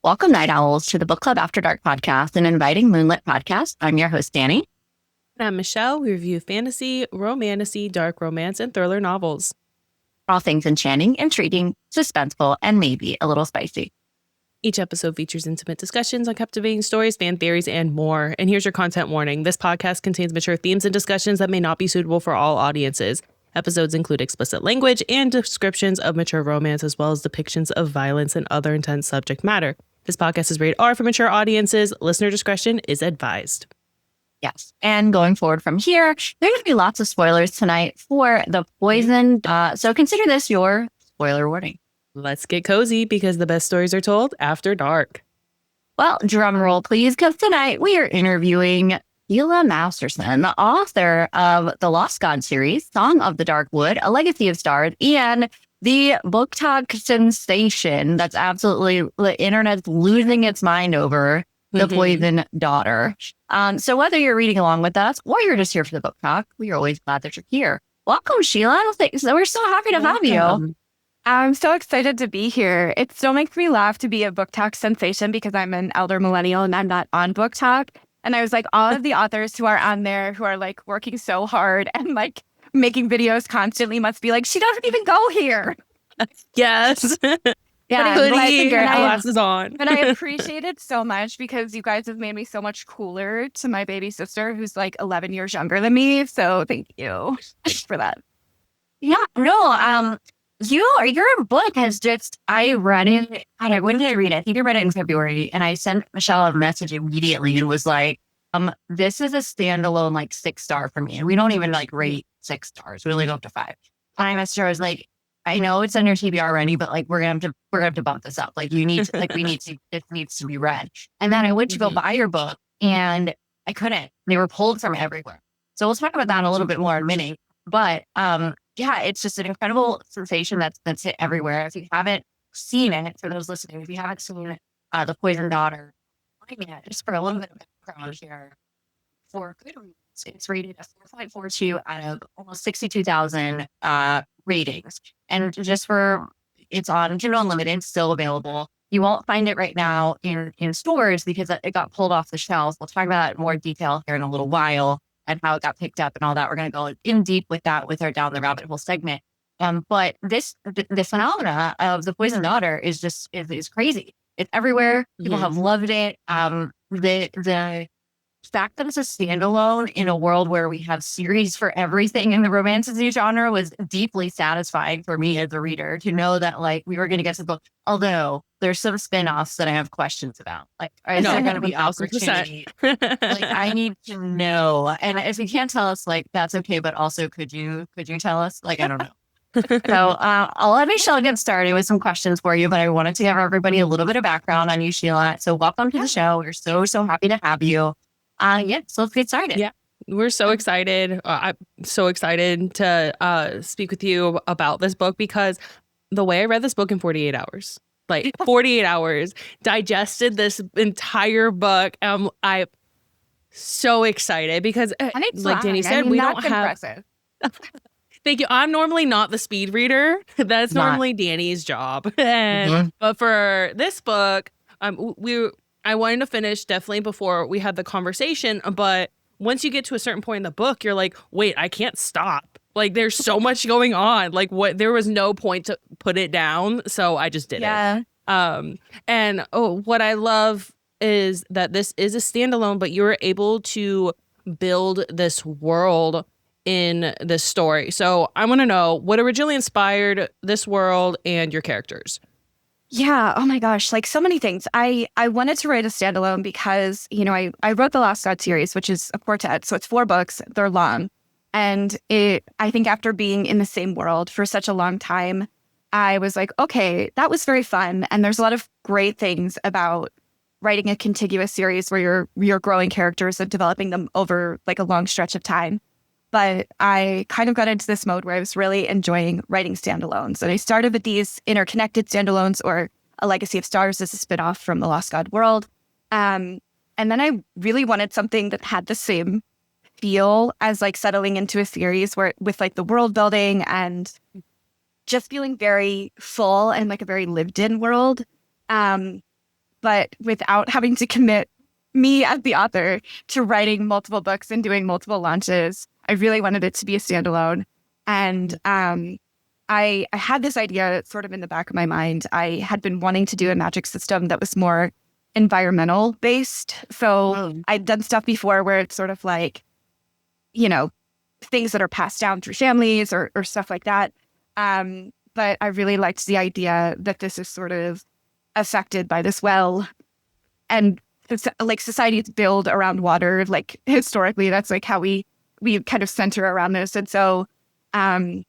Welcome, Night Owls, to the Book Club After Dark podcast, an inviting moonlit podcast. I'm your host, Danny. And I'm Michelle. We review fantasy, romantasy, dark romance, and thriller novels. All things enchanting, intriguing, suspenseful, and maybe a little spicy. Each episode features intimate discussions on captivating stories, fan theories, and more. And here's your content warning. This podcast contains mature themes and discussions that may not be suitable for all audiences. Episodes include explicit language and descriptions of mature romance, as well as depictions of violence and other intense subject matter. This podcast is rated R for mature audiences. Listener discretion is advised. Yes. And going forward from here, there's going to be lots of spoilers tonight for The Poison. So consider this your spoiler warning. Let's get cozy because the best stories are told after dark. Well, drum roll, please, because tonight we are interviewing Shiela Masterson, the author of the Lost God series, Song of the Dark Wood, A Legacy of Stars, and the BookTok sensation that's absolutely, the internet's losing its mind over, The Poison Daughter. So whether you're reading along with us or you're just here for the book talk, we're always glad that you're here. Welcome, Sheila. We're so happy to have you. I'm so excited to be here. It still makes me laugh to be a BookTok sensation because I'm an elder millennial and I'm not on BookTok. And I was like, all of the authors who are on there who are like working so hard and like making videos constantly must be like, she doesn't even go here. Yes. Yeah, hoodie, glasses on. But I appreciate it so much because you guys have made me so much cooler to my baby sister who's like 11 years younger than me. So thank you for that. Yeah, no, your book has just, I read it, when did I read it? I think I read it in February, and I sent Michelle a message immediately and was like, this is a standalone, like 6-star for me. And we don't even like rate 6 stars. We only go up to 5. And I messaged her, I was like, I know it's under TBR already, but like, we're gonna have to bump this up. Like we need to, it needs to be read. And then I went to go buy your book and I couldn't, they were pulled from everywhere. So we'll talk about that a little bit more in a minute. But, yeah, it's just an incredible sensation that's hit everywhere. If you haven't seen it, for those listening, if you haven't seen The Poison Daughter, just for a little bit of background here, for good reasons, it's rated a 4.42 out of almost 62,000 ratings. And just it's on Kindle Unlimited, still available. You won't find it right now in stores because it got pulled off the shelves. We'll talk about it in more detail here in a little while, and how it got picked up and all that. We're going to go in deep with that with our Down the Rabbit Hole segment. But the phenomena of The Poison Daughter is just is crazy. It's everywhere. People have loved it. The fact that it's a standalone in a world where we have series for everything in the romantasy genre was deeply satisfying for me as a reader to know that like we were going to get to the book. Although there's some spinoffs that I have questions about. Like, is there going to be opportunity? Like, I need to know. And if you can't tell us, like, that's okay. But also, could you tell us? Like, I don't know. So I'll let Michelle get started with some questions for you. But I wanted to give everybody a little bit of background on you, Sheila. So welcome to the show. We're so happy to have you. So let's get started. Yeah. We're so excited. I'm so excited to speak with you about this book because the way I read this book in 48 hours, like 48 hours, digested this entire book. I'm so excited because, like Danny said, we don't have. Thank you. I'm normally not the speed reader. That's normally Danny's job. But for this book, I wanted to finish definitely before we had the conversation. But once you get to a certain point in the book, you're like, wait, I can't stop. Like, there's so much going on. Like, there was no point to put it down. So I just did it. And what I love is that this is a standalone, but you're able to build this world in this story. So I want to know what originally inspired this world and your characters. Yeah. Oh my gosh. Like so many things. I wanted to write a standalone because, I wrote the Lost God series, which is a quartet. So it's 4 books. They're long. And I think after being in the same world for such a long time, I was like, okay, that was very fun. And there's a lot of great things about writing a contiguous series where you're growing characters and developing them over like a long stretch of time. But I kind of got into this mode where I was really enjoying writing standalones. And I started with these interconnected standalones, or A Legacy of Stars as a spinoff from the Lost God world. And then I really wanted something that had the same feel as like settling into a series where with like the world building and just feeling very full and like a very lived in world. but without having to commit me as the author to writing multiple books and doing multiple launches. I really wanted it to be a standalone. And I had this idea sort of in the back of my mind. I had been wanting to do a magic system that was more environmental based. So I'd done stuff before where it's sort of like, you know, things that are passed down through families or stuff like that. But I really liked the idea that this is sort of affected by this well, and like societies build around water. Like historically, that's like how we kind of center around this. And so I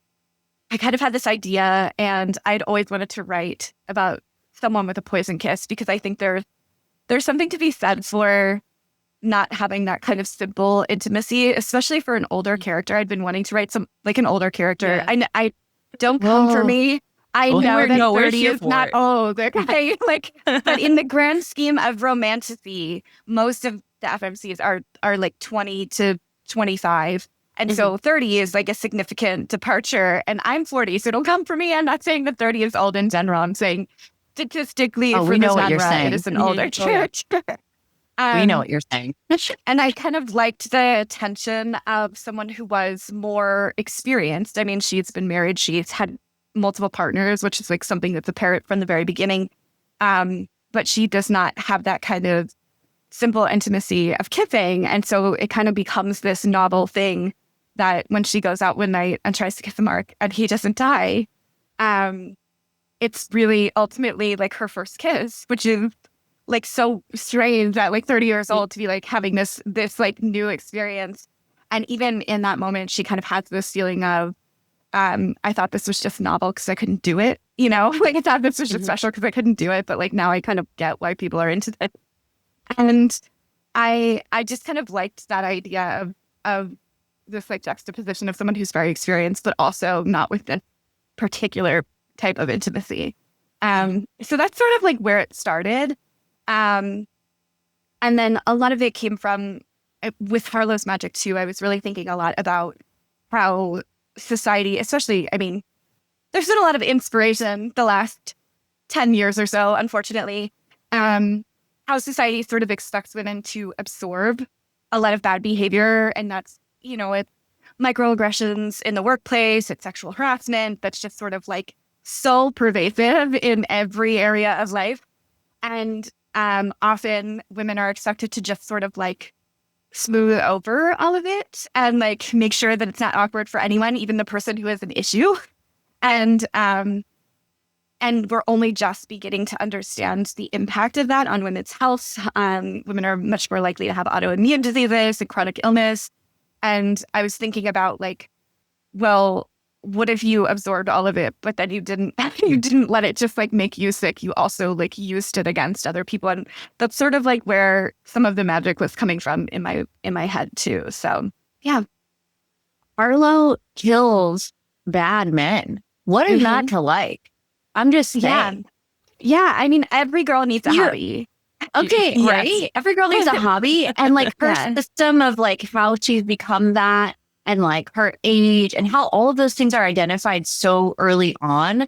kind of had this idea, and I'd always wanted to write about someone with a poison kiss, because I think there's something to be said for not having that kind of simple intimacy, especially for an older character. I'd been wanting to write an older character. Yeah. I don't come for me. I know that 30 is not old. Okay? But in the grand scheme of romantasy, most of the FMCs are like 20 to 25. And so 30 is like a significant departure. And I'm 40, so don't come for me. I'm not saying that 30 is old in general. I'm saying statistically, for we the know what you're genre, saying. it is an older church. We know what you're saying. And I kind of liked the tension of someone who was more experienced. I mean, she's been married. She's had multiple partners, which is like something that's apparent from the very beginning. But she does not have that kind of simple intimacy of kissing. And so it kind of becomes this novel thing that when she goes out one night and tries to kiss Mark and he doesn't die, it's really ultimately like her first kiss, which is like so strange at like 30 years old to be like having this like new experience. And even in that moment, she kind of has this feeling of, I thought this was just novel because I couldn't do it, you know, like I thought this was just special because I couldn't do it. But like now I kind of get why people are into it. And I just kind of liked that idea of this like juxtaposition of someone who's very experienced, but also not with a particular type of intimacy. So that's sort of like where it started. And then a lot of it came from, with Harlow's Magic too, I was really thinking a lot about how society, especially, I mean, there's been a lot of inspiration the last 10 years or so, unfortunately, how society sort of expects women to absorb a lot of bad behavior. And that's, you know, it's microaggressions in the workplace, it's sexual harassment, that's just sort of like so pervasive in every area of life. And often women are expected to just sort of like smooth over all of it and like make sure that it's not awkward for anyone, even the person who has an issue. And we're only just beginning to understand the impact of that on women's health. Women are much more likely to have autoimmune diseases and chronic illness. And I was thinking about like, well, what if you absorbed all of it, but then you didn't let it just like make you sick? You also like used it against other people. And that's sort of like where some of the magic was coming from in my head too. So yeah. Harlow kills bad men. What is not to like? I'm just saying. Yeah. I mean, every girl needs a hobby. Okay, Yes. right? Every girl needs a hobby. And like her system of like how she's become that, and like her age, and how all of those things are identified so early on.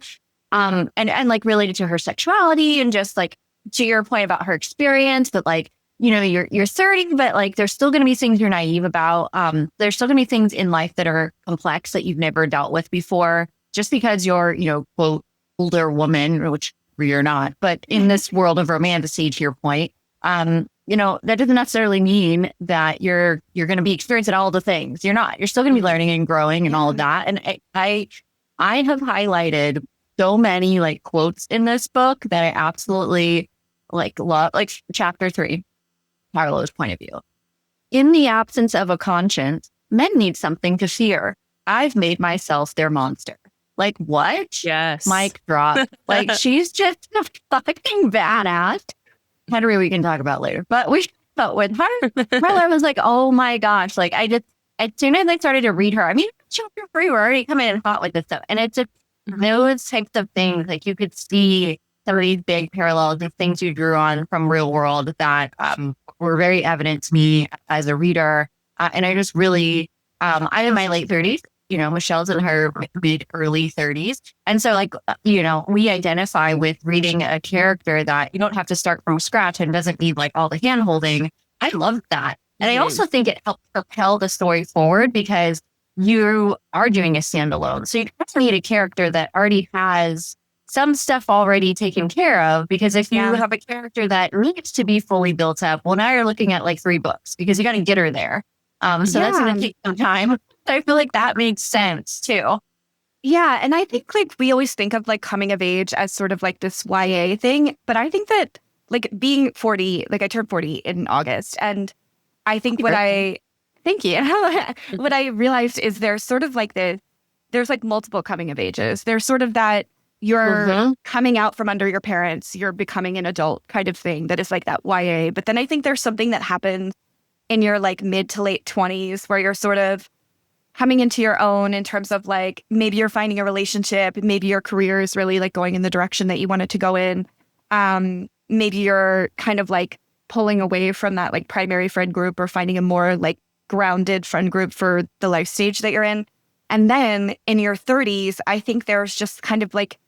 And like related to her sexuality, and just like to your point about her experience, that like, you know, you're 30, but like there's still going to be things you're naive about. There's still going to be things in life that are complex that you've never dealt with before. Just because you're, you know, quote, older woman, which you're not, but in this world of romantasy, to your point, you know, that doesn't necessarily mean that you're going to be experiencing all the things. You're not. You're still going to be learning and growing and all of that. And I have highlighted so many like quotes in this book that I absolutely like love. Like chapter 3, Harlow's point of view. In the absence of a conscience, men need something to fear. I've made myself their monster. Like what? Yes. Mic drop. Like she's just a fucking badass. Henry, we can talk about later. But with her, I was like, oh my gosh. Like as soon as I started to read her, I mean, chapter 3, we're already coming in hot with this stuff. And it's just those types of things, like you could see some of these big parallels of things you drew on from real world that were very evident to me as a reader. And I just really, I'm in my late 30s. Michelle's in her mid early 30s. And so we identify with reading a character that you don't have to start from scratch and doesn't need like all the hand holding. I love that. And I also think it helps propel the story forward because you are doing a standalone. So you just need a character that already has some stuff already taken care of, because if you have a character that needs to be fully built up, well, now you're looking at like 3 books because you got to get her there. So that's going to take some time. I feel like that makes sense too. Yeah. And I think like we always think of like coming of age as sort of like this YA thing. But I think that like being 40, like I turned 40 in August. And I think thank you. What I realized is there's sort of like there's like multiple coming of ages. There's sort of that you're coming out from under your parents, you're becoming an adult kind of thing that is like that YA. But then I think there's something that happens in your like mid to late 20s where you're sort of coming into your own in terms of like maybe you're finding a relationship, maybe your career is really like going in the direction that you want it to go in. Maybe you're kind of like pulling away from that like primary friend group or finding a more like grounded friend group for the life stage that you're in. And then in your 30s, I think there's just kind of like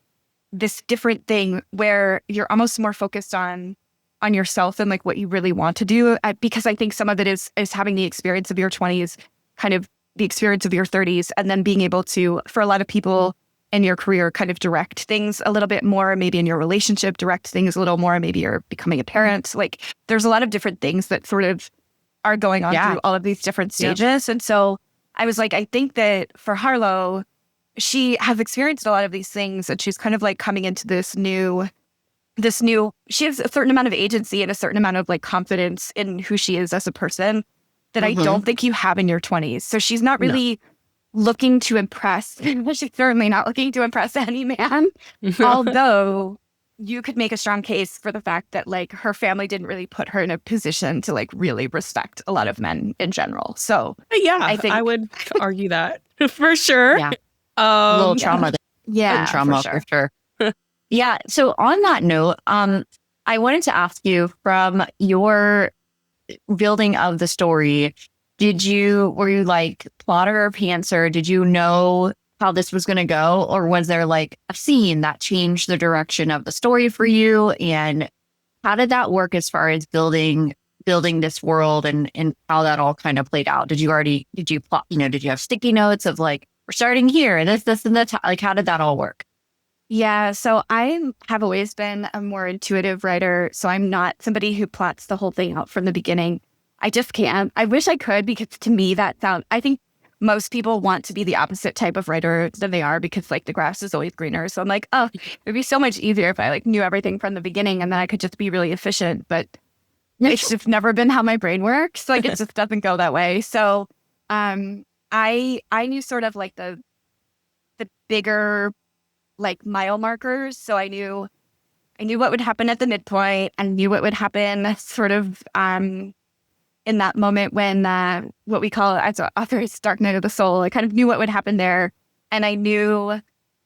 this different thing where you're almost more focused on yourself and like what you really want to do. Because I think some of it is having the experience of your 20s, kind of the experience of your 30s, and then being able to, for a lot of people in your career, kind of direct things a little bit more, maybe in your relationship, direct things a little more, maybe you're becoming a parent. Like there's a lot of different things that sort of are going on through all of these different stages. And so I was like, I think that for Harlow, she has experienced a lot of these things and she's kind of like coming into this new, she has a certain amount of agency and a certain amount of like confidence in who she is as a person that I don't think you have in your 20s. So she's not really looking to impress. She's certainly not looking to impress any man. Although you could make a strong case for the fact that like her family didn't really put her in a position to like really respect a lot of men in general. So I would argue that for sure. Yeah. A little trauma. Trauma for sure. Yeah. So on that note, I wanted to ask you, from your building of the story, were you like plotter or pantser? Did you know how this was going to go? Or was there like a scene that changed the direction of the story for you? And how did that work as far as building this world and how that all kind of played out? Did you plot, did you have sticky notes of like, we're starting here, this, and that? Like, how did that all work? Yeah, so I have always been a more intuitive writer. So I'm not somebody who plots the whole thing out from the beginning. I just can't. I wish I could, because to me I think most people want to be the opposite type of writer than they are, because like the grass is always greener. So I'm like, oh, it'd be so much easier if I like knew everything from the beginning and then I could just be really efficient. But it's just never been how my brain works. Like it just doesn't go that way. So I knew sort of like the bigger like mile markers. So I knew what would happen at the midpoint. I knew what would happen sort of in that moment when what we call as authors dark night of the soul. I kind of knew what would happen there. And I knew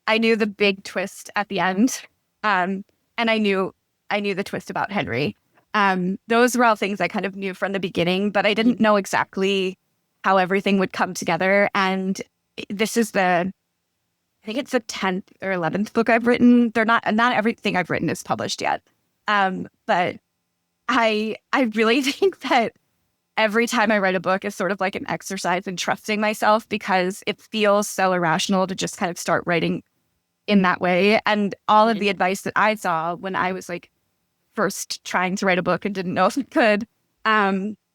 the big twist at the end. And I knew the twist about Henry. Those were all things I kind of knew from the beginning, but I didn't know exactly how everything would come together. And this is I think it's the 10th or 11th book I've written. They're not everything I've written is published yet. But I really think that every time I write a book is sort of like an exercise in trusting myself, because it feels so irrational to just kind of start writing in that way. And all of the advice that I saw when I was like first trying to write a book and didn't know if I could,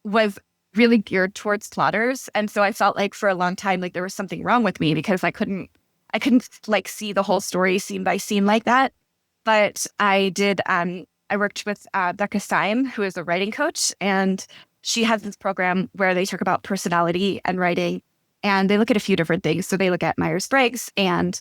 was really geared towards plotters. And so I felt like for a long time, like there was something wrong with me, because I couldn't like see the whole story scene by scene like that. But I did, I worked with Becca Syme, who is a writing coach, and she has this program where they talk about personality and writing, and they look at a few different things. So they look at Myers-Briggs and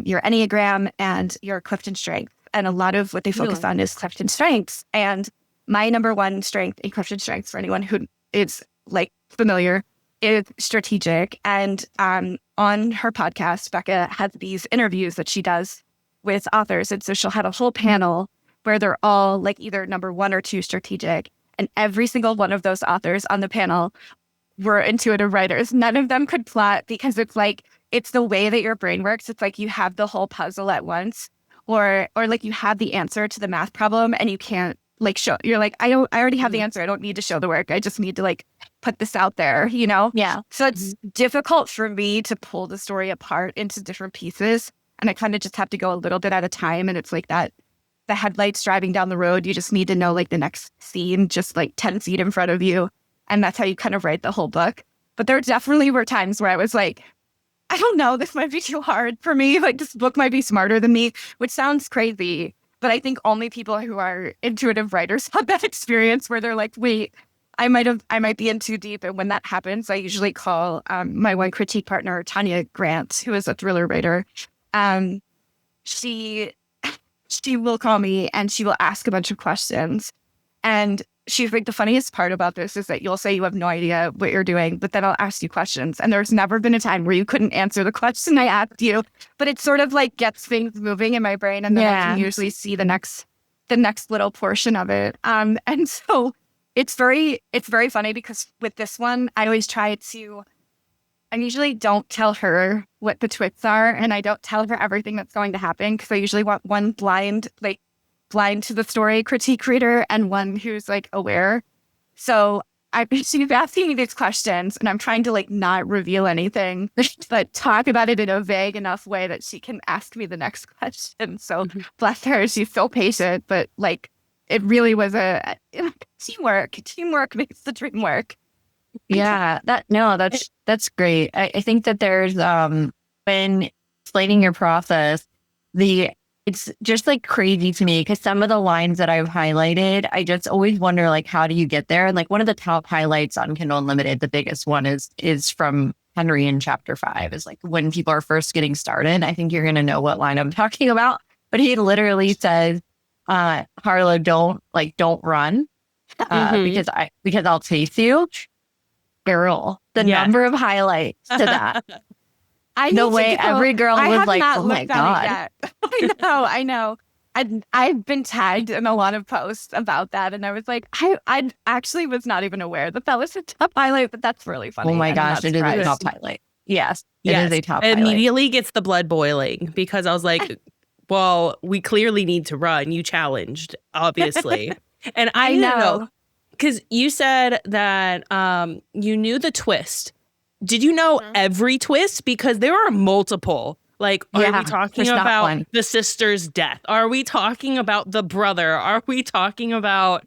your Enneagram and your Clifton strength. And a lot of what they focus on is Clifton strengths. And my number one strength in Clifton strengths, for anyone who is like familiar, is strategic. And on her podcast, Becca has these interviews that she does with authors. And so she'll have a whole panel where they're all like either number 1 or 2 strategic. And every single one of those authors on the panel were intuitive writers. None of them could plot because it's like, it's the way that your brain works. It's like you have the whole puzzle at once, or like you have the answer to the math problem and you can't like show, you're like, I already have the answer. I don't need to show the work. I just need to like put this out there, you know? Yeah. So it's difficult for me to pull the story apart into different pieces. And I kind of just have to go a little bit at a time. And it's like that, the headlights driving down the road, you just need to know like the next scene, just like 10 feet in front of you. And that's how you kind of write the whole book. But there definitely were times where I was like, I don't know, this might be too hard for me. Like this book might be smarter than me, which sounds crazy. But I think only people who are intuitive writers have that experience where they're like, wait, I might be in too deep. And when that happens, I usually call my one critique partner, Tanya Grant, who is a thriller writer. She will call me and she will ask a bunch of questions. And she's like, the funniest part about this is that you'll say you have no idea what you're doing, but then I'll ask you questions. And there's never been a time where you couldn't answer the question I asked you. But it sort of like gets things moving in my brain. And then I can usually see the next little portion of it. And so it's very funny because with this one, I usually don't tell her what the twists are. And I don't tell her everything that's going to happen because I usually want one blind to the story critique reader and one who's like aware. So she's asking me these questions and I'm trying to like not reveal anything, but talk about it in a vague enough way that she can ask me the next question. So bless her, she's so patient, but like it really was a teamwork. Teamwork makes the dream work. Yeah, that's great. I think that there's when explaining your process, it's just like crazy to me because some of the lines that I've highlighted, I just always wonder like, how do you get there? And like one of the top highlights on Kindle Unlimited, the biggest one is from Henry in chapter 5, is like when people are first getting started. I think you're gonna know what line I'm talking about. But he literally says, Harlow, don't run because I'll chase you. Girl, the number of highlights to that. The way every girl was like, oh my God. I know. I've been tagged in a lot of posts about that. And I was like, I actually was not even aware that was a top highlight, but that's really funny. Oh my gosh, it is a top highlight. Yes, it is a top highlight. Immediately gets the blood boiling because I was like, well, we clearly need to run. You challenged, obviously. And I know. Because you said that you knew the twist. Did you know every twist? Because there are multiple. Like, are we talking about the sister's death? Are we talking about the brother? Are we talking about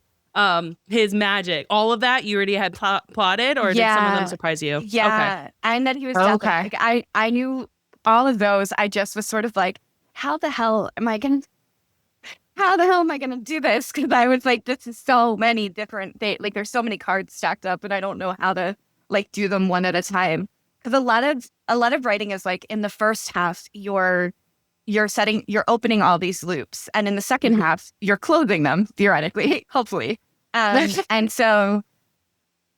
his magic? All of that you already had plotted, or did some of them surprise you? Yeah, okay. And that he was death. Like, I knew all of those. I just was sort of like, how the hell am I gonna do this? Because I was like, this is so many different things. Like, there's so many cards stacked up, and I don't know how to like do them one at a time. Because a lot of writing is like in the first half, you're opening all these loops, and in the second half, you're closing them theoretically, hopefully. And so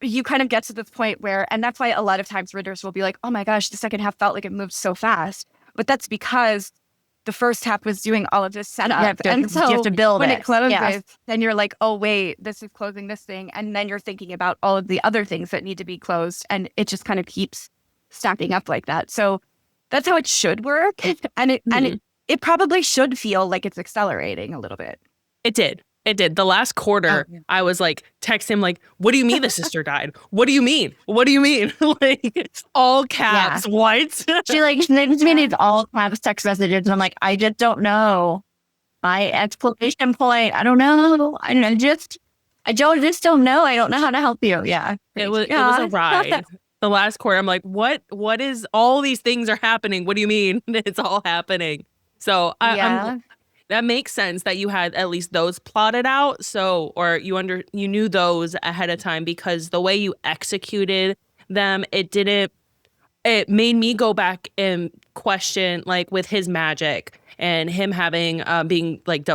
you kind of get to this point where, and that's why a lot of times readers will be like, oh my gosh, the second half felt like it moved so fast. But that's because the first half was doing all of this setup. And so you have to build when it closes, then you're like, oh, wait, this is closing this thing. And then you're thinking about all of the other things that need to be closed. And it just kind of keeps stacking up like that. So that's how it should work. And it probably should feel like it's accelerating a little bit. It did. It did. The last quarter, I was like, text him like, what do you mean the sister died? What do you mean? What do you mean? Like, all caps, what? She like sends me these all caps text messages. And I'm like, I just don't know. My exclamation point. I don't know. I just don't know. I don't know how to help you. Yeah. It was a ride. The last quarter, I'm like, what is all these things are happening? What do you mean? It's all happening. So that makes sense that you had at least those plotted out. So, or you knew those ahead of time, because the way you executed them, it made me go back and question, like with his magic and him having, being like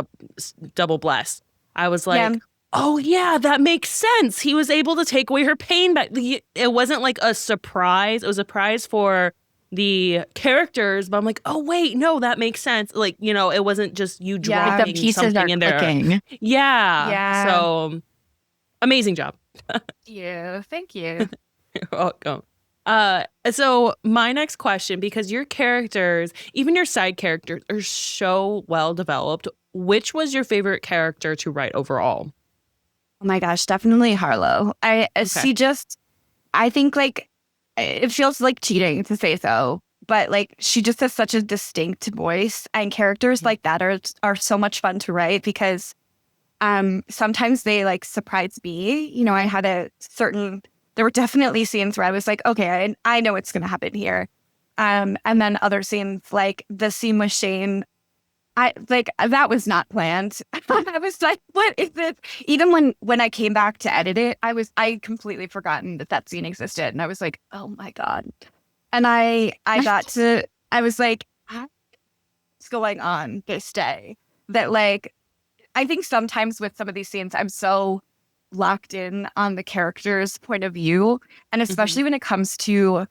double blessed. I was like, oh yeah, that makes sense. He was able to take away her pain, but it wasn't like a surprise. It was a surprise for the characters, but I'm like, oh wait, no, that makes sense. Like, it wasn't just you dropping the pieces something are in there. clicking. Yeah. So amazing job. Yeah, thank you. You're welcome. So my next question, because your characters, even your side characters, are so well developed. Which was your favorite character to write overall? Oh my gosh, definitely Harlow. Okay. I think like it feels like cheating to say so, but like she just has such a distinct voice, and characters like that are so much fun to write because sometimes they like surprise me. You know, there were definitely scenes where I was like, okay, I know what's gonna happen here. And then other scenes like the scene with Shane, that was not planned. I was like, what is this? Even when I came back to edit it, I completely forgotten that scene existed, and I was like, oh my god. And I was like, what's going on this day? That like, I think sometimes with some of these scenes, I'm so locked in on the character's point of view, and especially when it comes to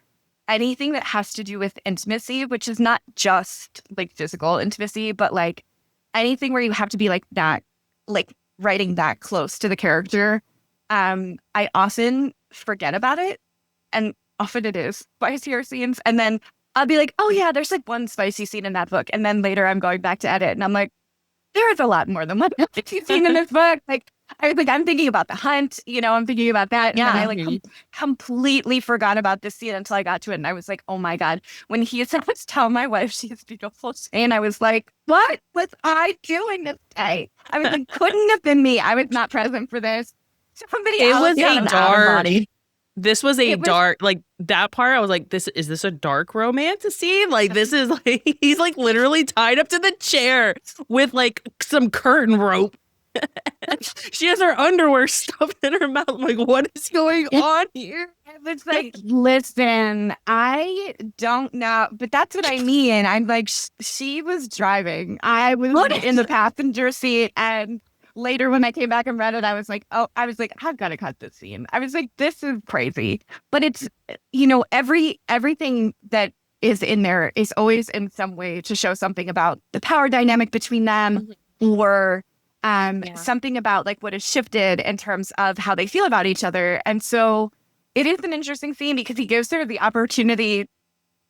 anything that has to do with intimacy, which is not just like physical intimacy, but like anything where you have to be like that, like writing that close to the character. I often forget about it, and often it is spicier scenes. And then I'll be like, oh yeah, there's like one spicy scene in that book. And then later I'm going back to edit and I'm like, there is a lot more than one spicy scene in this book. Like, I'm thinking about the hunt, you know, I'm thinking about that. Yeah. And I like completely forgot about this scene until I got to it. And I was like, oh my God, when he said, let's tell my wife she is beautiful. And I was like, what was I doing this day? I mean, it couldn't have been me. I was not present for this. Somebody It else was got a an dark. body. This was a It was- dark, like that part. I was like, is this a dark romance scene? Like, this is like, he's like literally tied up to the chair with like some curtain rope. She has her underwear stuffed in her mouth. I'm like, what is going on here? It's like, listen, I don't know, but that's what I mean. I'm like, she was driving. I was in the passenger seat. And later when I came back and read it, I was like, I've got to cut this scene. I was like, this is crazy. But it's, you know, everything that is in there is always in some way to show something about the power dynamic between them or something about like what has shifted in terms of how they feel about each other. And so it is an interesting scene because he gives her the opportunity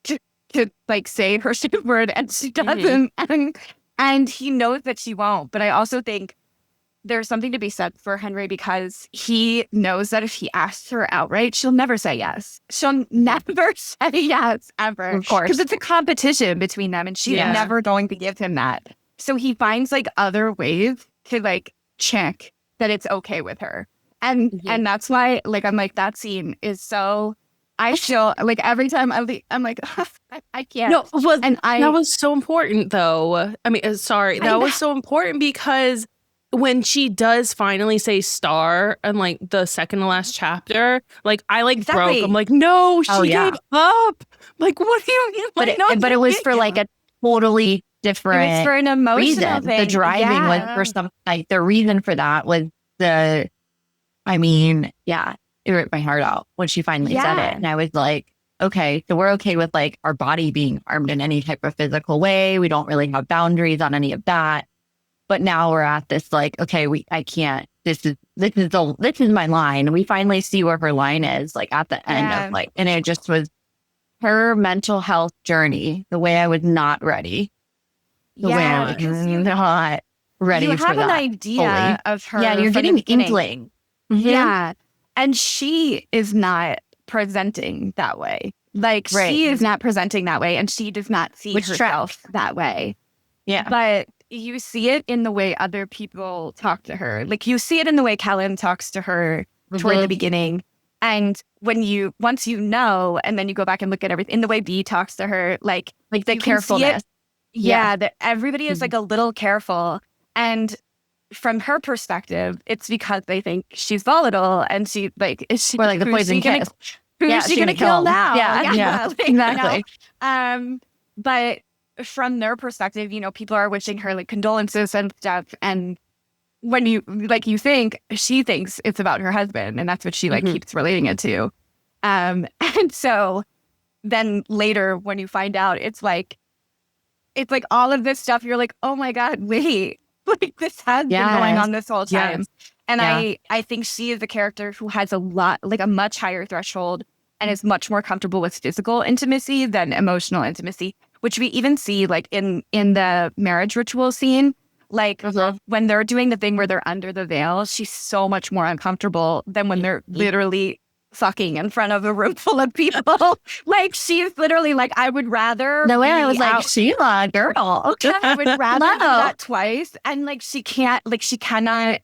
to like say her stupid word and she doesn't. And he knows that she won't. But I also think there's something to be said for Henry because he knows that if he asks her outright, she'll never say yes. She'll never say yes, ever. Of course. Because it's a competition between them and she's never going to give him that. So he finds like other ways to like check that it's okay with her. And that's why like I'm like that scene is so I feel like every time I'm like I can't. No, that was so important though. I mean, sorry, that was so important because when she does finally say star in like the second to last chapter, like I like broke. I'm like, no, she gave up. Like, what do you mean? Like, But it was for like a totally different it was for an emotional reason. thing. The driving was for some like the reason for that was it ripped my heart out when she finally said it. And I was like, okay, so we're okay with like our body being harmed in any type of physical way. We don't really have boundaries on any of that. But now we're at this like, okay, I can't. This is my line. We finally see where her line is, like at the end of like, and it just was her mental health journey. The way I was not ready. The way I was not ready for that. You have an idea of her. Yeah, you're getting inkling. Yeah, and she is not presenting that way. Like she is not presenting that way, and she does not see herself that way. Yeah, but you see it in the way other people talk to her. Like you see it in the way Callan talks to her toward the beginning. And once you know, and then you go back and look at everything in the way B talks to her, like the carefulness. That everybody is like a little careful. And from her perspective, it's because they think she's volatile and she like is she or like the poison kiss. Who is she gonna kill now? Yeah, like, exactly. But from their perspective, you know, people are wishing her like condolences and stuff. And when you think she thinks it's about her husband, and that's what she like keeps relating it to. And so then later when you find out, it's like all of this stuff. You're like, oh my God, wait, like this has been going on this whole time. And I think she is a character who has a much higher threshold and is much more comfortable with physical intimacy than emotional intimacy, which we even see like in the marriage ritual scene. Like when they're doing the thing where they're under the veil, she's so much more uncomfortable than when they're literally fucking in front of a room full of people. Like she's literally like, I would rather. The way I was like, Sheila, girl, okay. I would rather do that twice. And like she can't, like she cannot.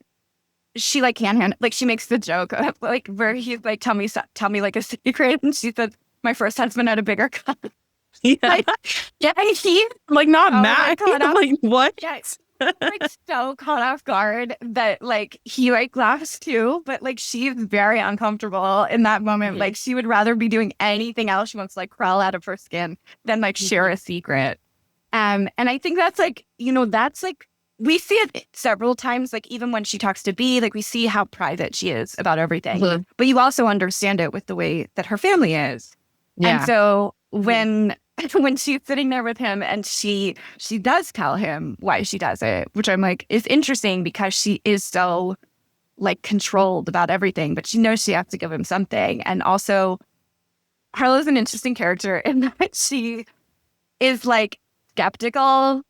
She like can't handle. Like she makes the joke of, like where he's like, tell me like a secret, and she said, my first husband had a bigger cut. Yeah, Like, yeah, and he like not mad. I'm like, what? yeah, like so caught off guard that like he like laughs too, but like she's very uncomfortable in that moment. Like she would rather be doing anything else. She wants to like crawl out of her skin than like share a secret. And I think that's like, you know, that's like we see it several times, like even when she talks to B, like we see how private she is about everything. But you also understand it with the way that her family is. Yeah. And so when she's sitting there with him and she does tell him why she does it, which I'm like, is interesting because she is so like controlled about everything, but she knows she has to give him something. And also Harlow's an interesting character in that she is like skeptical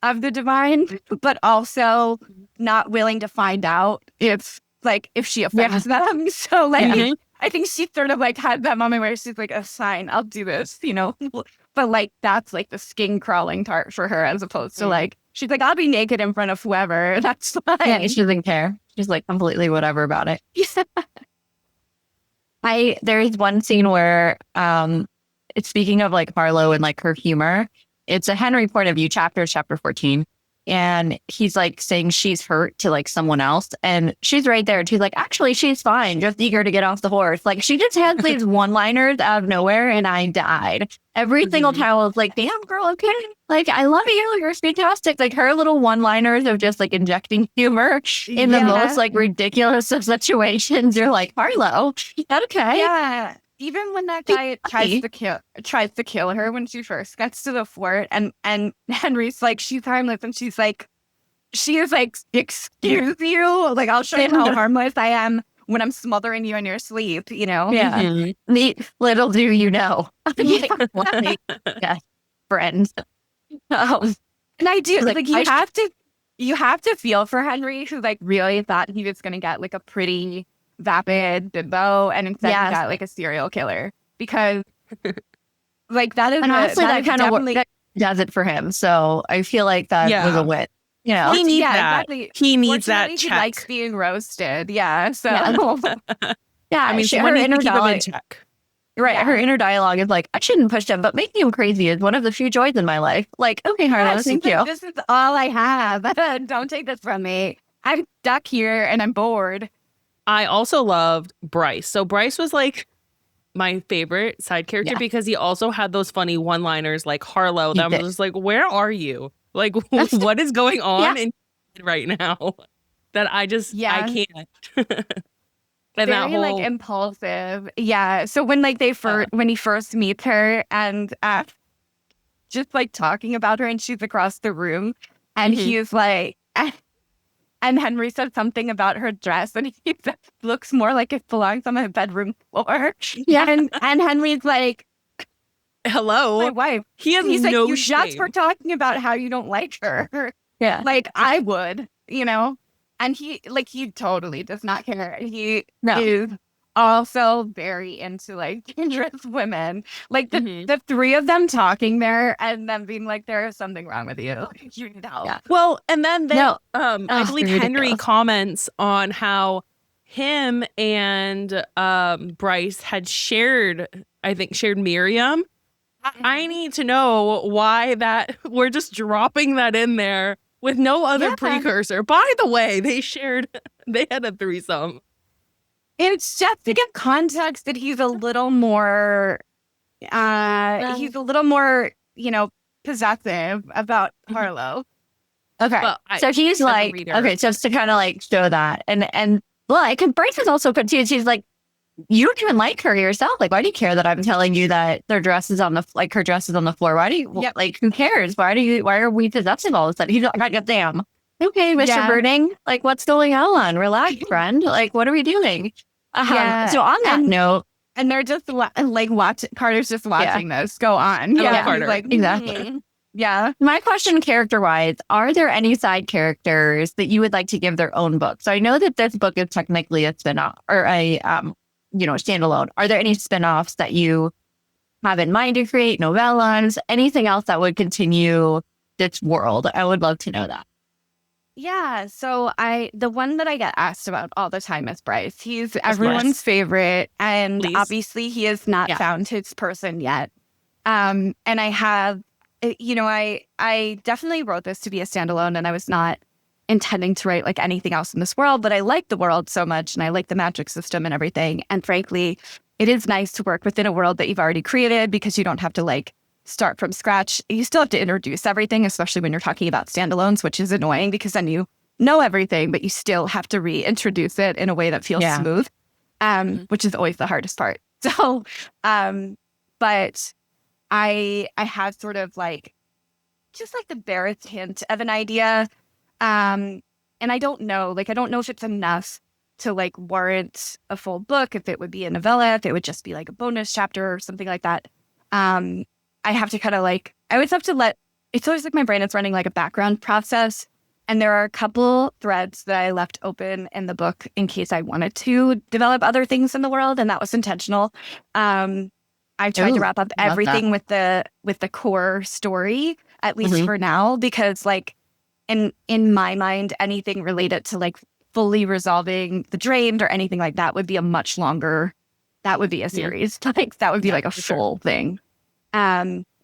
of the divine, but also not willing to find out if she offends them. So like, I think she sort of like had that moment where she's like, a sign, I'll do this, you know? But like, that's like the skin crawling part for her, as opposed to like, she's like, I'll be naked in front of whoever. That's fine. Yeah, she doesn't care. She's like completely whatever about it. There is one scene where, it's speaking of like Harlow and like her humor. It's a Henry point of view chapter 14. And he's like saying she's hurt to like someone else. And she's right there. And she's like, actually, she's fine. Just eager to get off the horse. Like she just has these one-liners out of nowhere. And I died. Every single time I was like, damn, girl, okay. Like, I love you. You're fantastic. Like her little one-liners of just like injecting humor in the most like ridiculous of situations. You're like, Harlow, okay. Yeah. Even when that guy tries to kill her when she first gets to the fort, and Henry's like, she's harmless, and she is like, excuse you, like I'll show you how harmless I am when I'm smothering you in your sleep, you know? Yeah. Little do you know. Yeah, friends. And I do like you have to feel for Henry, who like really thought he was gonna get like a pretty vapid bimbo, and instead he got like a serial killer, because like that is, and honestly that kind of does it for him. So I feel like that was a win. You know, he needs that. Exactly. He needs that check. He likes being roasted. Yeah. So I mean, someone needs to keep him in check. Right. Yeah. Her inner dialogue is like, I shouldn't push him, but making him crazy is one of the few joys in my life. Like, okay, Harlow, thank you. This is all I have. Don't take this from me. I'm stuck here and I'm bored. I also loved Bryce. So Bryce was like my favorite side character because he also had those funny one-liners like Harlow. That was just like, where are you? Like, what is going on in right now? That I can't. And very that whole like impulsive. Yeah. So when like when he first meets her and just like talking about her, and she's across the room, and he's like, and Henry said something about her dress, and he said, looks more like it belongs on my bedroom floor. Yeah. And Henry's like, hello, my wife. He's like, no you shame. just were talking about how you don't like her. Yeah. Like I would, you know? And he totally does not care. He is also very into like dangerous women. Like the three of them talking there and them being like, there is something wrong with you. You need help. Yeah. Well, and then I believe Henry comments on how him and Bryce had shared Miriam. I need to know why that we're just dropping that in there with no other precursor. By the way, they had a threesome. It's just to give context that he's a little more, you know, possessive about Harlow. Okay. Well, so he's like, okay, just to kind of like show that. And well, Bryce is also confused. She's like, you don't even like her yourself. Like, why do you care that I'm telling you that her dress is on the floor? Why do you, like, who cares? Why are we possessive all of a sudden? He's like, God damn. Okay, Mr. Birding, like, what's going on? Relax, friend. Like, what are we doing? So on that note, And they're just like watching. Carter's just watching this go on. I love Yeah, Carter. he's like Exactly. Yeah. My question, character-wise, are there any side characters that you would like to give their own book? So I know that this book is technically a spin-off or a standalone. Are there any spin-offs that you have in mind to create, novellas, anything else that would continue this world? I would love to know that. Yeah. So the one that I get asked about all the time is Bryce. He's Bryce. everyone's favorite, and Please. obviously he has not found his person yet. And I have, I definitely wrote this to be a standalone, and I was not intending to write like anything else in this world, but I like the world so much, and I like the magic system and everything. And frankly, it is nice to work within a world that you've already created because you don't have to like start from scratch. You still have to introduce everything, especially when you're talking about standalones, which is annoying because then you know everything, but you still have to reintroduce it in a way that feels smooth, which is always the hardest part. So, but I have sort of like just like the barest hint of an idea. And I don't know if it's enough to like warrant a full book, if it would be a novella, if it would just be like a bonus chapter or something like that. I have to kind of like, I always have to it's always like my brain is running like a background process. And there are a couple threads that I left open in the book in case I wanted to develop other things in the world. And that was intentional. I tried to wrap up everything with the core story, at least for now, because like in my mind, anything related to like fully resolving the drained or anything like that would be a much longer, that would be a series. Like that would be like a full thing.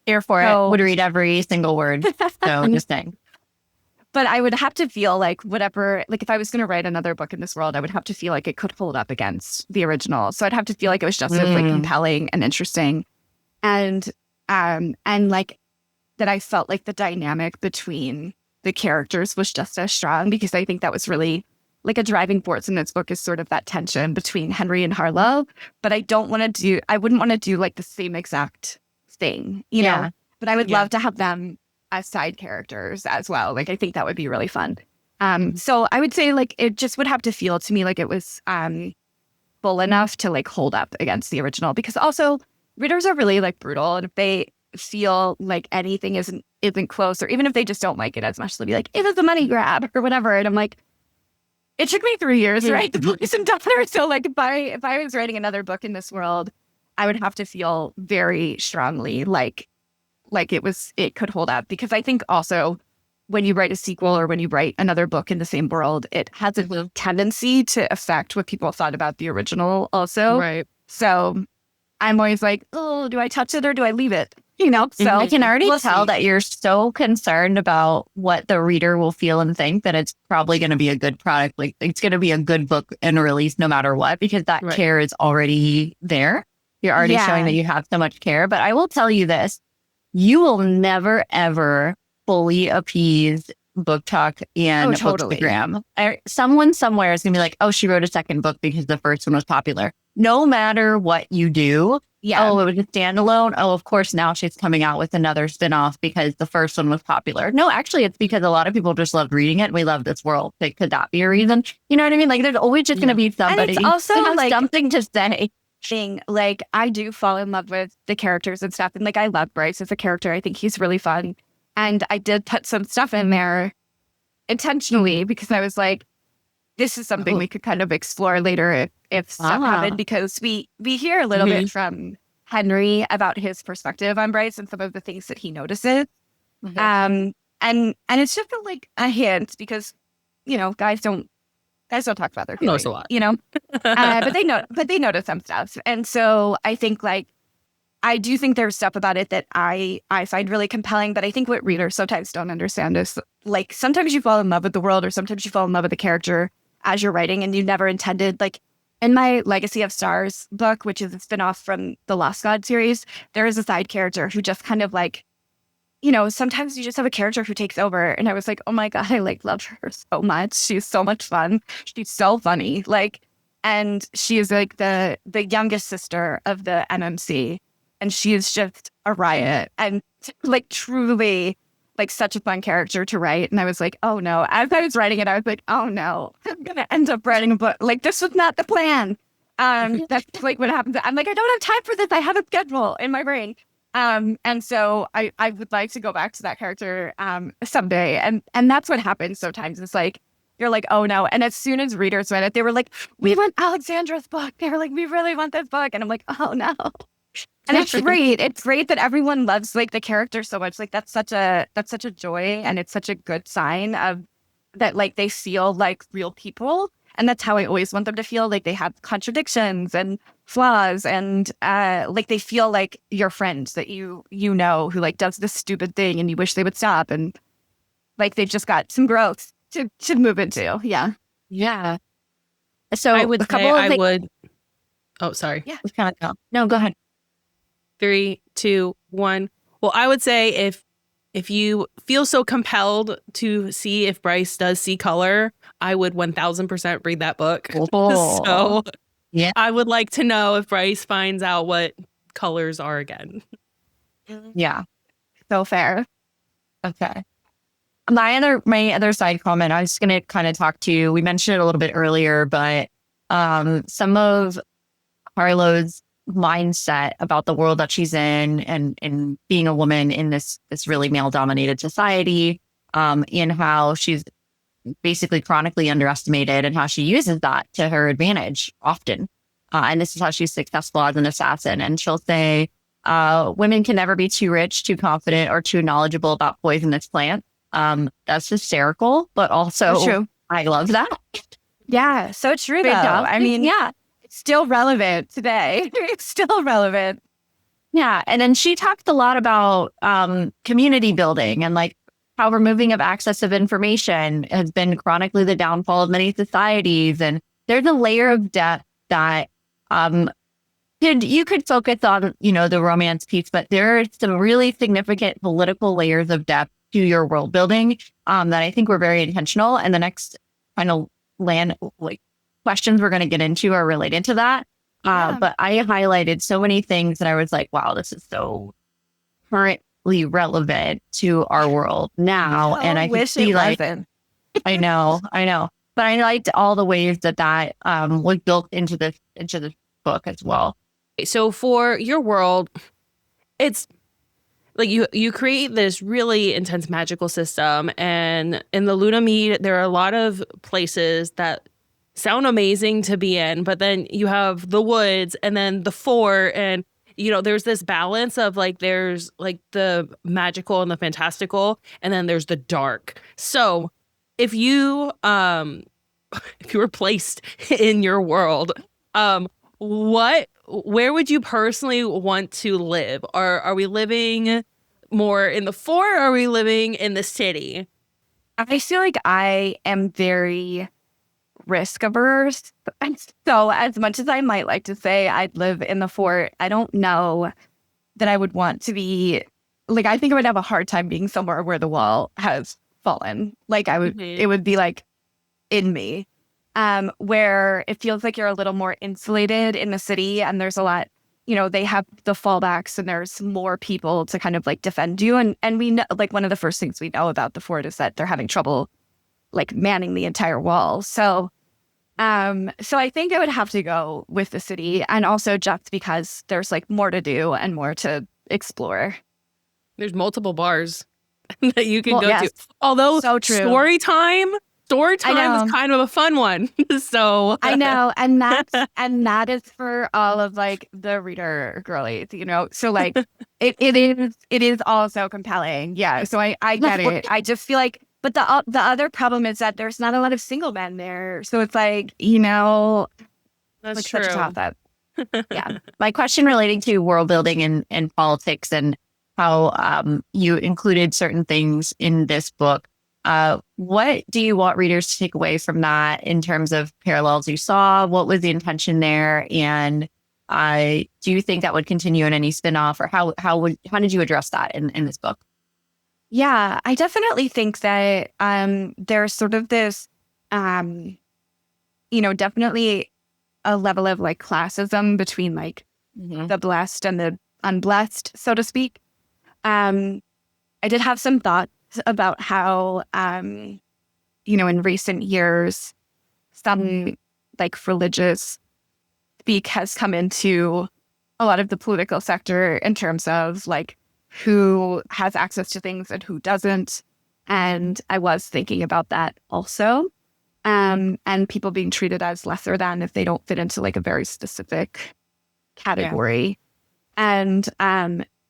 Here for it. Would read every single word. So just saying. But I would have to feel like whatever, like if I was going to write another book in this world, I would have to feel like it could hold up against the original. So I'd have to feel like it was just as like compelling and interesting. And like that I felt like the dynamic between the characters was just as strong, because I think that was really like a driving force in this book is sort of that tension between Henry and Harlow. But I wouldn't want to do like the same exact thing, you know, but I would love to have them as side characters as well. Like, I think that would be really fun. So I would say like, it just would have to feel to me like it was full enough to like hold up against the original, because also readers are really like brutal. And if they feel like anything isn't close, or even if they just don't like it as much, they'll be like, it was a money grab or whatever. And I'm like, it took me 3 years to write The Boys and Daughter. So like if I was writing another book in this world, I would have to feel very strongly like it could hold up, because I think also when you write a sequel or when you write another book in the same world, it has a tendency to affect what people thought about the original also. Right. So I'm always like, oh, do I touch it or do I leave it? You know, so I can already tell that you're so concerned about what the reader will feel and think that it's probably going to be a good product. Like it's going to be a good book and release no matter what, because that care is already there. You're already showing that you have so much care. But I will tell you this, you will never, ever fully appease BookTok and Bookstagram. Someone somewhere is going to be like, oh, she wrote a second book because the first one was popular. No matter what you do. Oh, it was a standalone. Oh, of course, now she's coming out with another spinoff because the first one was popular. No, actually, it's because a lot of people just love reading it. And we love this world. Like, could that be a reason? You know what I mean? Like, there's always just going to be somebody and it's also who has like something to say. Like, I do fall in love with the characters and stuff. And like, I love Bryce as a character. I think he's really fun. And I did put some stuff in there intentionally because I was like, this is something we could kind of explore later if stuff happened, because we hear a little bit from Henry about his perspective on Bryce and some of the things that he notices. And it's just like a hint, because, you know, guys don't talk about their feelings, knows a lot, you know, but they notice some stuff. And so I think like, I do think there's stuff about it that I find really compelling, but I think what readers sometimes don't understand is like, sometimes you fall in love with the world, or sometimes you fall in love with the character as you're writing and you never intended. Like in my Legacy of Stars book, which is a spinoff from the Lost God series, there is a side character who just kind of like, you know, sometimes you just have a character who takes over. And I was like, oh my God, I like love her so much. She's so much fun. She's so funny. Like, and she is like the youngest sister of the MMC. And she is just a riot and like truly like such a fun character to write. And I was like, oh no, as I was writing it, I was like, oh no, I'm going to end up writing a book. Like, this was not the plan. That's like what happens. I'm like, I don't have time for this. I have a schedule in my brain. And so I would like to go back to that character someday. And that's what happens sometimes. It's like, you're like, oh no. And as soon as readers read it, they were like, we want Alexandra's book. They were like, we really want this book. And I'm like, oh no. And it's great. It's great that everyone loves like the character so much. Like that's such a joy, and it's such a good sign of that, like they feel like real people. And that's how I always want them to feel, like they have contradictions and flaws, and like they feel like your friends that you know who like does this stupid thing and you wish they would stop, and like they've just got some growth to move into. Yeah. Yeah. So I would a couple say of I things- would. Oh, sorry. Yeah. Let's kind of go. No, go ahead. 3, 2, 1. Well, I would say if you feel so compelled to see if Bryce does see color, I would 1000% read that book. Oh. So Yeah. I would like to know if Bryce finds out what colors are again. Yeah. So fair. Okay. My other side comment, I was going to kind of talk to, we mentioned it a little bit earlier, but some of Harlow's mindset about the world that she's in, and being a woman in this really male dominated society, and how she's basically chronically underestimated, and how she uses that to her advantage often. And this is how she's successful as an assassin. And she'll say, women can never be too rich, too confident, or too knowledgeable about poisonous plants. That's hysterical, but also So true. I love that. Yeah. So true, though. Great job. I mean, yeah. it's still relevant today. It's still relevant. Yeah. And then she talked a lot about community building, and like how removing of access of information has been chronically the downfall of many societies. And there's a layer of depth that you could focus on, the romance piece, but there are some really significant political layers of depth to your world building that I think were very intentional. And the next kind of questions we're going to get into are related to that. Yeah. But I highlighted so many things that I was like, wow, this is so currently relevant to our world now. And I wish can see it wasn't. I know. But I liked all the ways that was built into this book as well. So for your world, it's like you create this really intense magical system, and in the Luna Mead, there are a lot of places that sound amazing to be in, but then you have the woods and then the fort, and there's this balance of like there's like the magical and the fantastical, and then there's the dark. So if you were placed in your world, where would you personally want to live? Are we living more in the fort, or are we living in the city? I feel like I am very risk averse. And so as much as I might like to say I'd live in the fort, I don't know that I would want to be, like, I think I would have a hard time being somewhere where the wall has fallen. Like it would be like in me. Where it feels like you're a little more insulated in the city, and there's a lot, they have the fallbacks, and there's more people to kind of like defend you. And we know, like, one of the first things we know about the fort is that they're having trouble like manning the entire wall. So I think I would have to go with the city, and also just because there's like more to do and more to explore. There's multiple bars that you can go yes. to. Although So true. story time is kind of a fun one. So I know, and that is for all of like the reader girlies, So like it is also compelling. Yeah. So I get it. I just feel like, but the other problem is that there's not a lot of single men there. So it's like, that's like true. such a tough that. Yeah. My question relating to world building and politics, and how you included certain things in this book. What do you want readers to take away from that in terms of parallels you saw? What was the intention there? And do you think that would continue in any spinoff, or how did you address that in this book? Yeah, I definitely think that there's sort of this, definitely a level of like classism between like the blessed and the unblessed, so to speak. I did have some thoughts about how, in recent years, some like religious speak has come into a lot of the political sector in terms of like who has access to things and who doesn't. And I was thinking about that also. And people being treated as lesser than if they don't fit into like a very specific category. And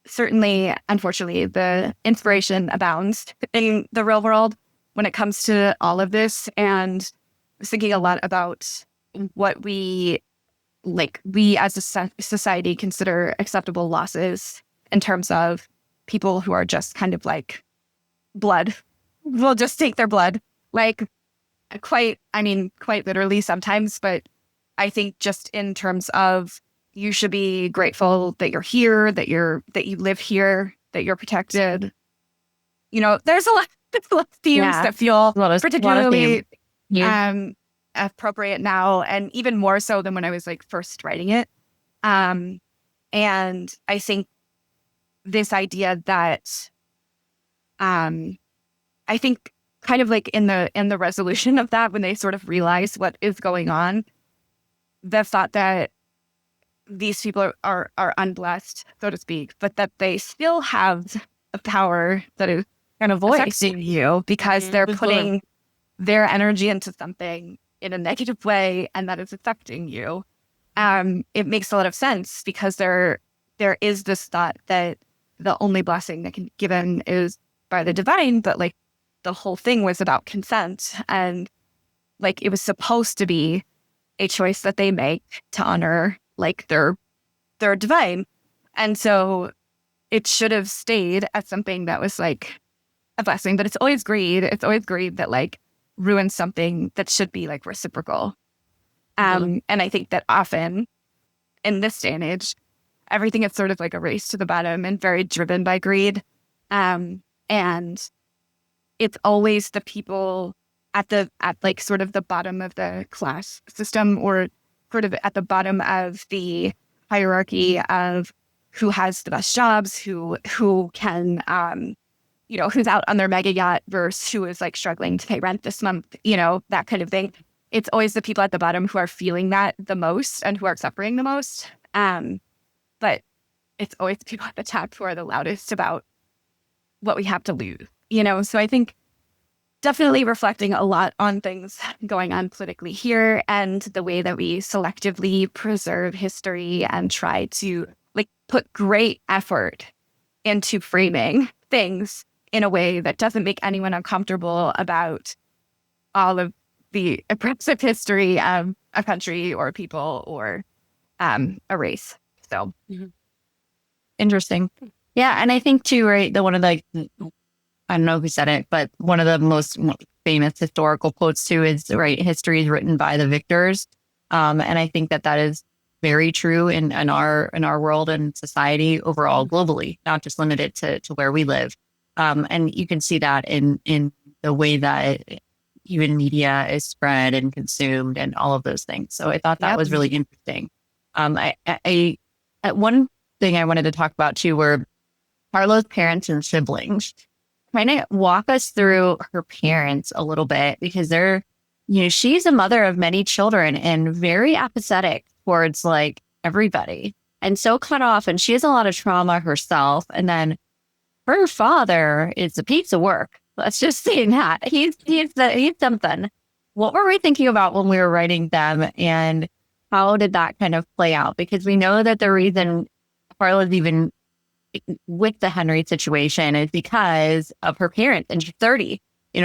certainly, unfortunately, the inspiration abounds in the real world when it comes to all of this. And I was thinking a lot about what we as a society consider acceptable losses in terms of people who are just kind of like blood. We'll just take their blood, like quite literally sometimes. But I think just in terms of you should be grateful that you're here, that you live here, that you're protected. You know, there's a lot of themes that feel particularly appropriate now, and even more so than when I was like first writing it. And I think this idea that I think kind of like in the resolution of that, when they sort of realize what is going on, the thought that these people are unblessed, so to speak, but that they still have a power that is kind of voice affecting you because they're putting their energy into something in a negative way, and that is affecting you. It makes a lot of sense because there is this thought that the only blessing that can be given is by the divine, but like the whole thing was about consent, and like it was supposed to be a choice that they make to honor like their divine. And so it should have stayed as something that was like a blessing, but it's always greed. It's always greed that like ruins something that should be like reciprocal. And I think that often in this day and age, everything is sort of like a race to the bottom and very driven by greed. And it's always the people at like sort of the bottom of the class system, or sort of at the bottom of the hierarchy of who has the best jobs, who can, who's out on their mega yacht versus who is like struggling to pay rent this month, that kind of thing. It's always the people at the bottom who are feeling that the most and who are suffering the most. But it's always people at the top who are the loudest about what we have to lose, So I think definitely reflecting a lot on things going on politically here and the way that we selectively preserve history and try to like put great effort into framing things in a way that doesn't make anyone uncomfortable about all of the oppressive history of a country or people or a race. So interesting. Yeah. And I think too, right, I don't know who said it, but one of the most famous historical quotes too is, right, history is written by the victors. And I think that is very true in our world and society overall, globally, not just limited to where we live. And you can see that in the way that even media is spread and consumed and all of those things. So I thought that was really interesting. One thing I wanted to talk about too were Carla's parents and siblings. Kind of walk us through her parents a little bit, because she's a mother of many children and very apathetic towards like everybody, and so cut off, and she has a lot of trauma herself. And then her father is a piece of work. Let's just say that he's something. What were we thinking about when we were writing them, and how did that kind of play out? Because we know that the reason Carla's even with the Henry situation is because of her parents, and she's 30.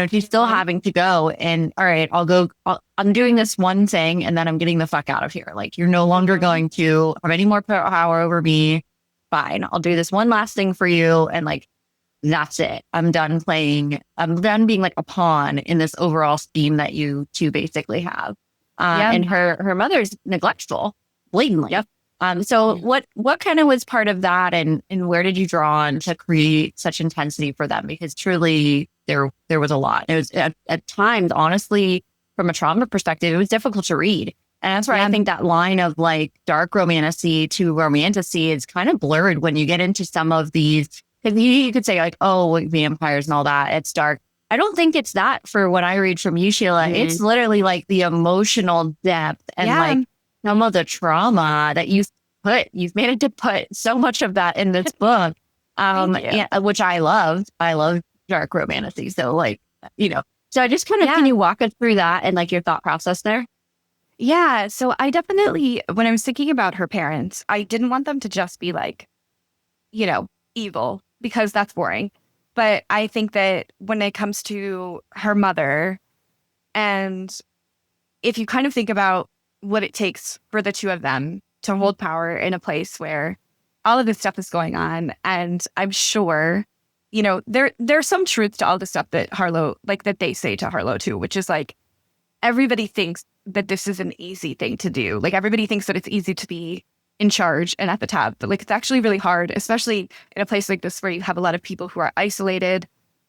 She's still having to go and, all right, I'm doing this one thing and then I'm getting the fuck out of here. Like, you're no longer going to have any more power over me. Fine. I'll do this one last thing for you. And like, that's it. I'm done playing. I'm done being like a pawn in this overall scheme that you two basically have. And her mother's neglectful, blatantly. Yep. So what kind of was part of that, and where did you draw on to create such intensity for them? Because truly there was a lot. It was at times, honestly, from a trauma perspective, it was difficult to read. And that's where I think that line of like dark romantasy to romantasy is kind of blurred when you get into some of these, because you could say like, oh, vampires and all that, it's dark. I don't think it's that for what I read from you, Sheila. It's literally like the emotional depth and like some of the trauma that you've managed to put so much of that in this book. Thank you. Yeah, which I loved. I love dark romances. So like, so I just kind of, can you walk us through that and like your thought process there? Yeah. So I definitely, when I was thinking about her parents, I didn't want them to just be like, evil, because that's boring. But I think that when it comes to her mother, and if you kind of think about what it takes for the two of them to hold power in a place where all of this stuff is going on, and I'm sure, there's some truth to all the stuff that Harlow, like that they say to Harlow too, which is like, everybody thinks that this is an easy thing to do. Like everybody thinks that it's easy to be in charge and at the top, but like it's actually really hard, especially in a place like this where you have a lot of people who are isolated,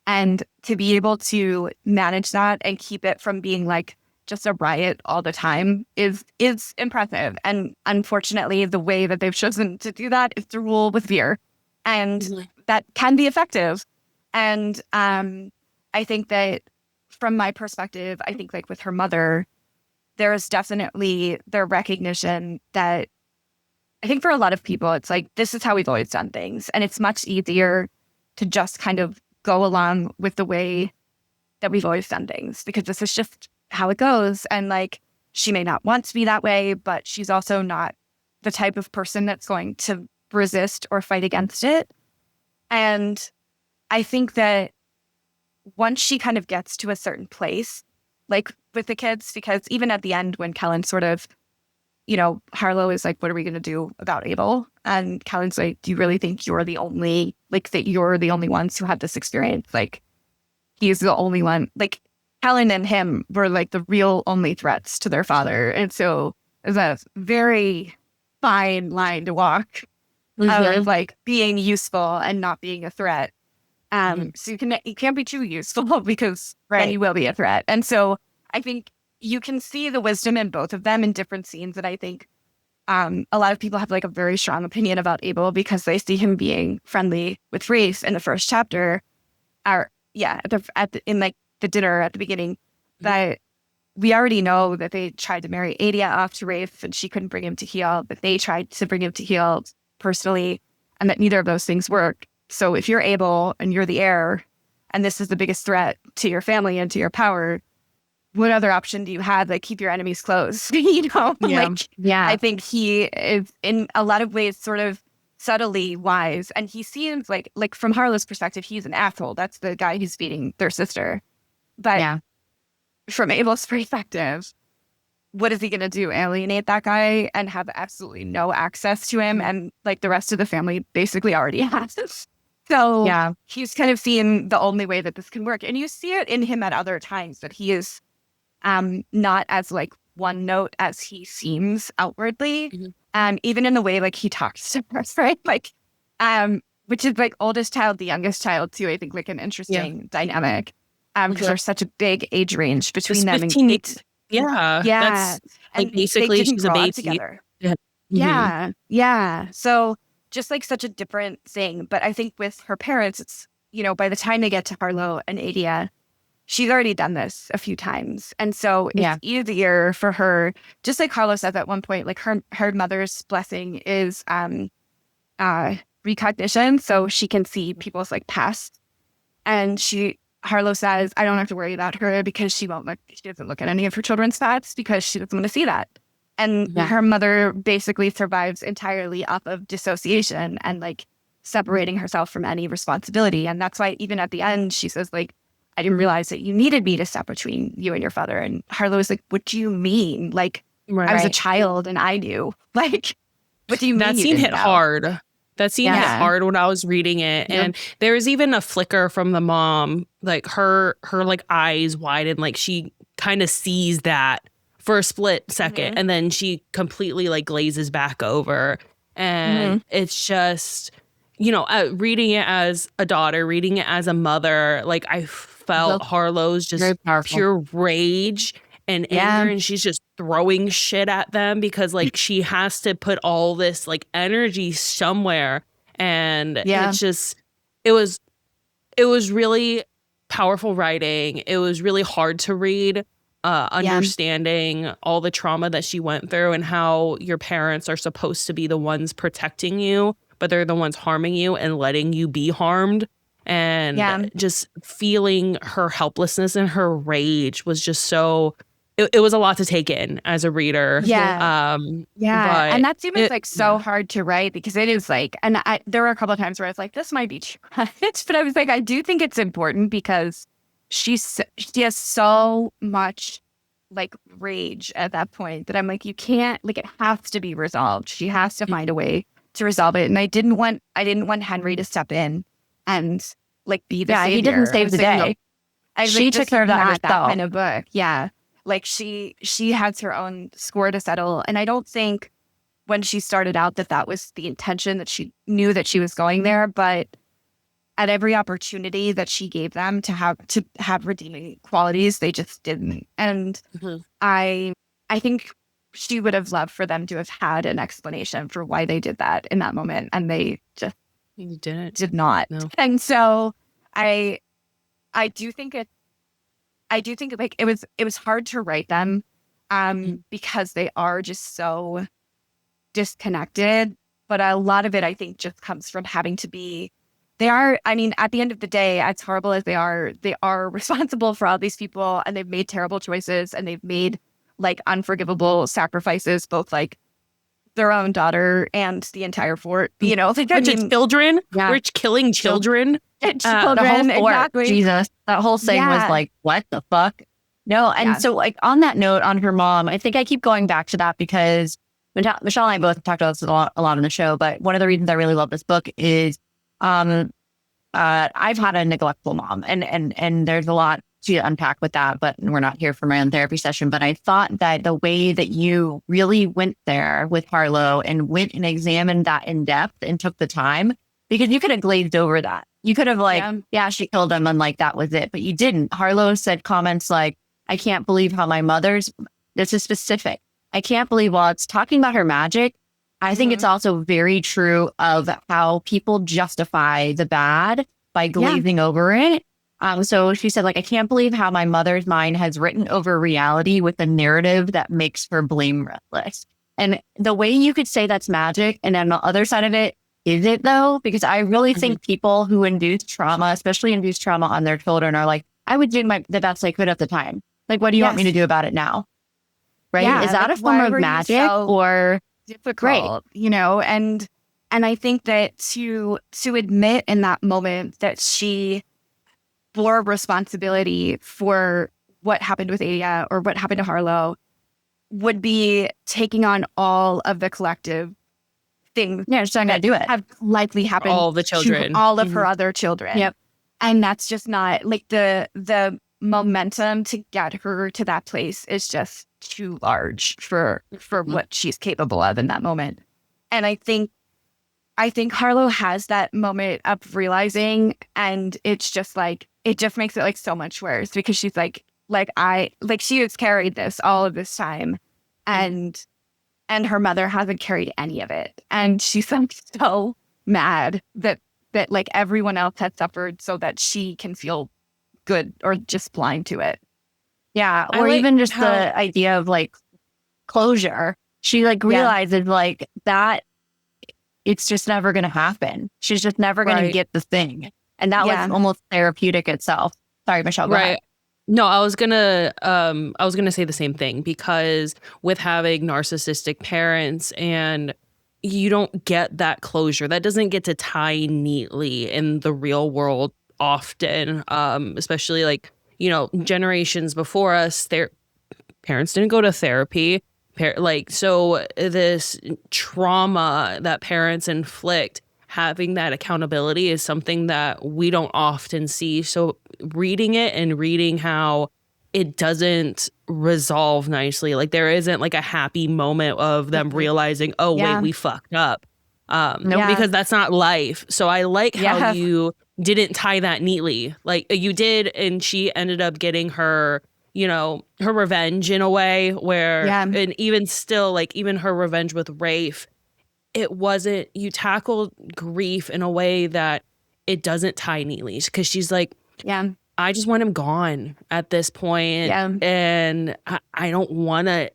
and to be able to manage that and keep it from being like just a riot all the time is impressive. And unfortunately, the way that they've chosen to do that is to rule with fear, and that can be effective. And I think that from my perspective, I think like with her mother, there is definitely the recognition that I think for a lot of people, it's like, this is how we've always done things. And it's much easier to just kind of go along with the way that we've always done things, because this is just how it goes. And like, she may not want to be that way, but she's also not the type of person that's going to resist or fight against it. And I think that once she kind of gets to a certain place, like with the kids, because even at the end when Kellen sort of, Harlow is like, what are we going to do about Abel? And Kellen's like, do you really think you're the only ones who had this experience? Like, he's the only one. Like, Kellen and him were like the real only threats to their father. And so it's a very fine line to walk of like being useful and not being a threat. So you can't be too useful, because then you will be a threat. And so I think you can see the wisdom in both of them in different scenes. And I think a lot of people have like a very strong opinion about Abel because they see him being friendly with Rafe in the first chapter, in like the dinner at the beginning. That we already know that they tried to marry Adia off to Rafe and she couldn't bring him to heel, but they tried to bring him to heel personally, and that neither of those things worked. So if you're Abel and you're the heir, and this is the biggest threat to your family and to your power, what other option do you have? Like, keep your enemies close, I think he is in a lot of ways sort of subtly wise. And he seems like from Harlow's perspective, he's an asshole. That's the guy who's beating their sister. But from Abel's perspective, what is he going to do? Alienate that guy and have absolutely no access to him? And like the rest of the family basically already has. So he's kind of seeing the only way that this can work. And you see it in him at other times that he is not as like one note as he seems outwardly. Even in the way like he talks to us, right? Like, which is like oldest child, the youngest child too. I think like an interesting dynamic because there's such a big age range between them. 15, that's like basically she's a baby together. Yeah. So just like such a different thing. But I think with her parents, it's, by the time they get to Harlow and Adia, she's already done this a few times. And so it's easier for her, just like Harlow says at one point, like her mother's blessing is recognition. So she can see people's like past. And Harlow says, I don't have to worry about her because she doesn't look at any of her children's past because she doesn't want to see that. And her mother basically survives entirely off of dissociation and like separating herself from any responsibility. And that's why even at the end, she says like, I didn't realize that you needed me to step between you and your father. And Harlow is like, what do you mean? Like, I was a child and I knew. Like, what do you mean? That scene hit hard. That scene hit hard when I was reading it. And there was even a flicker from the mom, like her like eyes widen, like she kind of sees that for a split second. And then she completely like glazes back over. And it's just, reading it as a daughter, reading it as a mother, like I felt Harlow's just pure rage and anger, and she's just throwing shit at them because like she has to put all this like energy somewhere. And it's just, it was really powerful writing. It was really hard to read. understanding all the trauma that she went through and how your parents are supposed to be the ones protecting you, but they're the ones harming you and letting you be harmed. And just feeling her helplessness and her rage was just so, it was a lot to take in as a reader. But and that's even like so hard to write, because it is like, and there were a couple of times where I was like, this might be too much, but I was like, I do think it's important because she has so much like rage at that point that I'm like, you can't, like, it has to be resolved. She has to find a way to resolve it. And I didn't want Henry to step in and like be the savior. He didn't save the day. She took care of that herself. That kind of book. Yeah. Like she has her own score to settle. And I don't think when she started out that was the intention, that she knew that she was going there, but at every opportunity that she gave them to have redeeming qualities, they just didn't. And I think she would have loved for them to have had an explanation for why they did that in that moment. And they just did not. No. And so I do think like it was hard to write them because they are just so disconnected. But a lot of it, I think, just comes from having to be, I mean, at the end of the day, as horrible as they are responsible for all these people, and they've made terrible choices, and they've made like unforgivable sacrifices, both like their own daughter and the entire fort, you know, like children, rich killing children. The whole fort, exactly. Jesus, that whole thing was like, what the fuck? No, and so like on that note, on her mom, I think I keep going back to that because Michelle and I both talked about this a lot on the show. But one of the reasons I really love this book is, I've had a neglectful mom, and there's a lot to unpack with that, but we're not here for my own therapy session. But I thought that the way that you really went there with Harlow and went and examined that in depth and took the time, because you could have glazed over that. You could have like, she killed him and like, that was it. But you didn't. Harlow said comments like, I can't believe how this is specific. I can't believe, while it's talking about her magic, I think it's also very true of how people justify the bad by glazing over it. So she said, like, I can't believe how my mother's mind has written over reality with a narrative that makes her blameless. And the way you could say that's magic, and on the other side of it, is it though? Because I really think people who induce trauma, especially induce trauma on their children, are like, I would do the best I could at the time. Like, what do you want me to do about it now? Right? Yeah, is that like, a form of magic or difficult? You know, and I think that to admit in that moment that she bore responsibility for what happened with Adia or what happened to Harlow would be taking on all of the collective things. Yeah, she's not going to do it. Have likely happened all the children, to all of her other children. Yep. And that's just not like the momentum to get her to that place is just too large for what she's capable of in that moment. And I think Harlow has that moment of realizing, and it's just like, it just makes it like so much worse, because she's like she has carried this all of this time, and her mother hasn't carried any of it. And she's like so mad that like everyone else has suffered so that she can feel good, or just blind to it. Yeah. Or even just the idea of like closure. She like realizes like that it's just never going to happen. She's just never going to get the thing. And that was almost therapeutic itself. Sorry, Michelle, go ahead. No, I was gonna say the same thing, because with having narcissistic parents, and you don't get that closure, that doesn't get to tie neatly in the real world often, especially like, you know, generations before us, their parents didn't go to therapy. So this trauma that parents inflict, having that accountability is something that we don't often see. So reading it and reading how it doesn't resolve nicely, like there isn't like a happy moment of them realizing, oh, wait, we fucked up. Because that's not life. So I like how you didn't tie that neatly. Like you did, and she ended up getting her, you know, her revenge in a way where, and even still, like even her revenge with Rafe, it wasn't, you tackled grief in a way that it doesn't tie neatly, because she's like, I just want him gone at this point. Yeah. And I don't want to,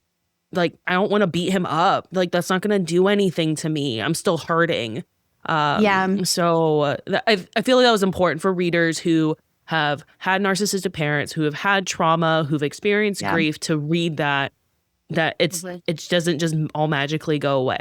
like, I don't want to beat him up. Like, that's not going to do anything to me. I'm still hurting. So I feel like that was important for readers who have had narcissistic parents, who have had trauma, who've experienced grief, to read that it doesn't just all magically go away.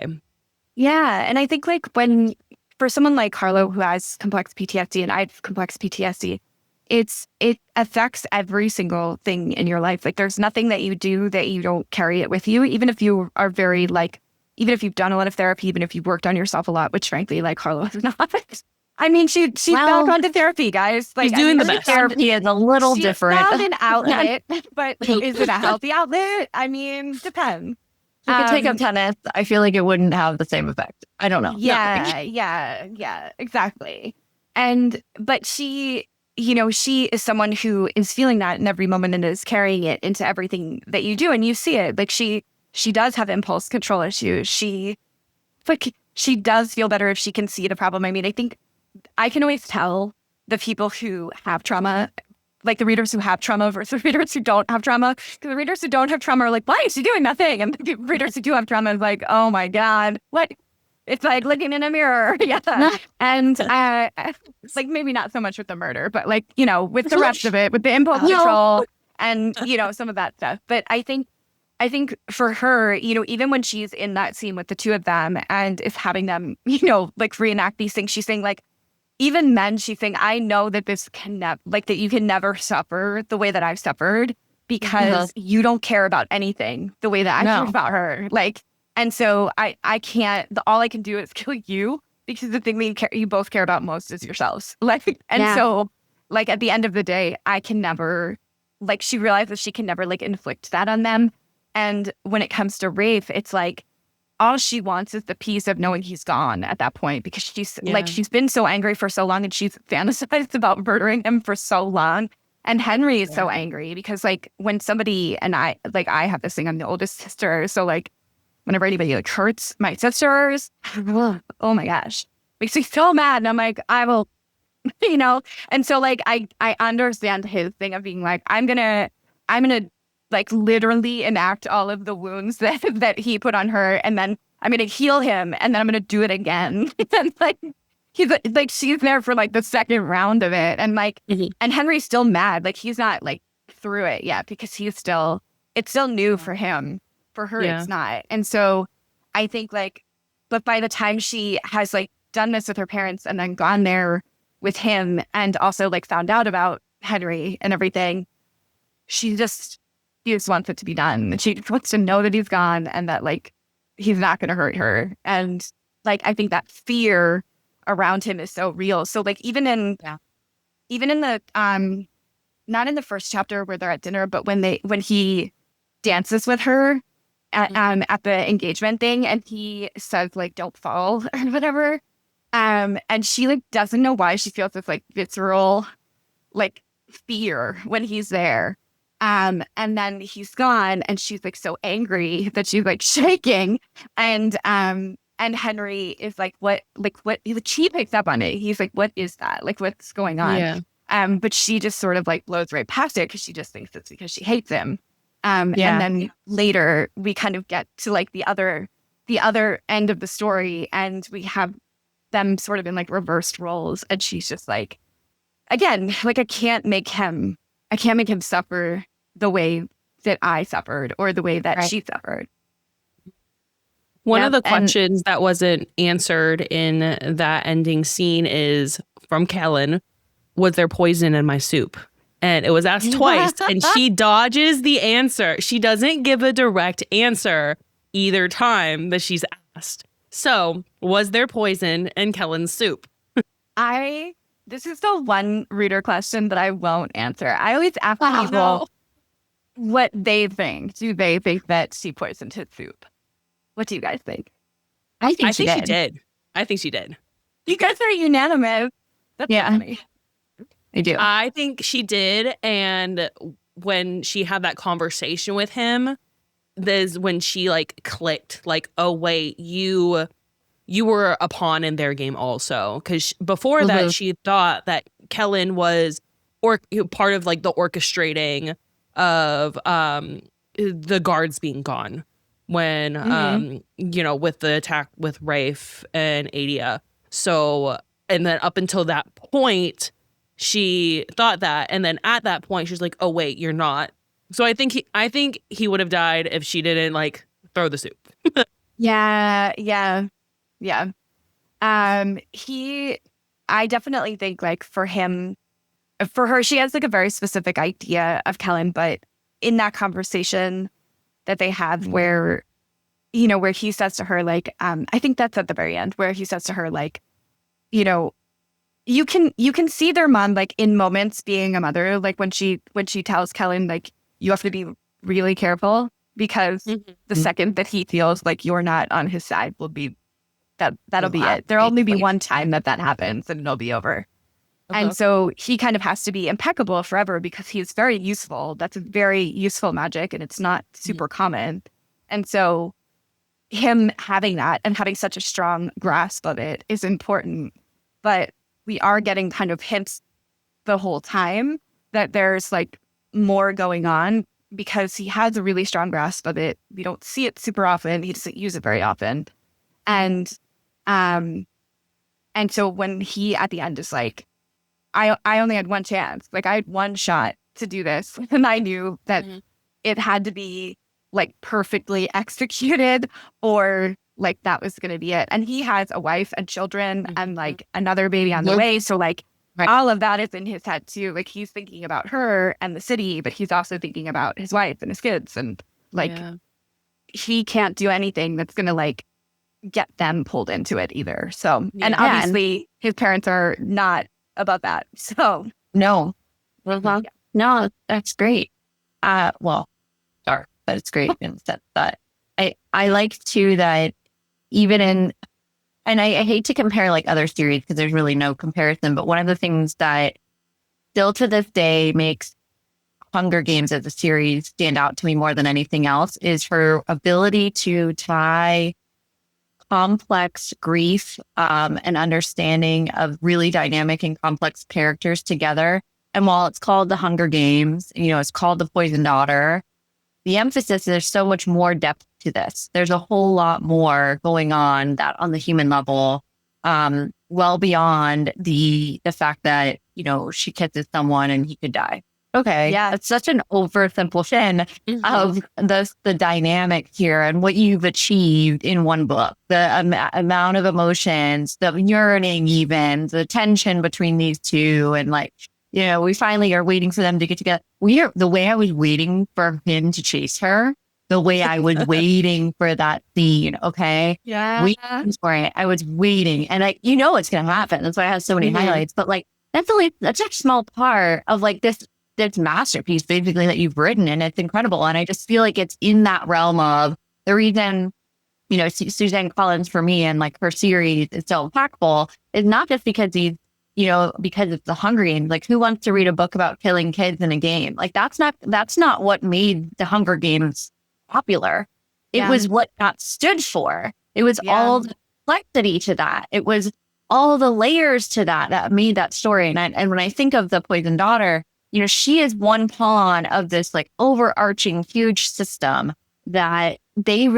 Yeah. And I think like when, for someone like Carlo who has complex PTSD and I have complex PTSD, it affects every single thing in your life. Like there's nothing that you do that you don't carry it with you, even if you are very like, even if you've done a lot of therapy, even if you've worked on yourself a lot, which frankly, like Carlo has not. I mean, she's back onto therapy, guys. Like, she's doing the best. Therapy is a little different. Found an outlet, but is it a healthy outlet? I mean, depends. You could take up tennis. I feel like it wouldn't have the same effect. I don't know. Yeah, exactly. But she, you know, she is someone who is feeling that in every moment and is carrying it into everything that you do, and you see it. Like she does have impulse control issues. She does feel better if she can see the problem. I mean, I think I can always tell the people who have trauma, like the readers who have trauma versus the readers who don't have trauma. Because the readers who don't have trauma are like, why is she doing nothing? And the readers who do have trauma is like, oh my God, what? It's like looking in a mirror. Yeah. And like maybe not so much with the murder, but like, you know, with the rest of it, with the impulse control and, you know, some of that stuff. But I think for her, you know, even when she's in that scene with the two of them and is having them, you know, like reenact these things, she's saying like, even men, she's saying, I know that this can like that you can never suffer the way that I've suffered because you don't care about anything the way that I care about her. Like, and so I can't, all I can do is kill you because the thing that you both care about most is yourselves. Like, and so like at the end of the day, I can never, like she realizes she can never like inflict that on them. And when it comes to Rafe, it's like, all she wants is the peace of knowing he's gone at that point because she's like, she's been so angry for so long and she's fantasized about murdering him for so long. And Henry is so angry because like when somebody, and I have this thing, I'm the oldest sister. So like whenever anybody like hurts my sisters, oh my gosh, makes me so mad. And I'm like, I will, you know? And so like, I understand his thing of being like, I'm gonna like literally enact all of the wounds that he put on her. And then I'm going to heal him. And then I'm going to do it again. And like, he's like, she's there for like the second round of it. And like, and Henry's still mad. Like he's not like through it yet because it's still new for him. For her, it's not. And so I think like, but by the time she has like done this with her parents and then gone there with him and also like found out about Henry and everything, she just wants it to be done. And she wants to know that he's gone and that like he's not going to hurt her. And like I think that fear around him is so real. So like even in the not in the first chapter where they're at dinner, but when he dances with her at the engagement thing and he says like don't fall or whatever, and she like doesn't know why she feels this like visceral like fear when he's there. And then he's gone and she's like so angry that she's like shaking. And Henry is like, what, she picks up on it. He's like, what is that? Like, what's going on? Yeah. But she just sort of like blows right past it because she just thinks it's because she hates him. And then later we kind of get to like the other end of the story and we have them sort of in like reversed roles. And she's just like, again, like I can't make him suffer the way that I suffered or the way that she suffered. One of the questions that wasn't answered in that ending scene is from Kellen, was there poison in my soup? And it was asked twice and she dodges the answer. She doesn't give a direct answer either time that she's asked. So was there poison in Kellen's soup? This is the one reader question that I won't answer. I always ask people what they think. Do they think that she poisoned his soup? What do you guys think? I think she did. I think she did. You guys are unanimous. That's funny. I do. I think she did. And when she had that conversation with him, there's when she like clicked, like, oh, wait, you were a pawn in their game also. Because before that, she thought that Kellen was or part of like the orchestrating of the guards being gone when with the attack with Rafe and Adia. So, and then up until that point, she thought that, and then at that point, she's like, "Oh wait, you're not." So I think he would have died if she didn't like throw the soup. Yeah. I definitely think like for her, she has like a very specific idea of Kellen, but in that conversation that they have where he says to her, like, I think that's at the very end where he says to her, like, you can see their mom like in moments being a mother, like when she tells Kellen, like, you have to be really careful because the second that he feels like you're not on his side will be that'll be it. There'll only be one time that happens and it'll be over. And so he kind of has to be impeccable forever because he's very useful. That's a very useful magic and it's not super common. And so him having that and having such a strong grasp of it is important. But we are getting kind of hints the whole time that there's like more going on because he has a really strong grasp of it. We don't see it super often. He doesn't use it very often. And so when he at the end is like, I only had one chance, like I had one shot to do this. And I knew that it had to be like perfectly executed or like that was going to be it. And he has a wife and children and like another baby on the way. So like all of that is in his head too. Like he's thinking about her and the city, but he's also thinking about his wife and his kids. And like he can't do anything that's going to like get them pulled into it either. So, and obviously his parents are not about that. So no, no, that's great. Well, dark, but it's great in the sense that I like too that even in, and I hate to compare like other series because there's really no comparison, but one of the things that still to this day makes Hunger Games as a series stand out to me more than anything else is her ability to tie complex grief and understanding of really dynamic and complex characters together. And while it's called The Hunger Games, it's called The Poisoned Daughter, the emphasis, there's so much more depth to this. There's a whole lot more going on that on the human level, well beyond the fact that, she kisses someone and he could die. Okay. Yeah. It's such an oversimplification of the dynamic here and what you've achieved in one book, the amount of emotions, the yearning, even the tension between these two. And like, we finally are waiting for them to get together. The way I was waiting for him to chase her, the way I was waiting for that scene. Okay. Yeah. For it. I was waiting and it's going to happen. That's why I have so many highlights, but like, that's a small part of like this masterpiece basically that you've written, and it's incredible. And I just feel like it's in that realm of the reason, Suzanne Collins for me and like her series is so impactful is not just because because it's the Hunger Games. Like who wants to read a book about killing kids in a game? Like that's not what made the Hunger Games popular. It was what that stood for. It was all the complexity to that. It was all the layers to that made that story. And when I think of The Poisoned Daughter, she is one pawn of this like overarching huge system that she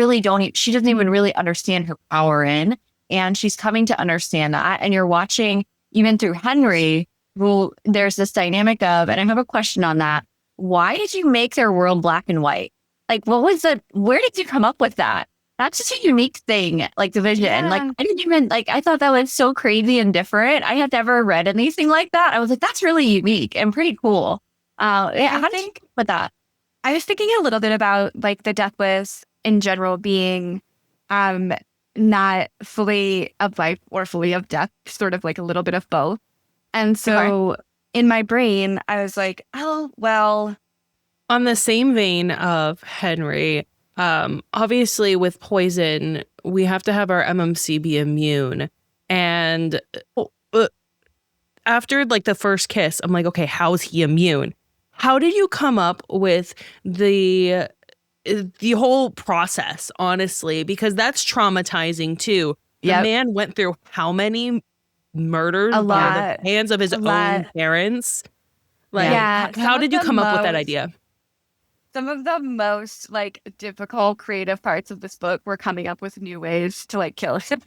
doesn't even really understand her power in. And she's coming to understand that. And you're watching even through Henry, who there's this dynamic of, and I have a question on that. Why did you make their world black and white? Like, where did you come up with that? That's just a unique thing, like the vision. Yeah. Like, I didn't even, I thought that was so crazy and different. I had never read anything like that. I was like, that's really unique and pretty cool. How did you think with that? I was thinking a little bit about like the death wish in general being not fully of life or fully of death, sort of like a little bit of both. And so in my brain, I was like, oh, well. On the same vein of Henry, obviously with poison, we have to have our MMC be immune. And after like the first kiss, I'm like, okay, how is he immune? How did you come up with the whole process, honestly? Because that's traumatizing too. The man went through how many murders by the hands of his own parents? Like, Yeah, how did you come up with that idea? Some of the most like difficult creative parts of this book were coming up with new ways to like kill him.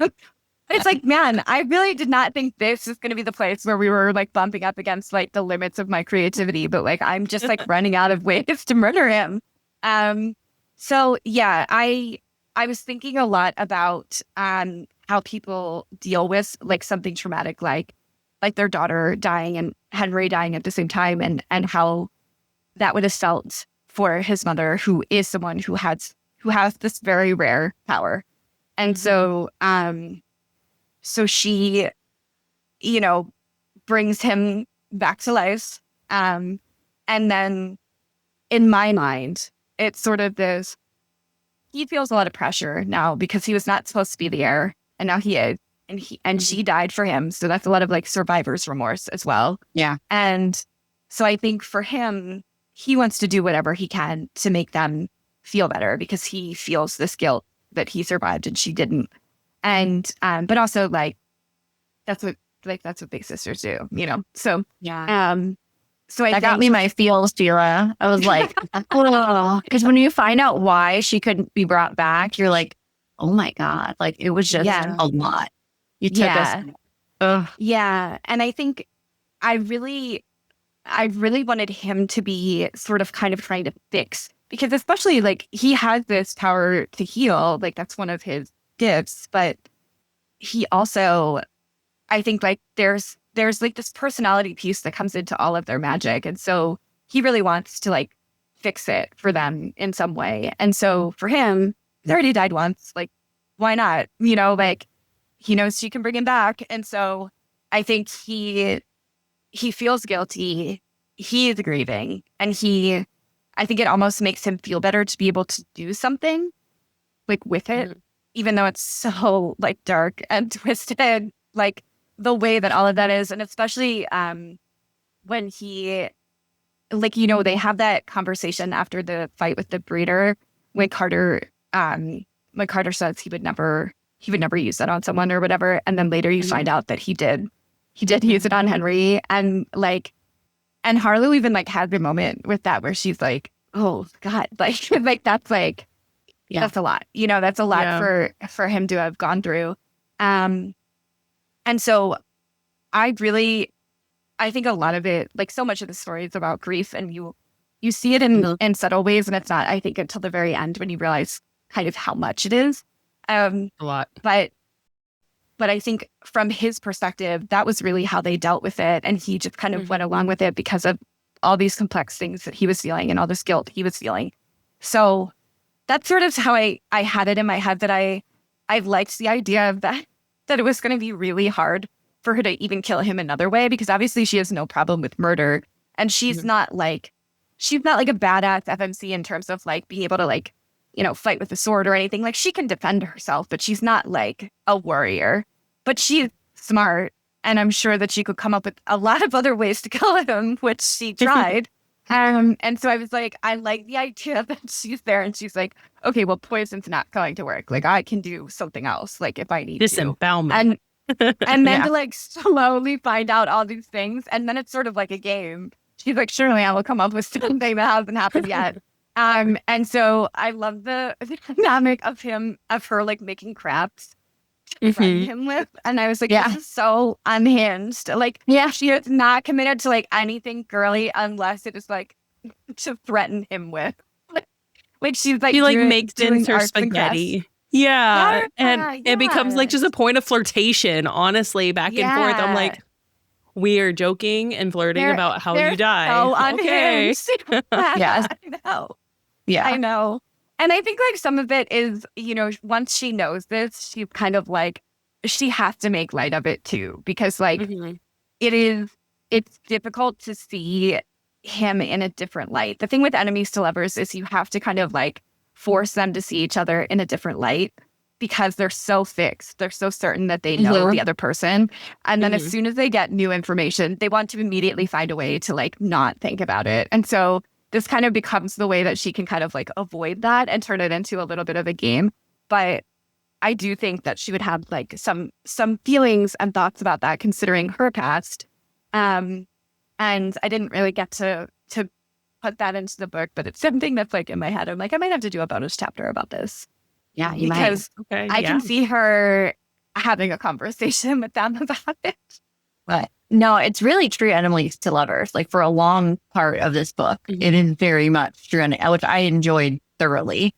It's like, man, I really did not think this is going to be the place where we were like bumping up against like the limits of my creativity, but like I'm just like running out of ways to murder him. So yeah, I was thinking a lot about how people deal with like something traumatic like their daughter dying and Henry dying at the same time, and how that would have felt for his mother, who is someone who has this very rare power. And so so she, you know, brings him back to life. And then in my mind, it's sort of this, he feels a lot of pressure now because he was not supposed to be the heir, and now he is. And she died for him. So that's a lot of like survivor's remorse as well. Yeah. And so I think for him, he wants to do whatever he can to make them feel better because he feels this guilt that he survived and she didn't. And but also like that's what big sisters do, you know. So Yeah. So I that got me my feels, Sheila. I was like, oh, because when you find out why she couldn't be brought back, you're like, oh my God, like it was just a lot. You took us. Ugh. Yeah, and I think I really wanted him to be sort of kind of trying to fix, because especially like he has this power to heal, like that's one of his gifts, but he also, I think like there's like this personality piece that comes into all of their magic, and so he really wants to like fix it for them in some way. And so for him, he already died once, like why not, you know, like he knows she can bring him back. And so I think he feels guilty, he is grieving, and I think it almost makes him feel better to be able to do something like with it, even though it's so like dark and twisted, like the way that all of that is. And especially when he, like, you know, they have that conversation after the fight with the breeder, when Carter says he would never use that on someone or whatever, and then later you find out that he did use it on Henry. And like, and Harlow even like had the moment with that where she's like, oh God, like like that's like that's a lot, you know, that's a lot for him to have gone through. And so I think a lot of it, like so much of the story is about grief, and you see it in subtle ways, and it's not, I think, until the very end when you realize kind of how much it is. A lot. But I think from his perspective, that was really how they dealt with it. And he just kind of went along with it because of all these complex things that he was feeling and all this guilt he was feeling. So that's sort of how I had it in my head, that I liked the idea of that it was going to be really hard for her to even kill him another way, because obviously she has no problem with murder. And she's not like a badass FMC in terms of like being able to like, you know, fight with a sword or anything. Like she can defend herself, but she's not like a warrior. But she's smart, and I'm sure that she could come up with a lot of other ways to kill him, which she tried. And so I was like, I like the idea that she's there, and she's like, okay, well, poison's not going to work. Like I can do something else, like if I need disembowelment. And then to like slowly find out all these things, and then it's sort of like a game. She's like, surely I will come up with something that hasn't happened yet. And so I love the dynamic of her like making crafts to threaten him with. And I was like, this is so unhinged. Like, she is not committed to like anything girly unless it is like to threaten him with. Like she's like, she like makes her spaghetti. Yeah. And it becomes like just a point of flirtation, honestly, back and forth. I'm like, we are joking and flirting about how you die. So unhinged. Yes. I know. Yeah. I know. And I think like some of it is, you know, once she knows this, she kind of like, she has to make light of it too, because like it's difficult to see him in a different light. The thing with enemies to lovers is you have to kind of like force them to see each other in a different light, because they're so fixed. They're so certain that they know the other person. And then as soon as they get new information, they want to immediately find a way to like not think about it. And so this kind of becomes the way that she can kind of like avoid that and turn it into a little bit of a game. But I do think that she would have like some feelings and thoughts about that, considering her past. And I didn't really get to put that into the book, but it's something that's like in my head. I'm like, I might have to do a bonus chapter about this. Yeah, you because Okay. I can see her having a conversation with them about it. But no, it's really true enemies to lovers. Like for a long part of this book, it is very much true, which I enjoyed thoroughly.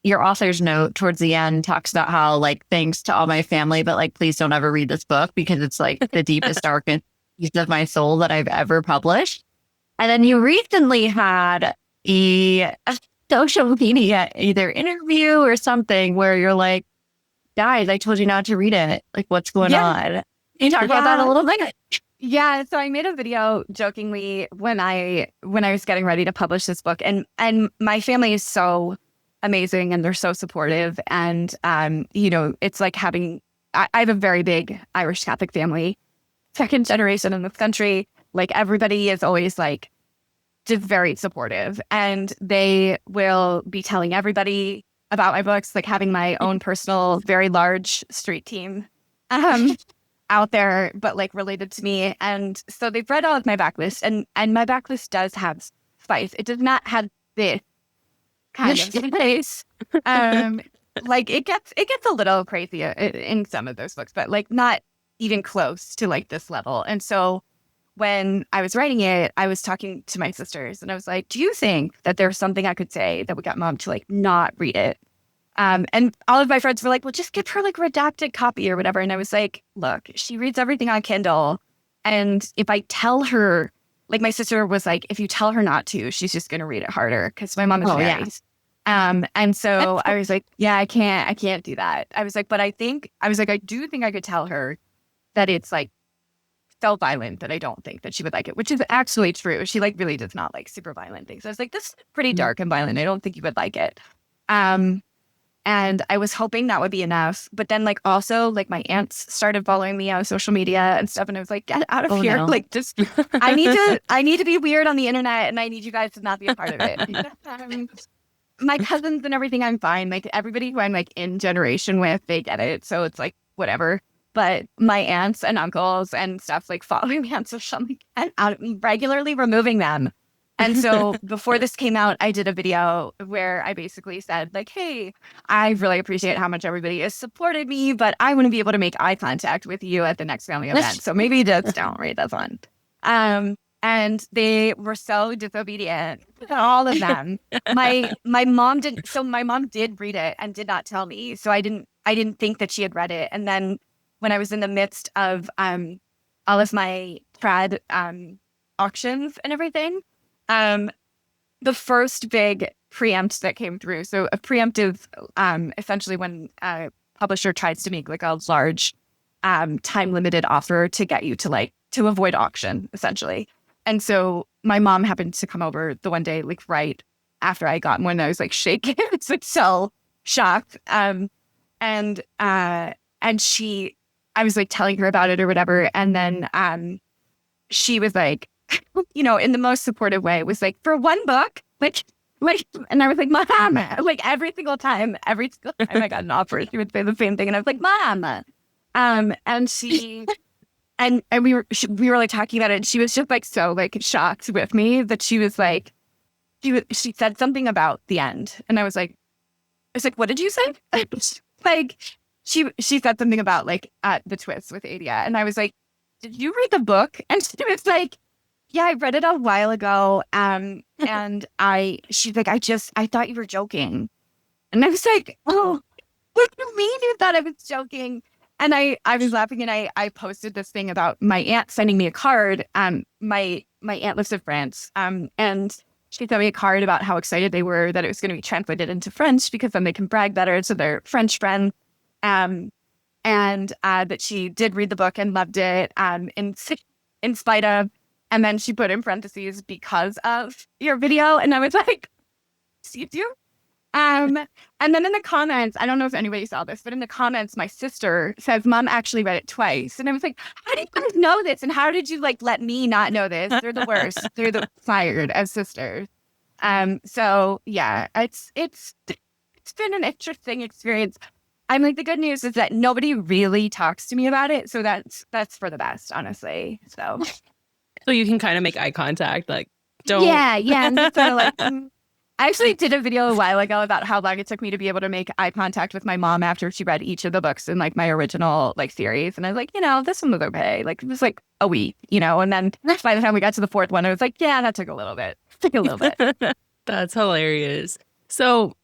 Your author's note towards the end talks about how like thanks to all my family, but like please don't ever read this book because it's like the deepest, darkest piece of my soul that I've ever published. And then you recently had a social media either interview or something where you're like, guys, I told you not to read it. Like, what's going on? Can you talk about that a little bit? Yeah, so I made a video jokingly when I was getting ready to publish this book, and my family is so amazing and they're so supportive, and it's like having I have a very big Irish Catholic family, second generation in this country. Like everybody is always like just very supportive, and they will be telling everybody about my books, like having my own personal, very large street team out there, but like related to me. And so they've read all of my backlist, and my backlist does have spice. It does not have this kind of spice. Like it gets a little crazy in some of those books, but like not even close to like this level. And so when I was writing it, I was talking to my sisters and I was like, do you think that there's something I could say that would get mom to like not read it? And all of my friends were like, well, just give her like a redacted copy or whatever. And I was like, look, she reads everything on Kindle. And if I tell her, like my sister was like, if you tell her not to, she's just going to read it harder because my mom is married. And so I was like, yeah, I can't do that. I was like, but I do think I could tell her that it's like so violent that I don't think that she would like it, which is actually true. She like really does not like super violent things. I was like, this is pretty dark and violent. I don't think you would like it. And I was hoping that would be enough. But then like also like my aunts started following me on social media and stuff. And I was like, get out of here. No. Like just, I need to be weird on the internet and I need you guys to not be a part of it. My cousins and everything, I'm fine. Like everybody who I'm like in generation with, they get it. So it's like, whatever. But my aunts and uncles and stuff like following me on social media and out regularly removing them. And so before this came out, I did a video where I basically said like, hey, I really appreciate how much everybody has supported me, but I want to be able to make eye contact with you at the next family event. So maybe just don't read this one. And they were so disobedient, all of them. My mom didn't. So my mom did read it and did not tell me. So I didn't think that she had read it. And then when I was in the midst of all of my trad auctions and everything, the first big preempt that came through. So a preempt is essentially when a publisher tries to make like a large time limited offer to get you to avoid auction, essentially. And so my mom happened to come over the one day, like right after I got one. I was like shaking. It's like so shocked. And I was like telling her about it or whatever. And then she was like, in the most supportive way, was like, for one book, like, and I was like, Mom, like every single time I got an offer, she would say the same thing. And I was like, Mom. And she, and we were like talking about it. And she was just like, so like shocked with me that she was like, she said something about the end. And I was like, what did you say? Like, she said something about like the twist with Adia. And I was like, did you read the book? And she was like, yeah, I read it a while ago. And she's like, I thought you were joking. And I was like, oh, what do you mean you thought I was joking? And I was laughing and I posted this thing about my aunt sending me a card. My aunt lives in France. And she sent me a card about how excited they were that it was going to be translated into French because then they can brag better to their French friends. And that she did read the book and loved it in spite of. And then she put in parentheses because of your video. And I was like, excuse you? And then in the comments, I don't know if anybody saw this, but in the comments, my sister says, Mom actually read it twice. And I was like, how do you guys know this? And how did you like let me not know this? They're the worst. They're the fired as sisters. So yeah, it's been an interesting experience. I'm like, the good news is that nobody really talks to me about it. So that's for the best, honestly. So So you can kind of make eye contact, like, don't. yeah. And just sort of like, I actually did a video a while ago about how long it took me to be able to make eye contact with my mom after she read each of the books in like my original like series. And I was like, this one was okay. Like it was like a week, and then by the time we got to the fourth one, I was like, yeah, that took a little bit. That's hilarious. So,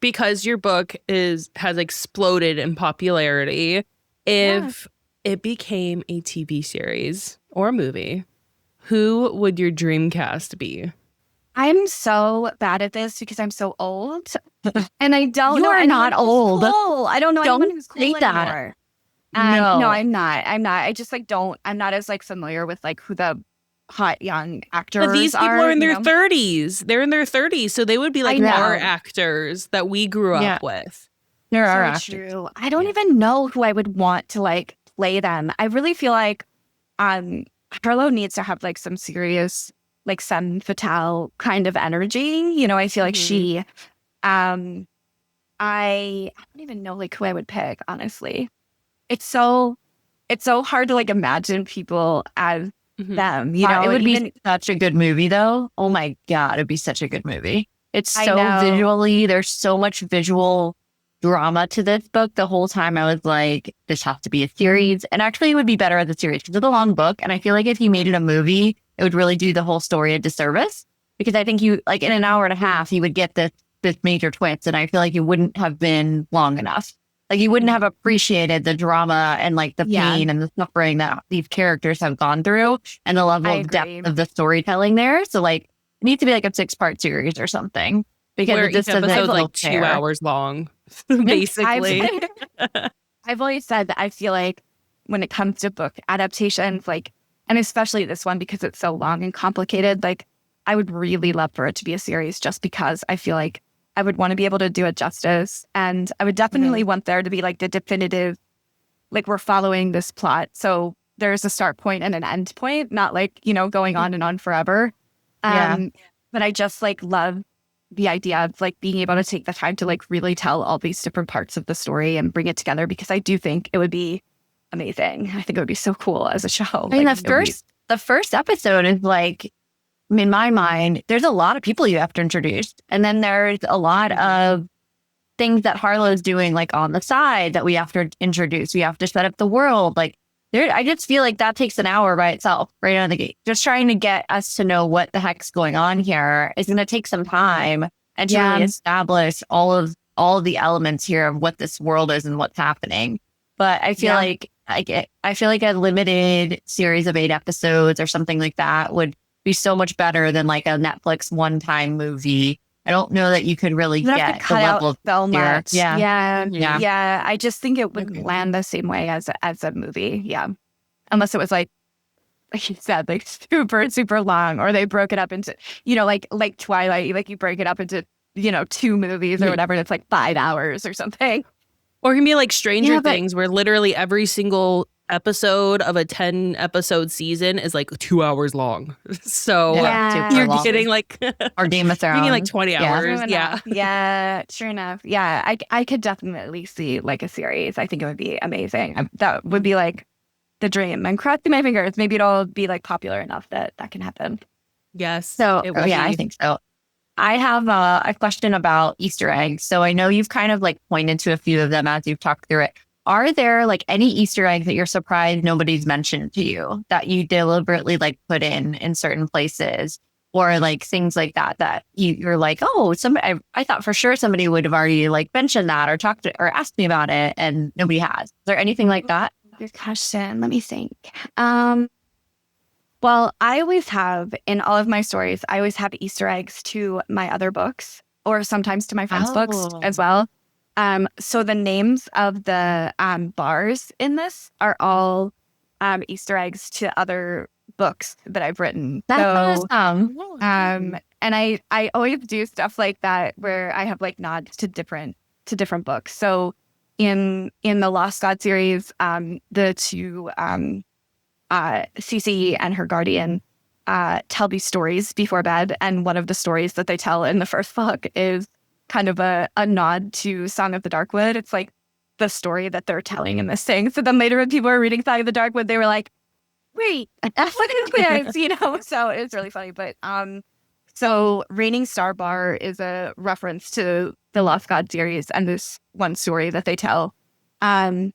because your book has exploded in popularity, if it became a TV series or a movie, who would your dream cast be? I'm so bad at this because I'm so old, and I don't know You are anyone not who's old. cool. I don't know Don't anyone who's cool say that. anymore. No. No, I'm not. I just like don't. I'm not as like familiar with like who the hot young actors But these people are in their know? 30s. They're in their 30s, so they would be like I know. our actors that we grew up with. There are So actors. true. I don't even know who I would want to like play them. I really feel like Harlow needs to have like some serious like femme fatale kind of energy. I feel like she I don't even know like who I would pick, honestly. It's so hard to like imagine people as them, It would even, be such a good movie, though. Oh my God, it'd be such a good movie. It's I so know. visually, there's so much visual drama to this book. The whole time I was like, this has to be a series. And actually, it would be better as a series because it's a long book. And I feel like if you made it a movie, it would really do the whole story a disservice. Because I think you, like in an hour and a half, you would get this major twist. And I feel like it wouldn't have been long enough. Like you wouldn't have appreciated the drama and like the pain and the suffering that these characters have gone through and the level of depth of the storytelling there. So like it needs to be like a 6-part series or something because Where it just each doesn't episode's like like 2 hours long, basically. I've always said that I feel like when it comes to book adaptations, like, and especially this one because it's so long and complicated, like I would really love for it to be a series just because I feel like I would want to be able to do it justice. And I would definitely want there to be like the definitive, like we're following this plot. So there's a start point and an end point, not like, going on and on forever. But I just like love the idea of like being able to take the time to like really tell all these different parts of the story and bring it together because I do think it would be amazing. I think it would be so cool as a show. I mean, the first episode is like, in my mind, there's a lot of people you have to introduce. And then there's a lot of things that Harlow's doing like on the side that we have to introduce. We have to set up the world. Like I just feel like that takes an hour by itself, right out of the gate. Just trying to get us to know what the heck's going on here is going to take some time and to really establish all of the elements here of what this world is and what's happening. But I feel like I feel like a limited series of 8 episodes or something like that would be so much better than like a Netflix one-time movie. I don't know that you could really get the level of so much. Yeah. I just think it wouldn't land the same way as a movie. Yeah, unless it was like you said, like super long, or they broke it up into like Twilight, like you break it up into 2 movies or whatever. That's like 5 hours or something. Or it can be like Stranger Things, where literally every single episode of a 10-episode season is like 2 hours long. So you're getting like or Game of Thrones. You're getting like 20 hours. Yeah, sure enough. Yeah, I could definitely see like a series. I think it would be amazing. That would be like the dream. I'm crossing my fingers. Maybe it'll be like popular enough that can happen. Yes. So I think so. I have a question about Easter eggs. So I know you've kind of like pointed to a few of them as you've talked through it. Are there like any Easter eggs that you're surprised nobody's mentioned to you that you deliberately like put in certain places, or like things like that you're like, oh, I thought for sure somebody would have already like mentioned that or talked to, or asked me about it and nobody has. Is there anything like that? Good question. Let me think. Well, I always have in all of my stories, I always have Easter eggs to my other books or sometimes to my friends' books as well. So the names of the bars in this are all Easter eggs to other books that I've written. That's awesome. And I always do stuff like that where I have like nods to different books. So in the Lost God series, the 2 Cece and her guardian tell these stories before bed, and one of the stories that they tell in the first book is kind of a nod to Song of the Darkwood. It's like the story that they're telling in this thing. So then later when people were reading Song of the Darkwood, they were like, wait, FMK, you know? So it's really funny. But so Raining Star Bar is a reference to the Lost God series and this one story that they tell. Guardian's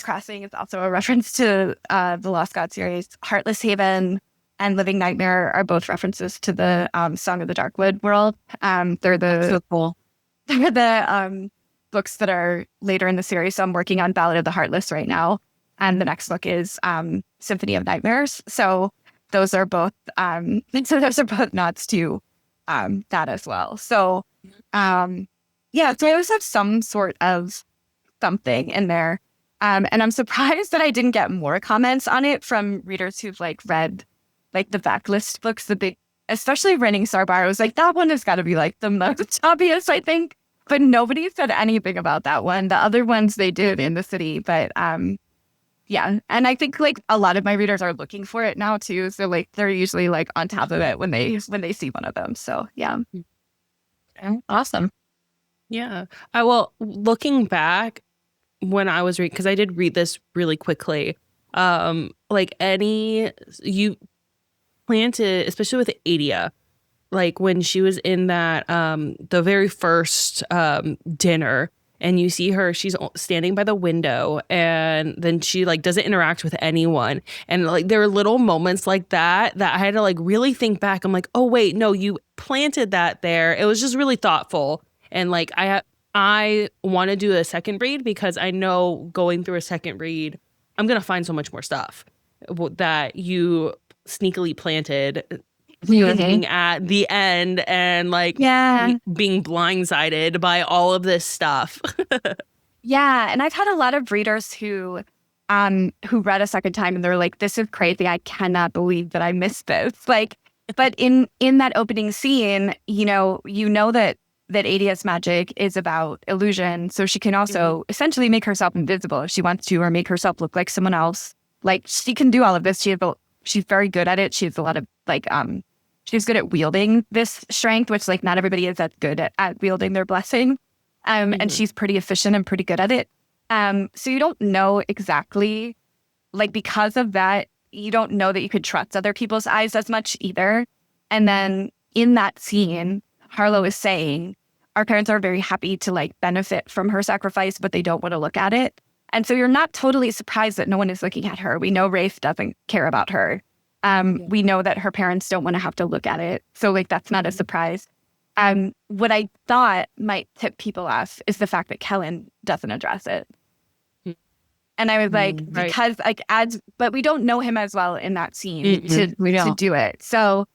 Crossing is also a reference to the Lost God series. Heartless Haven and Living Nightmare are both references to the Song of the Darkwood world. They're the So cool. they're the books that are later in the series. So I'm working on Ballad of the Heartless right now, and the next book is Symphony of Nightmares. So those are both nods to that as well. So yeah, so I always have some sort of something in there. And I'm surprised that I didn't get more comments on it from readers who've like read like the backlist books, the big, especially Raining Star Bar. I was like, that one has got to be like the most obvious, I think. But nobody said anything about that one. The other ones they did in the city. But yeah. And I think like a lot of my readers are looking for it now too. So like they're usually like on top of it when they see one of them. So yeah. Awesome. Yeah. Looking back, when I was reading, because I did read this really quickly, like you planted, especially with Adia, like when she was in that, the very first dinner, and you see her, she's standing by the window, and then she like doesn't interact with anyone. And like there are little moments like that I had to like really think back. I'm like, oh wait, no, you planted that there. It was just really thoughtful. And like I want to do a second read because I know going through a second read, I'm going to find so much more stuff that you sneakily planted being at the end and like being blindsided by all of this stuff. Yeah. And I've had a lot of readers who read a second time and they're like, this is crazy. I cannot believe that I missed this. Like, but in that opening scene, you know that Adia's magic is about illusion. So she can also essentially make herself invisible if she wants to, or make herself look like someone else. Like she can do all of this. She's very good at it. She has a lot of like, she's good at wielding this strength, which like not everybody is that good at wielding their blessing. And she's pretty efficient and pretty good at it. So you don't know exactly, like because of that, you don't know that you could trust other people's eyes as much either. And then in that scene, Harlow is saying, our parents are very happy to like benefit from her sacrifice, but they don't want to look at it. And so you're not totally surprised that no one is looking at her. We know Rafe doesn't care about her. We know that her parents don't want to have to look at it. So like, that's not a surprise. What I thought might tip people off is the fact that Kellen doesn't address it. And I was like, because like but we don't know him as well in that scene to do it. So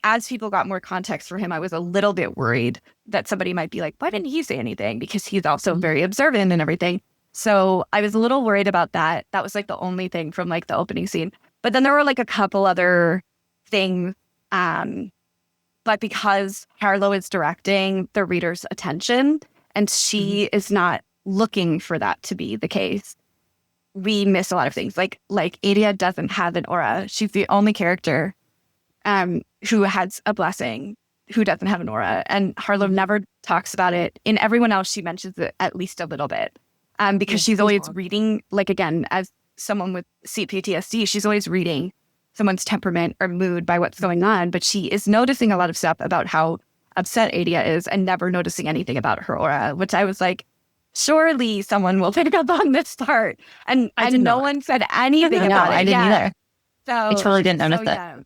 as people got more context for him, I was a little bit worried that somebody might be like, why didn't he say anything? Because he's also very observant and everything. So I was a little worried about that. That was like the only thing from like the opening scene. But then there were like a couple other things. But because Harlow is directing the reader's attention and she is not looking for that to be the case, we miss a lot of things. Like Adia doesn't have an aura. She's the only character who has a blessing, who doesn't have an aura. And Harlow never talks about it. In everyone else, she mentions it at least a little bit. Because she's always reading, like, again, as someone with CPTSD, she's always reading someone's temperament or mood by what's going on. But she is noticing a lot of stuff about how upset Adia is and never noticing anything about her aura, which I was like, surely someone will pick up on this part. And no one said anything about it. I didn't either. So I totally didn't notice that.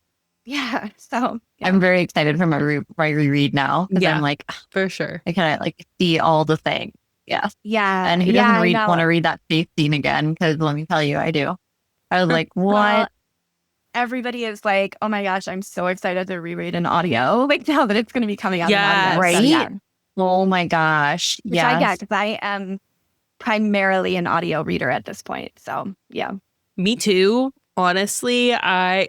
Yeah. So I'm very excited for my reread now. Because I'm like, for sure. I kind of like see all the things. Yeah. Yeah. And who doesn't want to read that safe scene again? Because let me tell you, I do. I was like, what? Well, everybody is like, oh my gosh, I'm so excited to reread an audio. Like now that it's going to be coming out. Yeah. Right. So, yeah. Oh my gosh. Which I get because I am primarily an audio reader at this point. So yeah. Me too. Honestly, I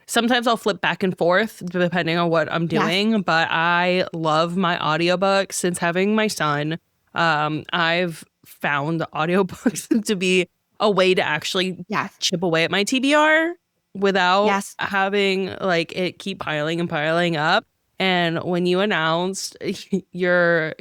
sometimes I'll flip back and forth depending on what I'm doing, but I love my audiobook since having my son. I've found audiobooks to be a way to actually chip away at my TBR without having like it keep piling and piling up. And when you announced your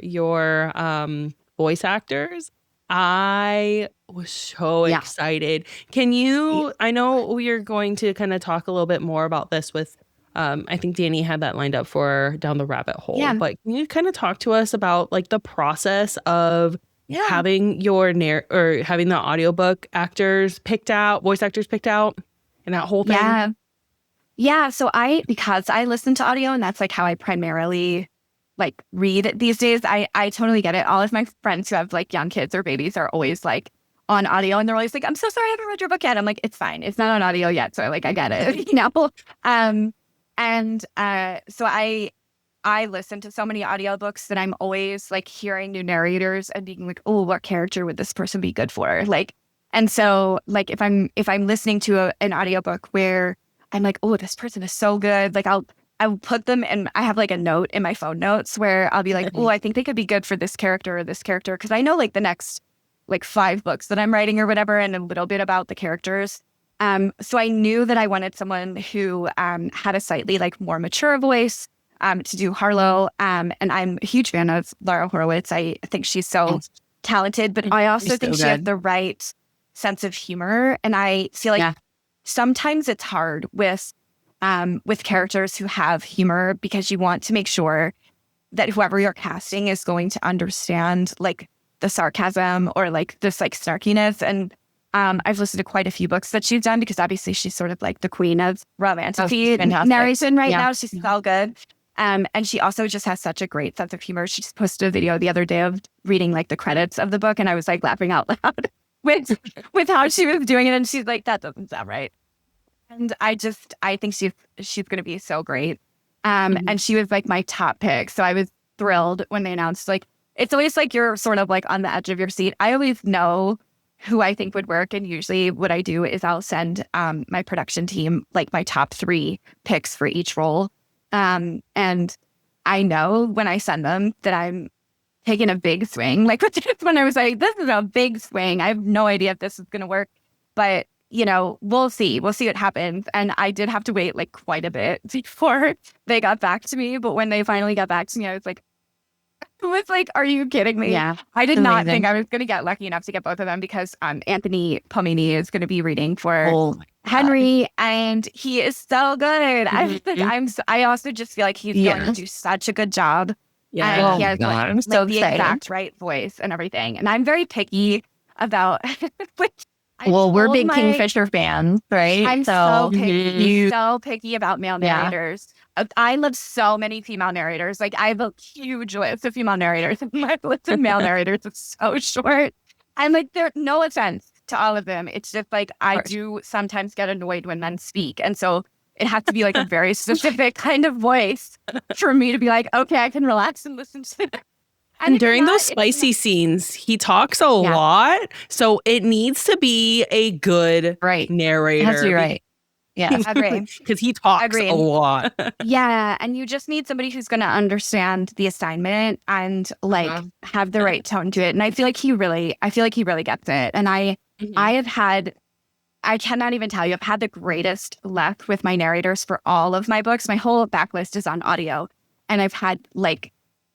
voice actors, I was so Yeah. excited. Can you, I know we are going to kind of talk a little bit more about this with, I think Danny had that lined up for Down the Rabbit Hole, Yeah. but can you kind of talk to us about like the process of Yeah. having your having the audiobook actors picked out, voice actors picked out, and that whole thing? Yeah. Yeah. So because I listen to audio and that's like how I primarily like read these days, I totally get it. All of my friends who have like young kids or babies are always like on audio and they're always like, I'm so sorry I haven't read your book yet. I'm like, it's fine. It's not on audio yet. So like, I get it, you know? So I listen to so many audiobooks that I'm always like hearing new narrators and being like, oh, what character would this person be good for? Like, and so like if I'm listening to an audiobook where I'm like, oh, this person is so good, like I'll put them and I have like a note in my phone notes where I'll be like, oh, I think they could be good for this character or this character, because I know like the next like 5 books that I'm writing or whatever, and a little bit about the characters. So I knew that I wanted someone who had a slightly like more mature voice to do Harlow. And I'm a huge fan of Laura Horowitz. I think she's so talented, but I also think she has the right sense of humor. And I feel like sometimes it's hard with characters who have humor, because you want to make sure that whoever you're casting is going to understand like the sarcasm or like this like snarkiness. And I've listened to quite a few books that she's done, because obviously she's sort of like the queen of romantic narration right now. She's so good. And she also just has such a great sense of humor. She just posted a video the other day of reading like the credits of the book, and I was like laughing out loud with how she was doing it. And she's like, that doesn't sound right. And I think she's going to be so great. And she was like my top pick. So I was thrilled when they announced, like, it's always like you're sort of like on the edge of your seat. I always know who I think would work. And usually what I do is I'll send my production team like my top 3 picks for each role. And I know when I send them that I'm taking a big swing. Like with this one, I was like, this is a big swing. I have no idea if this is going to work. But, you know, we'll see. We'll see what happens. And I did have to wait like quite a bit before they got back to me. But when they finally got back to me, I was like, are you kidding me? Yeah. I did not think I was going to get lucky enough to get both of them, because Anthony Pomini is going to be reading for Henry, and he is so good. I also just feel like he's going to do such a good job. Yeah. He has I'm so the excited. exact right voice and everything. And I'm very picky about which. We're big Kingfisher fans, right? I'm so picky about male narrators. I love so many female narrators. Like I have a huge list of female narrators, and my list of male narrators is so short. I'm like, there's no offense to all of them. It's just like I do sometimes get annoyed when men speak, and so it has to be like a very specific kind of voice for me to be like, okay, I can relax and listen to it. And during those spicy scenes, he talks a lot. So it needs to be a good narrator. It has to be right. Yeah. Agree. Because he talks a lot. Yeah. And you just need somebody who's going to understand the assignment and like have the right tone to it. And I feel like he really gets it. And I cannot even tell you, I've had the greatest luck with my narrators for all of my books. My whole backlist is on audio. And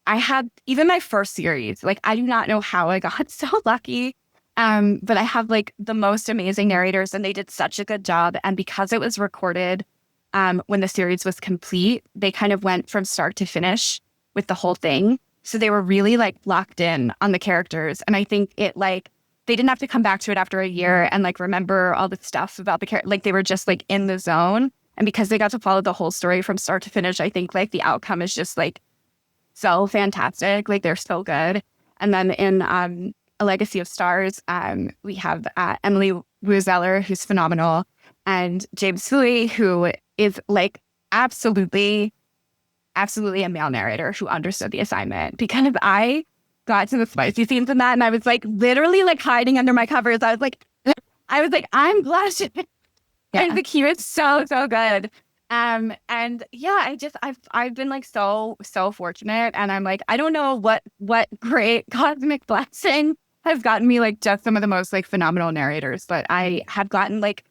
I had even my first series, like I do not know how I got so lucky. But I have like the most amazing narrators, and they did such a good job. And because it was recorded when the series was complete, they kind of went from start to finish with the whole thing. So they were really like locked in on the characters. And I think it like, they didn't have to come back to it after a year and like remember all the stuff about the character. Like they were just like in the zone. And because they got to follow the whole story from start to finish, I think like the outcome is just like so fantastic. Like they're so good. And then in A Legacy of Stars, we have Emily Wuzeller, who's phenomenal, and James Hui, who is like absolutely a male narrator who understood the assignment, because I got to the spicy scenes in that and I was like literally like hiding under my covers. I was like, I'm blushing. I think he was so good. And yeah, I've been like so fortunate, and I'm like, I don't know what great cosmic blessing has gotten me like just some of the most like phenomenal narrators, but I have gotten like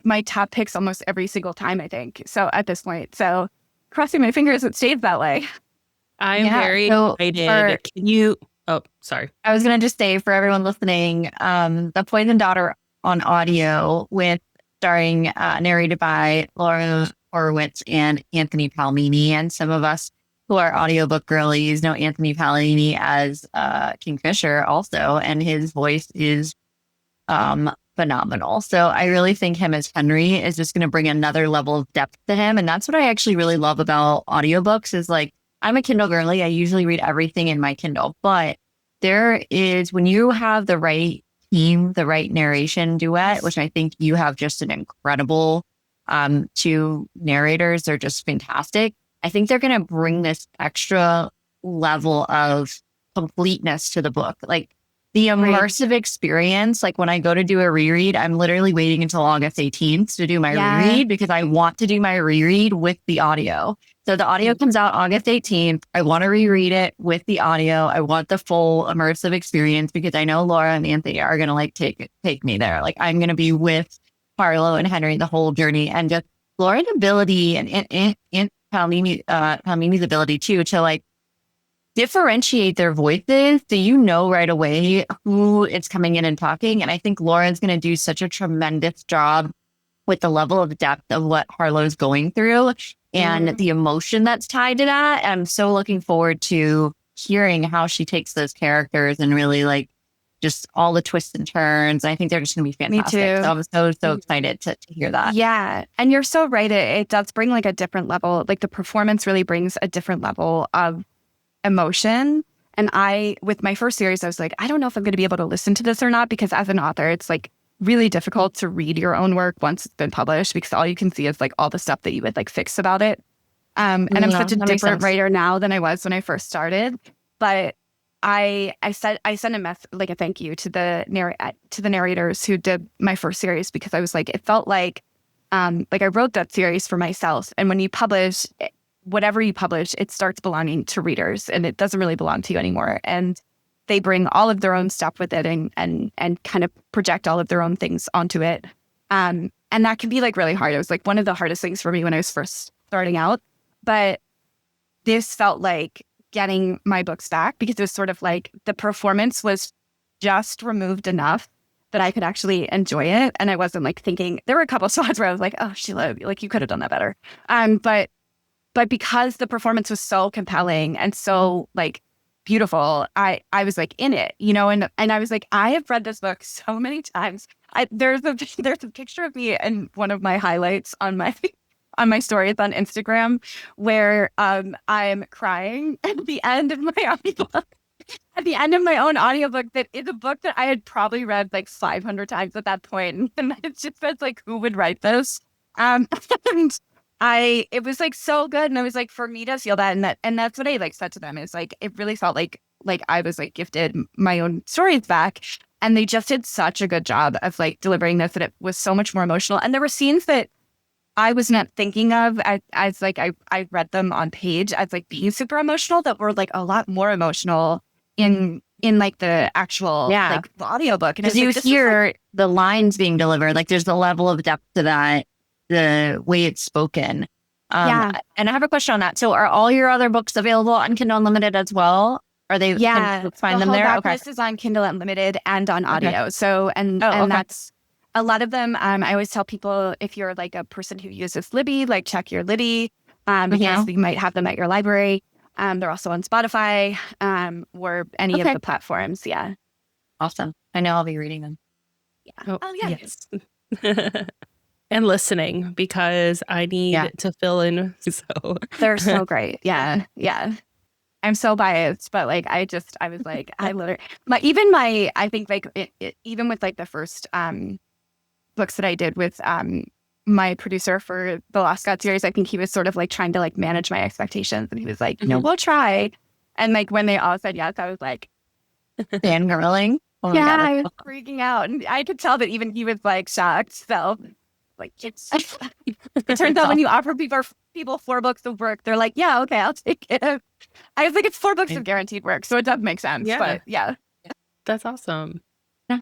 my top picks almost every single time, I think. So at this point, so crossing my fingers it stays that way. I'm Yeah, very so excited. Can you? Oh, sorry. I was going to just say for everyone listening, The Poison Daughter on audio starring, narrated by Laura Horowitz and Anthony Palmini. And some of us who are audiobook girlies know Anthony Palmini as Kingfisher also, and his voice is phenomenal. So I really think him as Henry is just going to bring another level of depth to him. And that's what I actually really love about audiobooks is like, I'm a Kindle girly. I usually read everything in my Kindle, but there is, when you have the right team, the right narration duet, which I think you have just an incredible two narrators. They're just fantastic. I think they're going to bring this extra level of completeness to the book. Like the immersive experience, like when I go to do a reread, I'm literally waiting until August 18th to do my reread because I want to do my reread with the audio. So the audio comes out August 18th. I want to reread it with the audio. I want the full immersive experience because I know Laura and Anthony are going to like take me there. Like I'm going to be with Harlow and Henry the whole journey, and just Laura's ability and Palmini's ability too to like differentiate their voices so you know right away who is coming in and talking. And I think Laura's going to do such a tremendous job with the level of depth of what Harlow's going through and the emotion that's tied to that. I'm so looking forward to hearing how she takes those characters and really like just all the twists and turns. I think they're just going to be fantastic. Me too. So I'm so excited to hear that. Yeah. And you're so right. It does bring like a different level. Like the performance really brings a different level of emotion. And with my first series, I was like, I don't know if I'm going to be able to listen to this or not, because as an author, it's like really difficult to read your own work once it's been published, because all you can see is like all the stuff that you would like fix about it. And I'm such a different writer now than I was when I first started. But I sent a thank you to the narrators who did my first series, because I was like, it felt like I wrote that series for myself. And when you publish, whatever you publish, it starts belonging to readers and it doesn't really belong to you anymore. And they bring all of their own stuff with it and kind of project all of their own things onto it. And that can be like really hard. It was like one of the hardest things for me when I was first starting out. But this felt like getting my books back, because it was sort of like the performance was just removed enough that I could actually enjoy it. And I wasn't like thinking, there were a couple of spots where I was like, oh, Sheila, like you could have done that better. But because the performance was so compelling and so like beautiful, I was like in it, you know, and I was like, I have read this book so many times. There's a picture of me in one of my highlights on my stories on Instagram where I'm crying at the end of my audiobook. At the end of my own audiobook, that is a book that I had probably read like 500 times at that point. And it just felt like, who would write this? And it was like so good. And I was like, for me to feel that, and that's what I like said to them, is like, it really felt like I was like gifted my own stories back. And they just did such a good job of like delivering this, that it was so much more emotional. And there were scenes that I was not thinking of as like, I read them on page as like being super emotional, that were like a lot more emotional in like the actual like the audiobook. Because you hear the lines being delivered, like there's the level of depth to that, the way it's spoken. And I have a question on that. So are all your other books available on Kindle Unlimited as well? Are they, can you find them there? Okay. This is on Kindle Unlimited and on audio. Okay. So, and that's a lot of them. I always tell people, if you're like a person who uses Libby, like check your Libby, because you might have them at your library. They're also on Spotify, or any of the platforms. Yeah. Awesome. I know I'll be reading them. Yeah. Oh yeah. Yes. And listening, because I need to fill in. So they're so great. Yeah. Yeah. I'm so biased, but like, I was like, I literally, I think like even with like the first books that I did with my producer for the Lost God series, I think he was sort of like trying to like manage my expectations, and he was like, we'll try. And like when they all said yes, I was like fangirling. Oh yeah, I was freaking out, and I could tell that even he was like shocked. So like it turns out when you offer people 4 books of work, they're like, yeah, okay, I'll take it. I was like, it's 4 books of guaranteed work, so it does make sense. Yeah. But yeah, that's awesome. All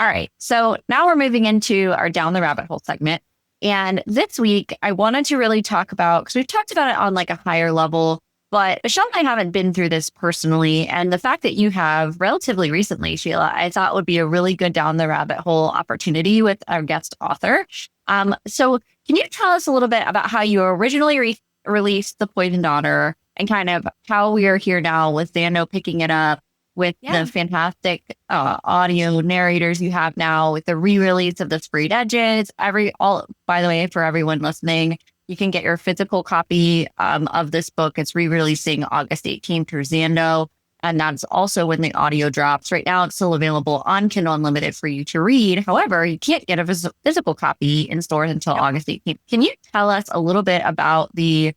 right. So now we're moving into our Down the Rabbit Hole segment. And this week, I wanted to really talk about, because we've talked about it on like a higher level, but Michelle and I haven't been through this personally. And the fact that you have relatively recently, Sheila, I thought would be a really good down the rabbit hole opportunity with our guest author. So can you tell us a little bit about how you originally released The Poisoned Daughter and kind of how we are here now with Zando picking it up, with the fantastic audio narrators you have now, with the re-release of the Sprayed Edges, by the way, for everyone listening, you can get your physical copy of this book. It's re-releasing August 18th through Zando. And that's also when the audio drops. Right now, it's still available on Kindle Unlimited for you to read. However, you can't get a physical copy in stores until August 18th. Can you tell us a little bit about the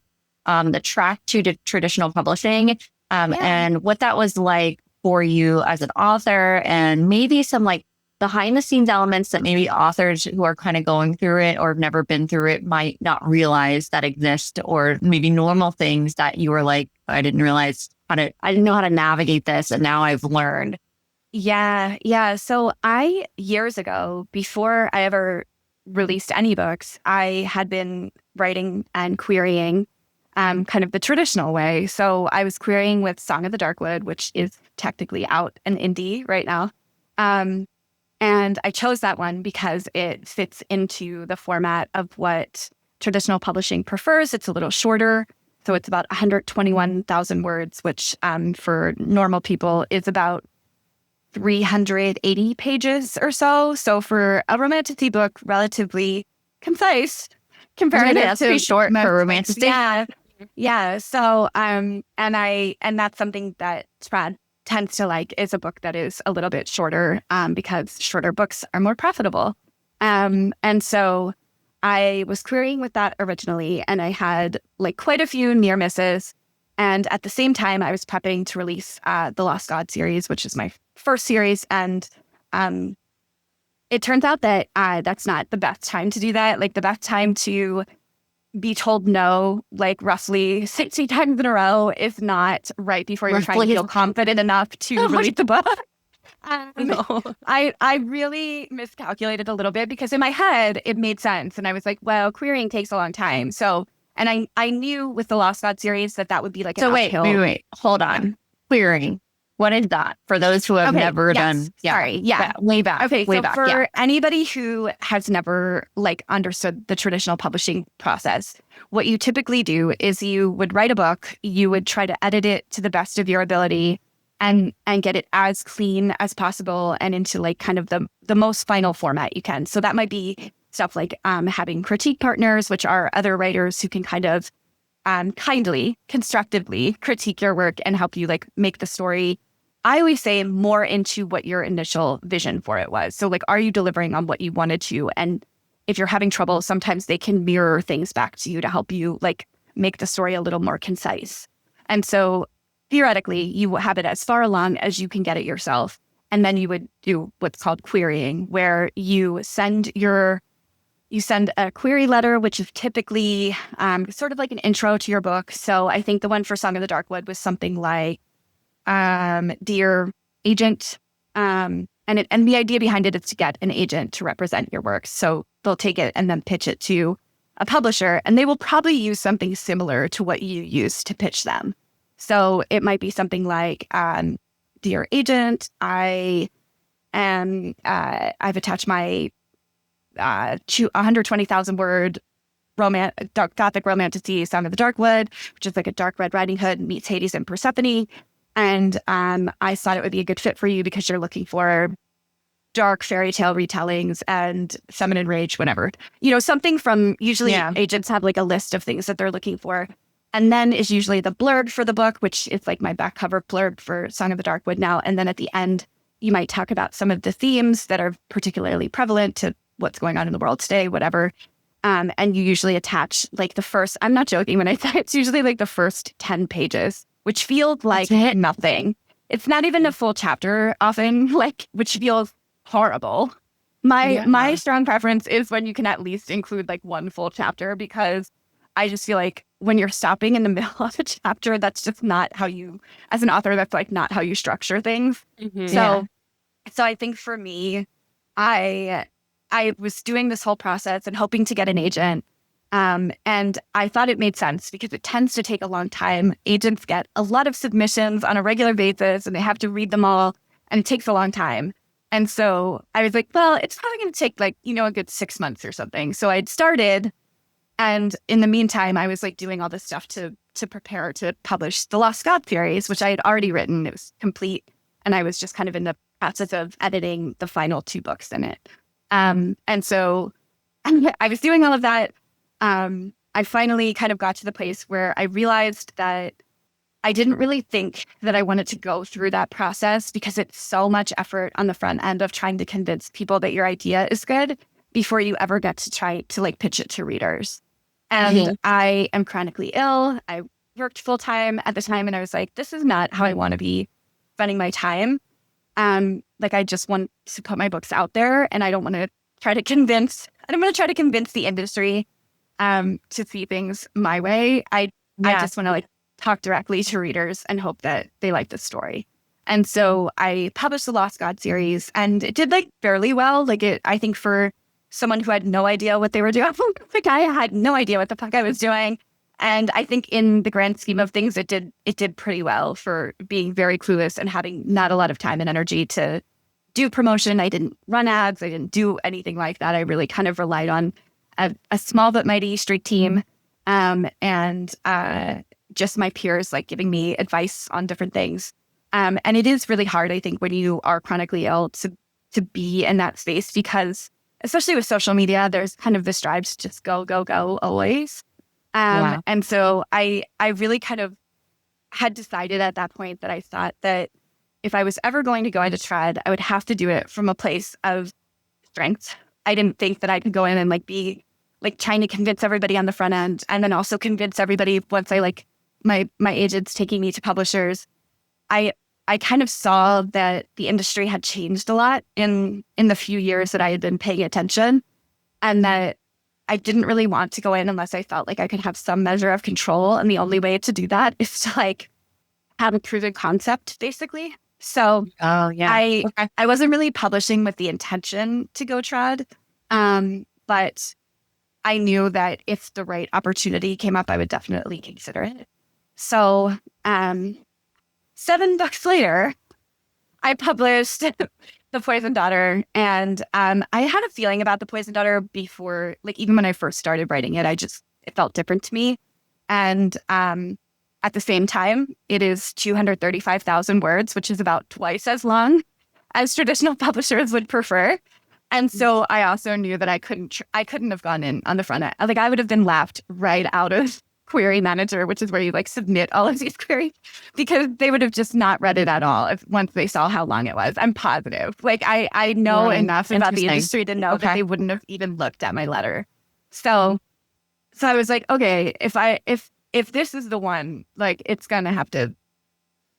track to traditional publishing and what that was like for you as an author, and maybe some like behind the scenes elements that maybe authors who are kind of going through it or have never been through it might not realize that exist, or maybe normal things that you were like, I didn't know how to navigate this, and now I've learned. Yeah. So years ago, before I ever released any books, I had been writing and querying kind of the traditional way. So I was querying with Song of the Darkwood, which is technically out an indie right now. And I chose that one because it fits into the format of what traditional publishing prefers. It's a little shorter. So it's about 121,000 words, which for normal people is about 380 pages or so. So for a romantic book, relatively concise comparative That's to pretty short for romantic. Yeah. So and that's something that Trad tends to like, is a book that is a little bit shorter because shorter books are more profitable. And so I was querying with that originally, and I had like quite a few near misses. And at the same time, I was prepping to release the Lost God series, which is my first series. And it turns out that that's not the best time to do that. Like the best time to be told no, like roughly 60 times in a row, is not right before you're trying to feel confident enough to release the book. No. I really miscalculated a little bit because in my head, it made sense. And I was like, well, querying takes a long time. So, and I knew with the Lost God series that would be like an uphill. Wait, hold on. Querying. What is that? For those who have never done. Sorry. Yeah. Way back. Okay. Way So back. for anybody who has never like understood the traditional publishing process, what you typically do is you would write a book, you would try to edit it to the best of your ability and get it as clean as possible and into like kind of the most final format you can. So that might be stuff like having critique partners, which are other writers who can kind of kindly, constructively critique your work and help you like make the story, I always say, more into what your initial vision for it was. So like, are you delivering on what you wanted to? And if you're having trouble, sometimes they can mirror things back to you to help you like make the story a little more concise. And so theoretically, you have it as far along as you can get it yourself. And then you would do what's called querying, where you send a query letter, which is typically sort of like an intro to your book. So I think the one for Song of the Darkwood was something like, Dear Agent. And the idea behind it is to get an agent to represent your work. So they'll take it and then pitch it to a publisher, and they will probably use something similar to what you use to pitch them. So it might be something like, Dear Agent, I've attached my 120,000 word gothic romantasy Song of the Darkwood, which is like a dark Red Riding Hood meets Hades and Persephone. And I thought it would be a good fit for you because you're looking for dark fairy tale retellings and feminine rage, whatever. You know, something from, usually agents have like a list of things that they're looking for. And then is usually the blurb for the book, which is like my back cover blurb for Song of the Darkwood now. And then at the end, you might talk about some of the themes that are particularly prevalent to what's going on in the world today, whatever. And you usually attach like the first, I'm not joking when I say it's usually like the first 10 pages, which feels like nothing. It's not even a full chapter often, like, which feels horrible. My strong preference is when you can at least include like one full chapter, because I just feel like when you're stopping in the middle of a chapter, that's just not how you, as an author, that's like not how you structure things. So I think for me, I I was doing this whole process and hoping to get an agent. And I thought it made sense because it tends to take a long time. Agents get a lot of submissions on a regular basis and they have to read them all, and it takes a long time. And so I was like, well, it's probably going to take like, a good 6 months or something. So I'd started, and in the meantime, I was like doing all this stuff to prepare to publish the Lost God series, which I had already written. It was complete. And I was just kind of in the process of editing the final 2 books in it. And so I was doing all of that. I finally kind of got to the place where I realized that I didn't really think that I wanted to go through that process because it's so much effort on the front end of trying to convince people that your idea is good before you ever get to try to like pitch it to readers. And I am chronically ill. I worked full time at the time, and I was like, this is not how I want to be spending my time. Like I just want to put my books out there, and I don't want to try to convince the industry to see things my way. I just want to like talk directly to readers and hope that they like the story. And so I published the Lost God series, and it did like fairly well. Like I think for someone who had no idea what they were doing, like I had no idea what the fuck I was doing. And I think in the grand scheme of things, it did pretty well for being very clueless and having not a lot of time and energy to do promotion. I didn't run ads. I didn't do anything like that. I really kind of relied on a small but mighty street team, and just my peers like giving me advice on different things. And it is really hard, I think, when you are chronically ill to be in that space, because especially with social media, there's kind of this drive to just go, go, go always. And so I really kind of had decided at that point that I thought that if I was ever going to go into trad, I would have to do it from a place of strength. I didn't think that I could go in and like be like trying to convince everybody on the front end, and then also convince everybody once I like my agents taking me to publishers. I kind of saw that the industry had changed a lot in the few years that I had been paying attention, and that I didn't really want to go in unless I felt like I could have some measure of control. And the only way to do that is to like have a proven concept, basically. So I wasn't really publishing with the intention to go trad, but I knew that if the right opportunity came up, I would definitely consider it. So 7 books later, I published The Poison Daughter. And I had a feeling about The Poison Daughter before, like even when I first started writing it, it felt different to me. And at the same time, it is 235,000 words, which is about twice as long as traditional publishers would prefer. And so I also knew that I couldn't have gone in on the front end. Like I would have been laughed right out of Query Manager, which is where you like submit all of these queries, because they would have just not read it at all once they saw how long it was. I'm positive. Like I know enough about the industry to know that they wouldn't have even looked at my letter. So I was like, okay, if this is the one, like it's gonna have to.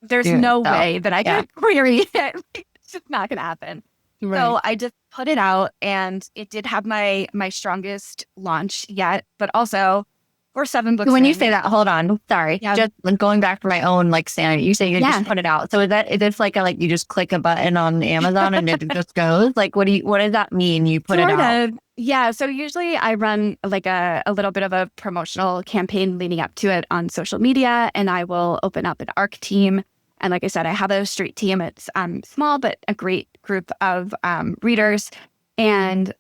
There's no way that I can query it. It's just not gonna happen. Right. So I just put it out, and it did have my strongest launch yet, but also we're 7 books. When you say that, hold on, sorry, just going back to my own like sanity. You say you just put it out. So is this like you just click a button on Amazon and it just goes? Like what does that mean? You put it out? Yeah. So usually I run like a little bit of a promotional campaign leading up to it on social media, and I will open up an ARC team. And like I said, I have a street team. It's small, but a great group of readers. And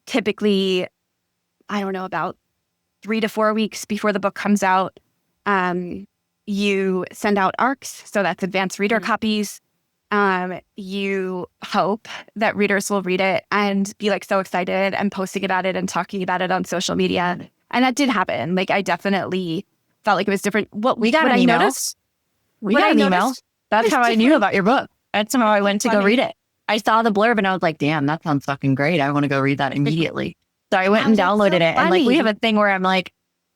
typically, I don't know, about 3 to 4 weeks before the book comes out, you send out ARCs. So that's advanced reader copies. You hope that readers will read it and be like so excited and posting about it and talking about it on social media. And that did happen. Like I definitely felt like it was different. We got an email. We got an email. That's how I knew about your book. That's how I went to go read it. I saw the blurb and I was like, damn, that sounds fucking great. I want to go read that immediately. So I went and downloaded it. And like we have a thing where I'm like,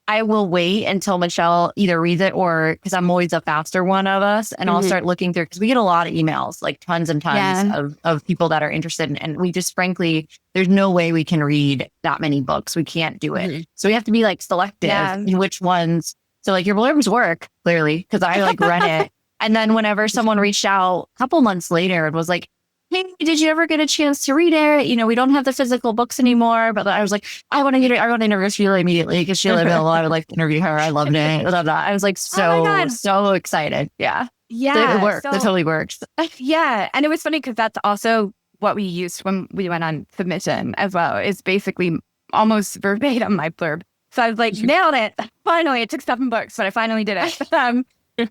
I will wait until Michelle either reads it or because I'm always the faster one of us. And I'll start looking through because we get a lot of emails, like tons and tons of people that are interested. And we just frankly, there's no way we can read that many books. We can't do it. So we have to be like selective in which ones. So like your blurbs work clearly because I like read it. And then whenever someone reached out a couple months later, it was like, hey, did you ever get a chance to read it? We don't have the physical books anymore, but I was like, I want to get it. I want to interview Sheila immediately because Sheila available. I would like to interview her. I loved it. Blah, blah, blah. I was like Oh my God. so excited. Yeah. Yeah. It worked. It totally works. Yeah. And it was funny because that's also what we used when we went on submission as well, is basically almost verbatim my blurb. So I was like, nailed it. Finally, it took 7 books, but I finally did it.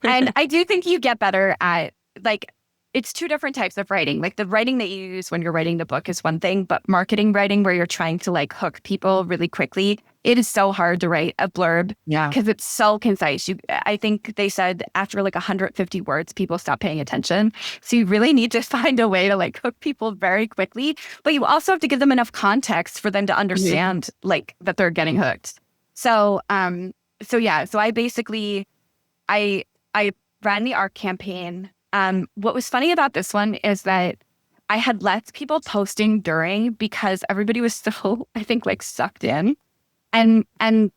And I do think you get better at, like, it's 2 different types of writing. Like, the writing that you use when you're writing the book is one thing, but marketing writing where you're trying to like hook people really quickly, it is so hard to write a blurb because it's so concise. I think they said after like 150 words, people stop paying attention. So you really need to find a way to like hook people very quickly, but you also have to give them enough context for them to understand like that they're getting hooked. So, so I basically, I ran the ARC campaign. What was funny about this one is that I had less people posting during because everybody was so, I think, like sucked in. And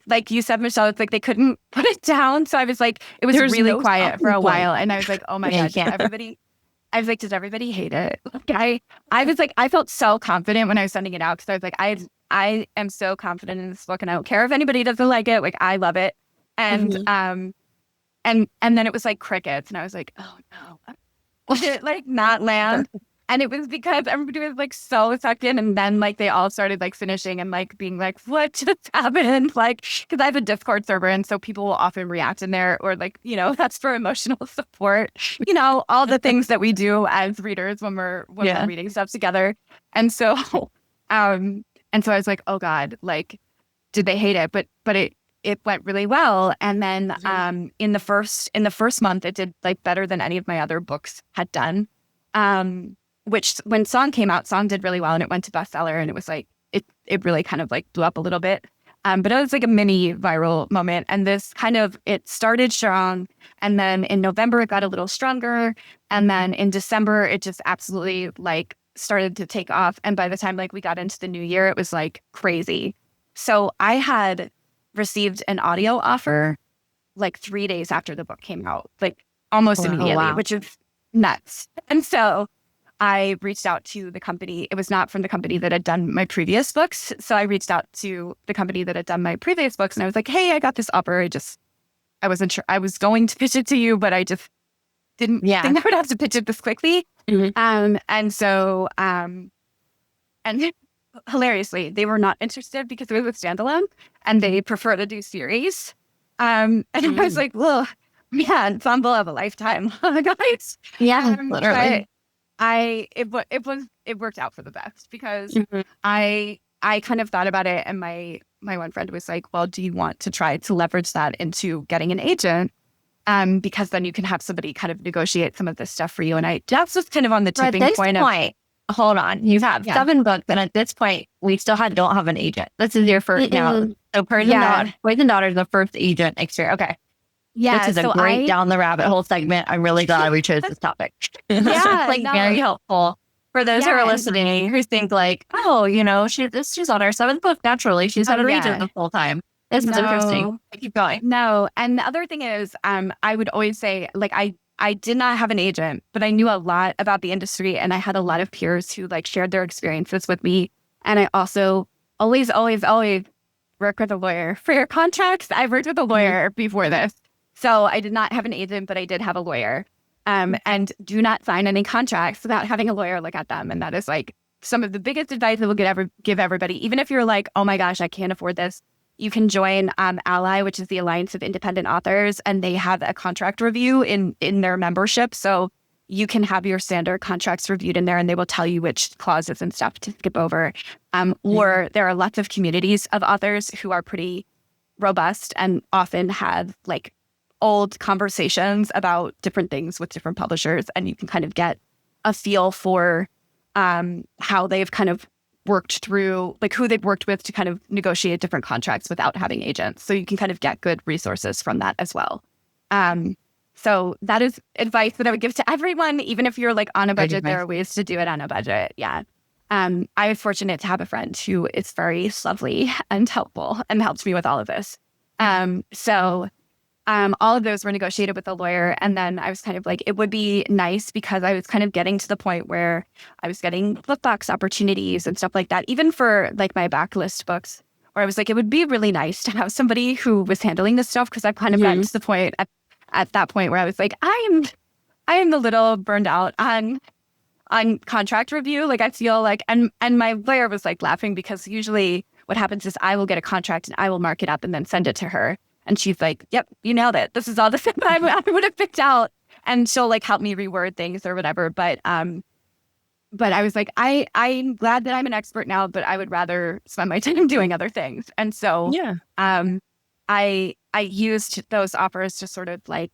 like you said, Michelle, it's like they couldn't put it down. So I was like, it was really quiet for a while. And I was like, oh my God, I was like, does everybody hate it? Like, I was like, I felt so confident when I was sending it out because I was like, I am so confident in this book and I don't care if anybody doesn't like it. Like, I love it. And and then it was like crickets, and I was like, oh no, did it like not land? And it was because everybody was like so sucked in, and then like they all started like finishing and like being like, what just happened? Like, because I have a Discord server, and so people will often react in there, or like, that's for emotional support. All the things that we do as readers when we're reading stuff together. And so, I was like, oh God, like, did they hate it? But it went really well. And then in the first month, it did like better than any of my other books had done. Which when Song came out, Song did really well and it went to bestseller, and it was like it really kind of like blew up a little bit. But it was like a mini viral moment. And this it started strong. And then in November, it got a little stronger. And then in December, it just absolutely like started to take off. And by the time like we got into the new year, it was like crazy. So I had received an audio offer like 3 days after the book came out, like almost immediately, which is nuts. And so I reached out to the company. It was not from the company that had done my previous books. So I reached out to the company that had done my previous books, and I was like, hey, I got this offer. I wasn't sure. I was going to pitch it to you, but I just didn't think I would have to pitch it this quickly. And so, and hilariously, they were not interested because it was a standalone and they prefer to do series. And I was like, well, man, it's on the of a lifetime, guys. Yeah, literally. It worked out for the best because I kind of thought about it, and my one friend was like, well, do you want to try to leverage that into getting an agent? Because then you can have somebody kind of negotiate some of this stuff for you. And that's just kind of on the tipping point. Hold on. You have 7 books, and at this point, we still don't have an agent. This is your first now. So Boys and Daughter is the first agent experience. Okay. Yeah. This is a great down the rabbit hole segment. I'm really glad we chose this topic. Very helpful for those who are listening who think like, oh, she's on her 7th book. Naturally, she's had an agent the whole time. This is interesting. Keep going. No. And the other thing is, I would always say, like, I did not have an agent, but I knew a lot about the industry, and I had a lot of peers who like shared their experiences with me. And I also always work with a lawyer for your contracts. I worked with a lawyer before this. So I did not have an agent, but I did have a lawyer. And do not sign any contracts without having a lawyer look at them. And that is like some of the biggest advice that we'll give everybody. Even if you're like, oh my gosh, I can't afford this. You can join Ally, which is the Alliance of Independent Authors, and they have a contract review in their membership. So you can have your standard contracts reviewed in there, and they will tell you which clauses and stuff to skip over. Or there are lots of communities of authors who are pretty robust and often have like old conversations about different things with different publishers, and you can kind of get a feel for how they've kind of worked through, like who they've worked with to kind of negotiate different contracts without having agents. So you can kind of get good resources from that as well. So that is advice that I would give to everyone, even if you're like on a budget. There are ways to do it on a budget. Yeah. I was fortunate to have a friend who is very lovely and helpful and helped me with all of this. So all of those were negotiated with a lawyer. And then I was kind of like, it would be nice because I was kind of getting to the point where I was getting BookTok opportunities and stuff like that, even for like my backlist books, where I was like, it would be really nice to have somebody who was handling this stuff, because I've kind of gotten to the point at that point where I was like, I am a little burned out on contract review. Like I feel like, and my lawyer was like laughing, because usually what happens is I will get a contract and I will mark it up and then send it to her. And she's like, yep, you nailed it. This is all the stuff I would have picked out. And she'll like help me reword things or whatever. But I was like, I'm glad that I'm an expert now, but I would rather spend my time doing other things. And so I used those offers to sort of like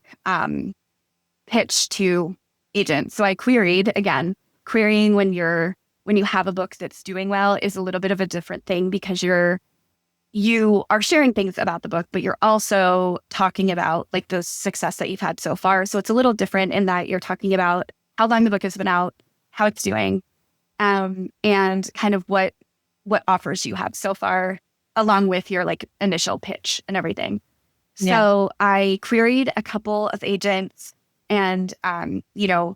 pitch to agents. So I queried, again, querying when you have a book that's doing well is a little bit of a different thing, because you are sharing things about the book, but you're also talking about like the success that you've had so far. So it's a little different in that you're talking about how long the book has been out, how it's doing, and kind of what offers you have so far, along with your like initial pitch and everything. So I queried a couple of agents, and you know,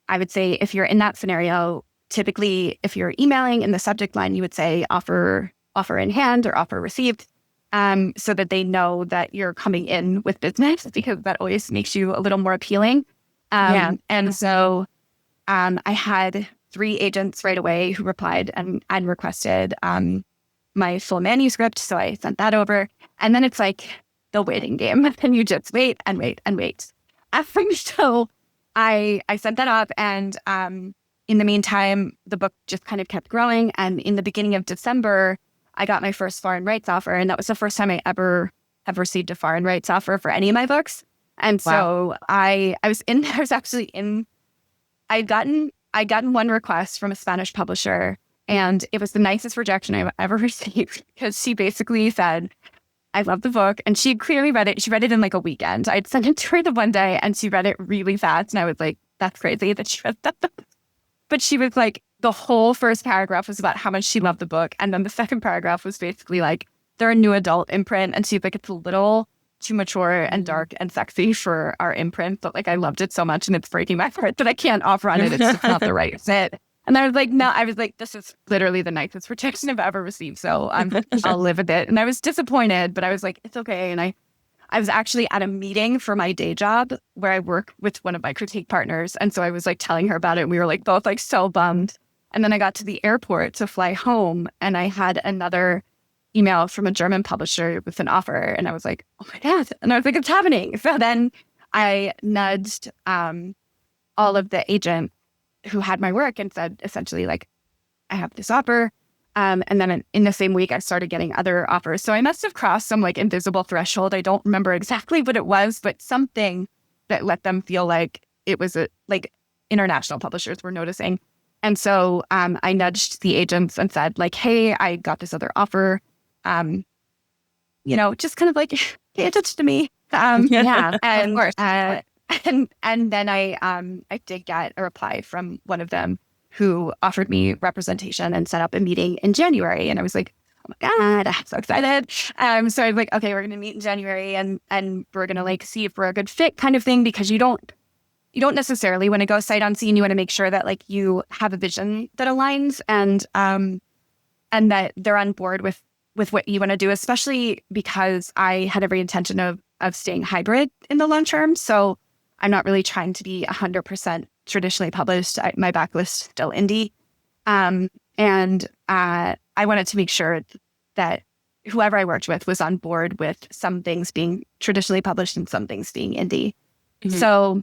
I would say if you're in that scenario, typically if you're emailing in the subject line, you would say offer in hand or offer received, so that they know that you're coming in with business, because that always makes you a little more appealing. And so I had 3 agents right away who replied and requested my full manuscript. So I sent that over. And then it's like the waiting game. And you just wait and wait and wait. So I sent that up, and in the meantime, the book just kind of kept growing. And in the beginning of December, I got my first foreign rights offer. And that was the first time I ever have received a foreign rights offer for any of my books. And so I'd gotten one request from a Spanish publisher, and it was the nicest rejection I've ever received, because she basically said, I love the book. And she clearly read it. She read it in like a weekend. I'd sent it to her the one day and she read it really fast. And I was like, that's crazy that she read that. But she was like, the whole first paragraph was about how much she loved the book. And then the second paragraph was basically like, they're a new adult imprint. And she's like, it's a little too mature and dark and sexy for our imprint. But like, I loved it so much and it's breaking my heart that I can't offer on it. It's just not the right fit. And I was like, no, I was like, this is literally the nicest rejection I've ever received. So I'll live with it. And I was disappointed, but I was like, it's okay. And I was actually at a meeting for my day job where I work with one of my critique partners. And so I was like telling her about it. And we were like both like so bummed. And then I got to the airport to fly home, and I had another email from a German publisher with an offer. And I was like, oh my God. And I was like, it's happening. So then I nudged all of the agents who had my work and said, essentially, like, I have this offer. And then in the same week, I started getting other offers. So I must have crossed some like invisible threshold. I don't remember exactly what it was, but something that let them feel like it was like international publishers were noticing. And so I nudged the agents and said, like, hey, I got this other offer. Just kind of like, pay attention to me. And, of course. And then I did get a reply from one of them who offered me representation and set up a meeting in January. And I was like, oh my God, I'm so excited. So I was like, okay, we're going to meet in January and we're going to like see if we're a good fit kind of thing, because you don't necessarily want to go sight unseen. You want to make sure that like you have a vision that aligns and that they're on board with what you want to do, especially because I had every intention of staying hybrid in the long term. So I'm not really trying to be 100% traditionally published. My backlist is still indie. And I wanted to make sure that whoever I worked with was on board with some things being traditionally published and some things being indie. Mm-hmm. So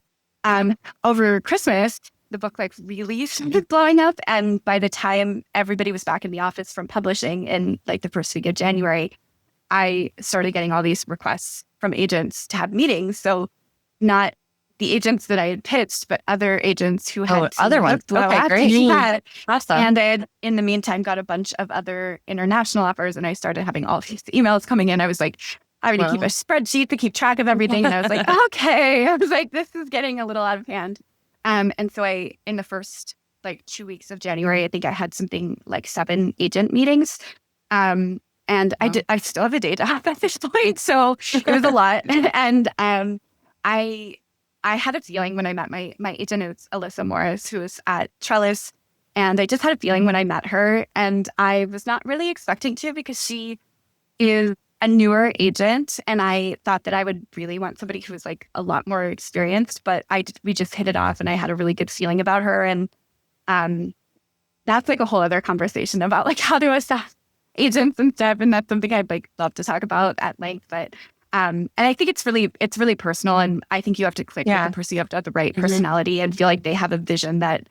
over Christmas, the book like really started blowing up. And by the time everybody was back in the office from publishing in like the first week of January, I started getting all these requests from agents to have meetings. So not the agents that I had pitched, but other agents who had other ones. Okay, great. Yeah. Awesome. And then in the meantime, got a bunch of other international offers, and I started having all these emails coming in. I was like, I already keep a spreadsheet to keep track of everything. And I was like, okay. I was like, this is getting a little out of hand. And so in the first like 2 weeks of January, I think I had something like 7 agent meetings. And And I still have a day job at this point. So it was a lot. And I had a feeling when I met my agent, it was Alyssa Morris, who was at Trellis. And I just had a feeling when I met her. And I was not really expecting to, because she is a newer agent. And I thought that I would really want somebody who was like a lot more experienced. But we just hit it off, and I had a really good feeling about her. And that's like a whole other conversation about like how to assess agents and stuff. And that's something I'd like love to talk about at length. But and I think it's really personal. And I think you have to click with the person. You have to have the right personality and feel like they have a vision that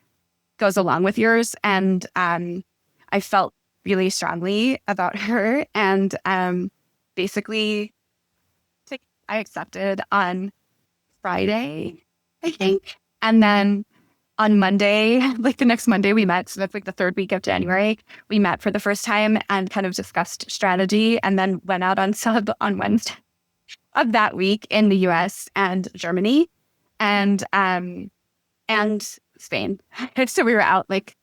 goes along with yours. And I felt really strongly about her. And basically, I accepted on Friday, I think. And then on Monday, like the next Monday we met, so that's like the third week of January, we met for the first time and kind of discussed strategy, and then went out on sub on Wednesday of that week in the US and Germany and Spain. So we were out like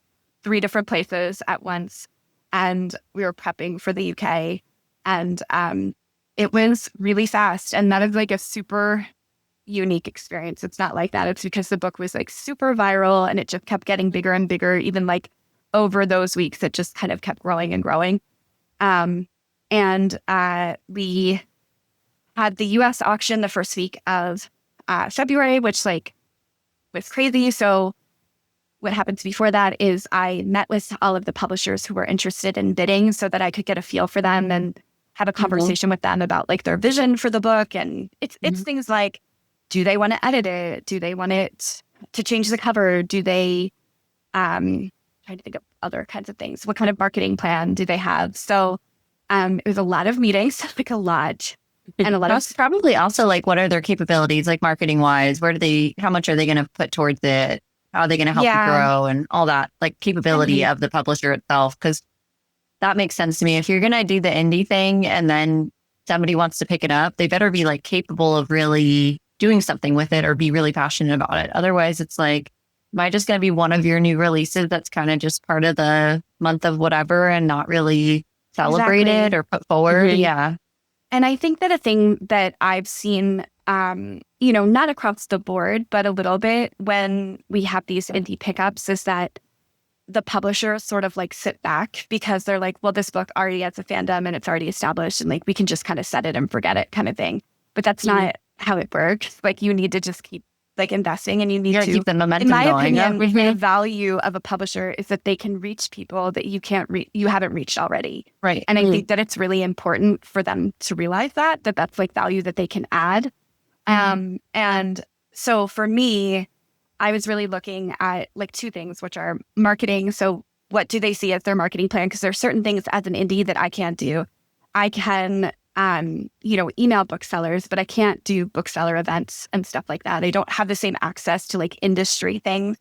3 different places at once, and we were prepping for the UK, and it was really fast. And that is like a super unique experience. It's not like that. It's because the book was like super viral, and it just kept getting bigger and bigger. Even like over those weeks, it just kind of kept growing and growing. And we had the US auction the first week of February, which like was crazy. So what happens before that is I met with all of the publishers who were interested in bidding, so that I could get a feel for them and have a conversation with them about like their vision for the book. And it's things like, do they want to edit it? Do they want it to change the cover? Do they, trying to think of other kinds of things. What kind of marketing plan do they have? So it was a lot of meetings, like a lot. And a lot That's of, probably also like, what are their capabilities, like marketing wise? How much are they going to put towards it? How are they going to help you grow and all that, like capability of the publisher itself? Because that makes sense to me. If you're going to do the indie thing and then somebody wants to pick it up, they better be like capable of really doing something with it or be really passionate about it. Otherwise, it's like, am I just going to be one of your new releases that's kind of just part of the month of whatever and not really celebrated or put forward? Yeah. And I think that a thing that I've seen, not across the board, but a little bit when we have these indie pickups, is that the publishers sort of like sit back because they're like, well, this book already has a fandom and it's already established, and like we can just kind of set it and forget it kind of thing. But that's not how it works. Like you need to just keep like investing, and you need to keep the momentum in my going. opinion, the value of a publisher is that they can reach people that you haven't reached already. Right. And I think that it's really important for them to realize that that's like value that they can add. And so for me, I was really looking at like 2 things, which are marketing. So what do they see as their marketing plan? Because there are certain things as an indie that I can't do. I can email booksellers, but I can't do bookseller events and stuff like that. I don't have the same access to like industry things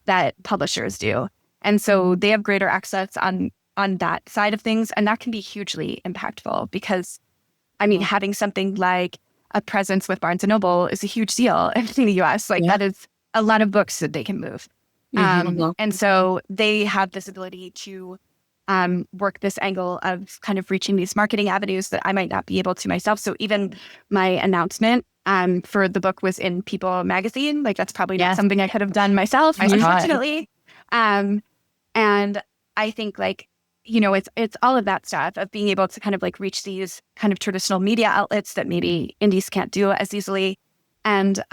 that publishers do. And so they have greater access on that side of things. And that can be hugely impactful because, I mean, having something like a presence with Barnes & Noble is a huge deal in the US. Like that is a lot of books that they can move. And so they have this ability to work this angle of kind of reaching these marketing avenues that I might not be able to myself. So even my announcement for the book was in People magazine. Like that's probably not something I could have done myself, unfortunately. And I think like, it's all of that stuff of being able to kind of like reach these kind of traditional media outlets that maybe indies can't do as easily. And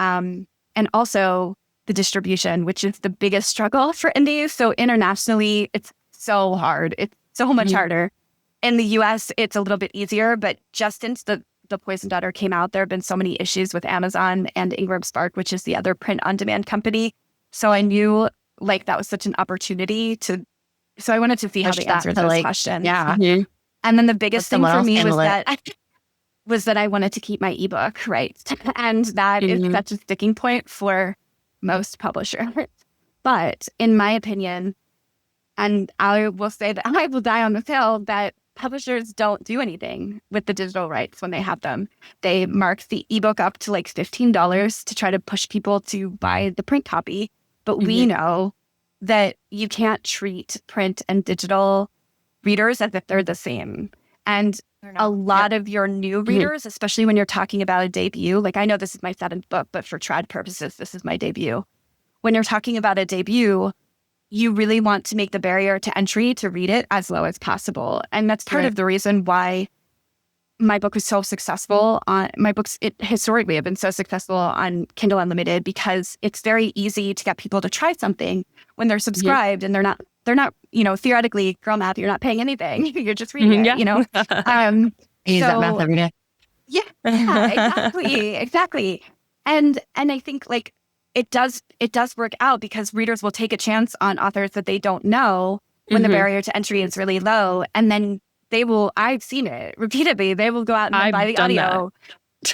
also the distribution, which is the biggest struggle for indies. So internationally, it's so hard. It's so much harder. In the US, it's a little bit easier, but just since the Poison Daughter came out, there have been so many issues with Amazon and Ingram Spark, which is the other print on demand company. So I knew like that was such an opportunity so I wanted to see how they answered those questions. Yeah. And then the biggest thing for me was that I wanted to keep my ebook, right? And that is such a sticking point for most publishers. But in my opinion, and I will say that I will die on this hill, that publishers don't do anything with the digital rights when they have them. They mark the ebook up to like $15 to try to push people to buy the print copy. But we know that you can't treat print and digital readers as if they're the same. And a lot of your new readers, especially when you're talking about a debut, like I know this is my 7th book, but for trad purposes, this is my debut. When you're talking about a debut, you really want to make the barrier to entry to read it as low as possible. And that's part of the reason why my book was so successful on my books. It historically have been so successful on Kindle Unlimited because it's very easy to get people to try something when they're subscribed and they're not, theoretically, girl math, you're not paying anything. You're just reading it, I use that math every day. Yeah, exactly. And I think like it does work out because readers will take a chance on authors that they don't know when the barrier to entry is really low. And then I've seen it repeatedly. They will go out and buy the audio.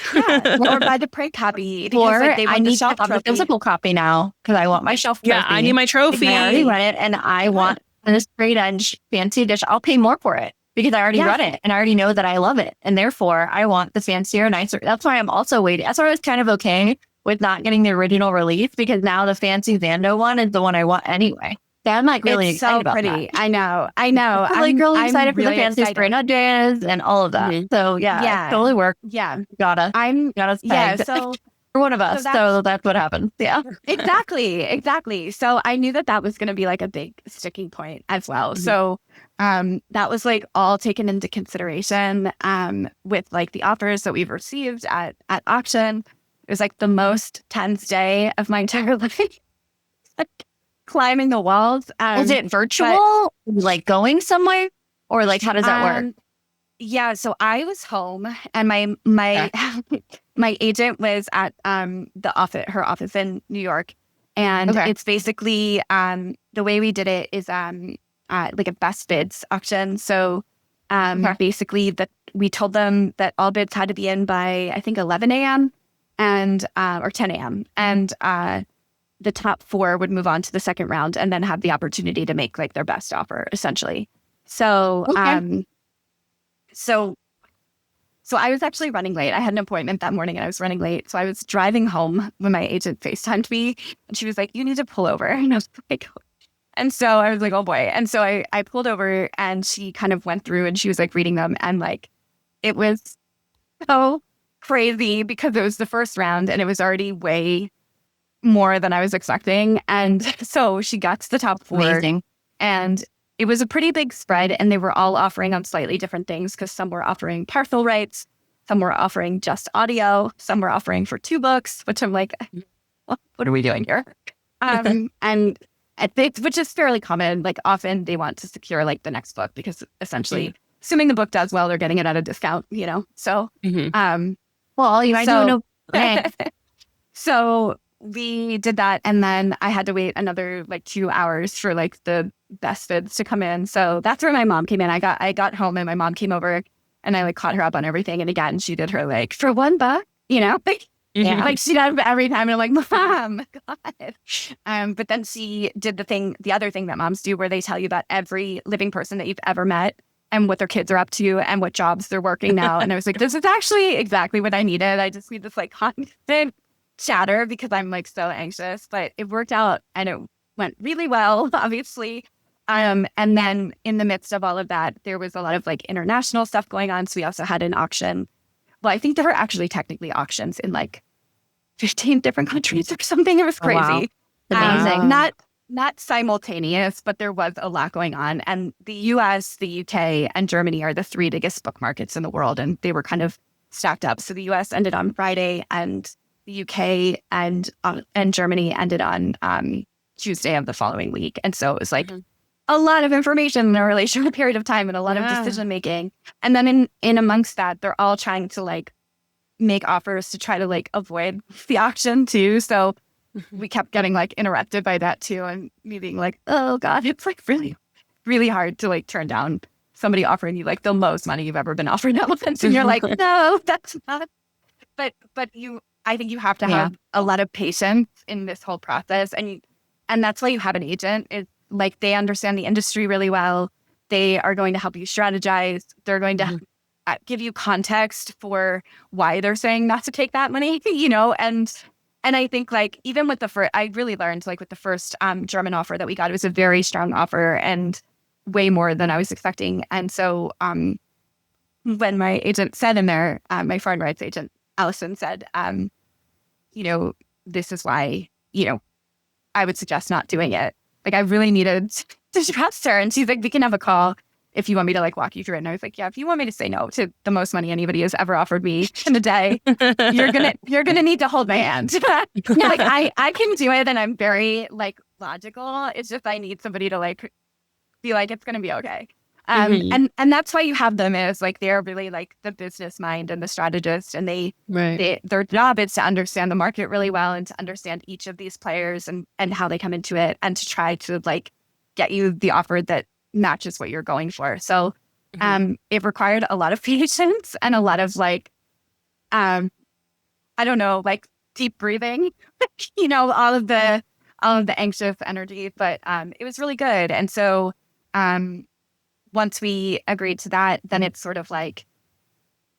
Or buy the print copy. Because, or they I want the need to shelf have the trophy. physical copy now because I want my shelf trophy. Yeah, I need my trophy. I already read it and I want this straight edge fancy edition. I'll pay more for it because I already read it and I already know that I love it. And therefore I want the fancier, nicer. That's why I'm also waiting. That's why I was kind of okay with not getting the original release because now the fancy Zando one is the one I want anyway. So I'm like really it's excited so about pretty. that. I know. I'm like really excited for the really fancy spray nudges and all of that. So yeah, it totally worked. Yeah. Got us pegged. So for one of us. So that's what happened. Yeah. Exactly. So I knew that was going to be like a big sticking point as well. So that was like all taken into consideration with like the offers that we've received at auction. It was like the most tense day of my entire life. Climbing the walls. Was it virtual? Like going somewhere? Or like how does that work? Yeah, so I was home and my my agent was at her office in New York. And it's basically the way we did it is like a best bids auction. So basically that we told them that all bids had to be in by I think 11 a.m. and or 10 a.m. And the top 4 would move on to the second round and then have the opportunity to make like their best offer essentially. So So I was actually running late. I had an appointment that morning and I was running late. So I was driving home when my agent FaceTimed me and she was like, you need to pull over. And I was like, and so I was like, oh boy. And so I pulled over and she kind of went through and she was like reading them. And like, it was so crazy because it was the first round and it was already way more than I was expecting. And so she got to the top 4. Amazing. And it was a pretty big spread and they were all offering on slightly different things because some were offering partial rights, some were offering just audio, some were offering for 2 books, which I'm like, what are we doing here? And which is fairly common. Like often they want to secure like the next book because essentially assuming the book does well, they're getting it at a discount, So, well, you might do know. So we did that and then I had to wait another like 2 hours for like the best bids to come in. So that's where my mom came in. I got home and my mom came over and I like caught her up on everything. And again, she did her like for $1, like she does every time. And I'm like, Mom, God. But then she did the other thing that moms do where they tell you about every living person that you've ever met and what their kids are up to and what jobs they're working now. And I was like, this is actually exactly what I needed. I just need this like constant chatter because I'm like so anxious, but it worked out and it went really well, obviously. And then in the midst of all of that, there was a lot of like international stuff going on. So we also had an auction. Well, I think there were actually technically auctions in like 15 different countries or something. It was crazy. Oh, wow. Amazing. Not simultaneous, but there was a lot going on. And the US, the UK, and Germany are the 3 biggest book markets in the world. And they were kind of stacked up. So the US ended on Friday and the UK and Germany ended on Tuesday of the following week. And so it was like a lot of information in a really short period of time and a lot of decision making. And then in amongst that, they're all trying to like make offers to try to like avoid the auction too. So we kept getting like interrupted by that too. And me being like, oh God, it's like really, really hard to like turn down somebody offering you like the most money you've ever been offered at once. And you're like, no, that's not. But I think you have to have a lot of patience in this whole process. And that's why you have an agent is like, they understand the industry really well. They are going to help you strategize. They're going to give you context for why they're saying not to take that money, and I think like even with the first, I really learned like with the first German offer that we got, it was a very strong offer and way more than I was expecting. And so when my agent said in there, my foreign rights agent, Allison said, this is why, I would suggest not doing it. Like, I really needed to trust her. And she's like, we can have a call if you want me to like walk you through it. And I was like, yeah, if you want me to say no to the most money anybody has ever offered me in a day, you're gonna need to hold my hand. Like, I can do it, and I'm very like logical. It's just I need somebody to like be like, it's gonna be okay. And that's why you have them, is like they're really like the business mind and the strategist, and their job is to understand the market really well and to understand each of these players and how they come into it, and to try to like get you the offer that matches what you're going for. So it required a lot of patience and a lot of like I don't know, like deep breathing, all of the anxious energy, but it was really good. And so once we agreed to that, then it's sort of like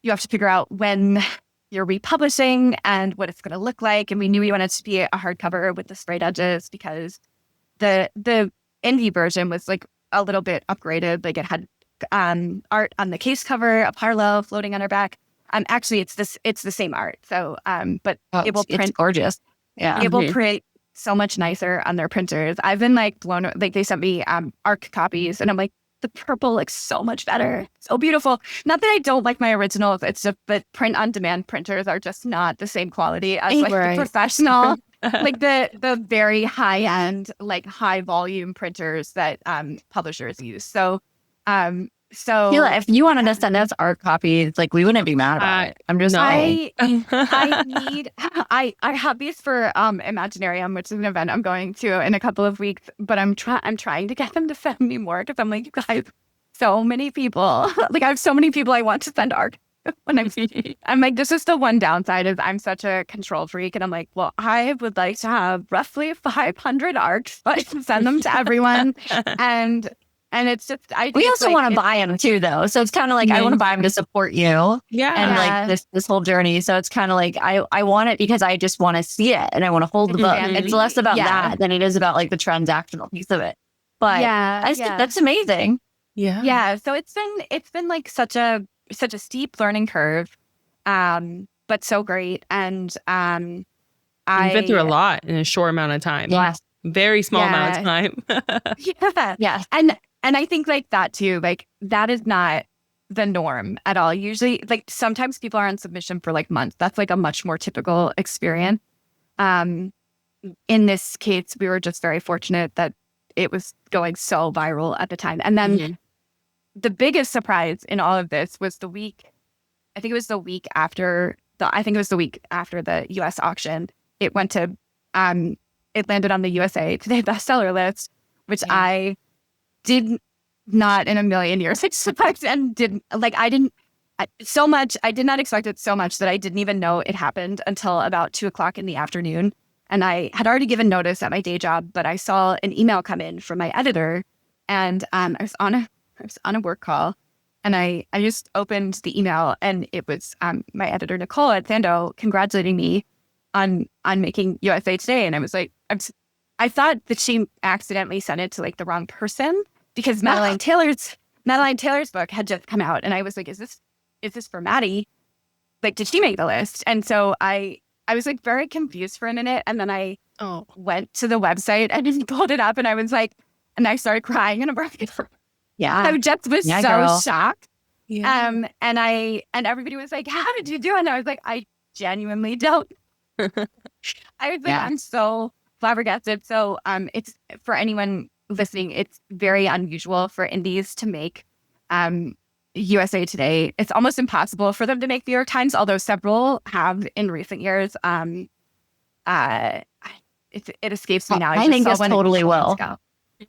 you have to figure out when you're republishing and what it's going to look like. And we knew we wanted to be a hardcover with the sprayed edges, because the indie version was like a little bit upgraded. Like, it had art on the case cover, a parallel floating on our back. Actually, it's the same art. So, but it will print. It's gorgeous. Yeah, it will print so much nicer on their printers. I've been like blown. Like, they sent me ARC copies, and I'm like, the purple looks so much better. So beautiful. Not that I don't like my originals. It's just that print on demand printers are just not the same quality as like the professional, like the very high end, like high volume printers that publishers use. So Sheila, if you wanted to send us art copies, like, we wouldn't be mad about it. I'm just I have these for Imaginarium, which is an event I'm going to in a couple of weeks, but I'm trying to get them to send me more, because I'm like, you guys, so many people. Like, I have so many people I want to send art. When I'm like, this is the one downside, is I'm such a control freak, and I'm like, well, I would like to have roughly 500 arcs, but I can send them to everyone. And it's just, we also want to buy them too, though. So it's kind of like, I want to buy them to support you. Yeah. And like this whole journey. So it's kind of like, I want it because I just want to see it and I want to hold the book. It's less about that than it is about like the transactional piece of it. But that's amazing. Yeah. Yeah. So it's been like such a steep learning curve, but so great. And you've been through a lot in a short amount of time. Yes. Very small amount of time. Yeah. And I think like that too, like that is not the norm at all. Usually, like sometimes people are on submission for like months. That's like a much more typical experience. In this case, we were just very fortunate that it was going so viral at the time. And then the biggest surprise in all of this was the week after the US auction. It went to, it landed on the USA Today bestseller list, which I did not in a million years expect, and I did not expect it so much that I didn't even know it happened until about 2:00 in the afternoon. And I had already given notice at my day job, but I saw an email come in from my editor, and I was on a work call, and I just opened the email, and it was my editor Nicole at Thando congratulating me on making USA Today. And I was like, I thought that she accidentally sent it to like the wrong person, because Madeline Taylor's book had just come out, and I was like, is this for Maddie? Like, did she make the list? And so I was like very confused for a minute, and then I went to the website and just pulled it up, and I was like, and I started crying in a breath. Yeah, I just was so girl. shocked. Yeah. And everybody was like, how did you do it? And I was like, I genuinely don't. I was like, I'm so flabbergasted. So it's, for anyone listening, it's very unusual for indies to make USA Today. It's almost impossible for them to make the New York Times, although several have in recent years. It escapes me now. I think this totally will.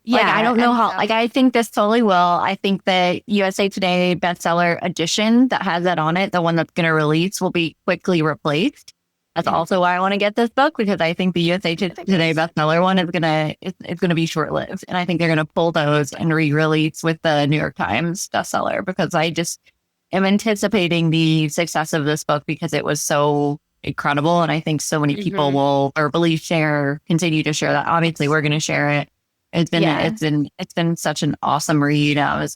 Yeah, like, I don't know how. Like, I think this totally will. I think the USA Today bestseller edition that has that on it, the one that's going to release, will be quickly replaced. That's also why I want to get this book, because I think the USA Today bestseller one is gonna be short lived, and I think they're gonna pull those and re-release with the New York Times bestseller, because I just am anticipating the success of this book because it was so incredible, and I think so many people will verbally continue to share that. Obviously, we're going to share it. It's been such an awesome read. I was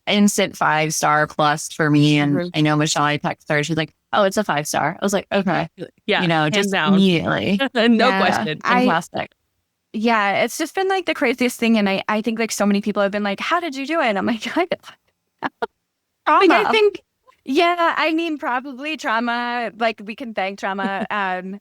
instant 5-star plus for me. And I know Michelle, I texted her. She's like, "Oh, it's a 5-star." I was like, "Okay." Yeah. Just hands down. immediately. No question. Fantastic. Yeah, it's just been like the craziest thing. And I think like so many people have been like, "How did you do it?" And I'm like, like I think, yeah, I mean, probably trauma. Like we can thank trauma. I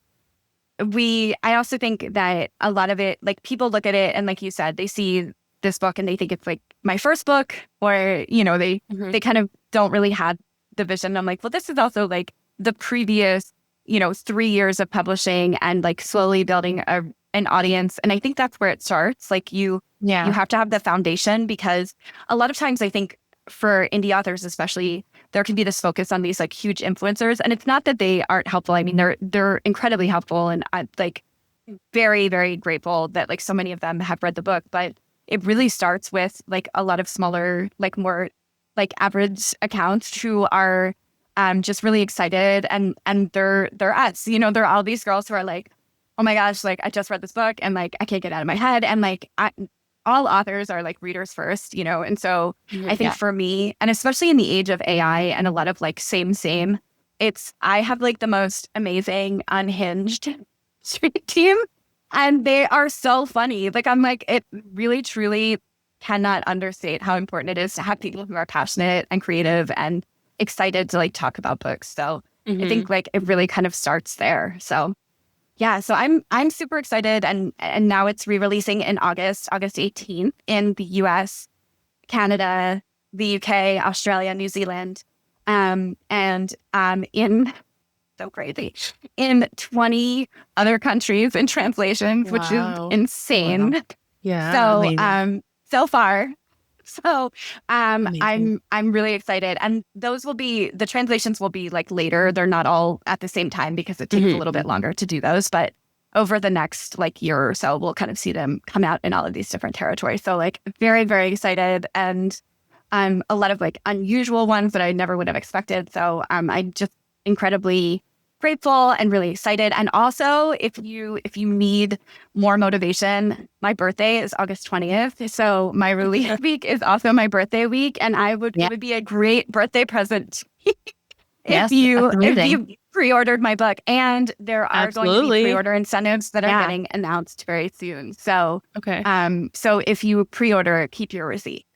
also think that a lot of it, like people look at it and like you said, they see this book and they think it's like my first book, or, they kind of don't really have the vision. I'm like, well, this is also like the previous, 3 years of publishing and like slowly building an audience. And I think that's where it starts. Like you have to have the foundation, because a lot of times I think for indie authors, especially, there can be this focus on these like huge influencers, and it's not that they aren't helpful. I mean, they're incredibly helpful, and I'm like very, very grateful that like so many of them have read the book. But it really starts with like a lot of smaller, like more like average accounts who are just really excited, and they're us. They're all these girls who are like, oh my gosh, like I just read this book and like I can't get it out of my head, and like all authors are like readers first, and so I think for me, and especially in the age of AI and a lot of like same, I have like the most amazing Unhinged street team, and they are so funny. Like I'm like, it really truly cannot understate how important it is to have people who are passionate and creative and excited to like talk about books. So I think like it really kind of starts there. So yeah, so I'm super excited, and now it's re-releasing in August 18th in the US, Canada, the UK, Australia, New Zealand, and in so crazy in 20 other countries in translations, which is insane. Wow. Yeah. So amazing. so far. So I'm really excited, and the translations will be like later. They're not all at the same time because it takes a little bit longer to do those, but over the next like year or so, we'll kind of see them come out in all of these different territories. So like very, very excited, and a lot of like unusual ones that I never would have expected. So I'm just incredibly grateful and really excited. And also, if you need more motivation, my birthday is August 20th. So my release week is also my birthday week. And it would be a great birthday present if you pre-ordered my book. And there are going to be pre-order incentives that are getting announced very soon. So so if you pre-order, keep your receipt.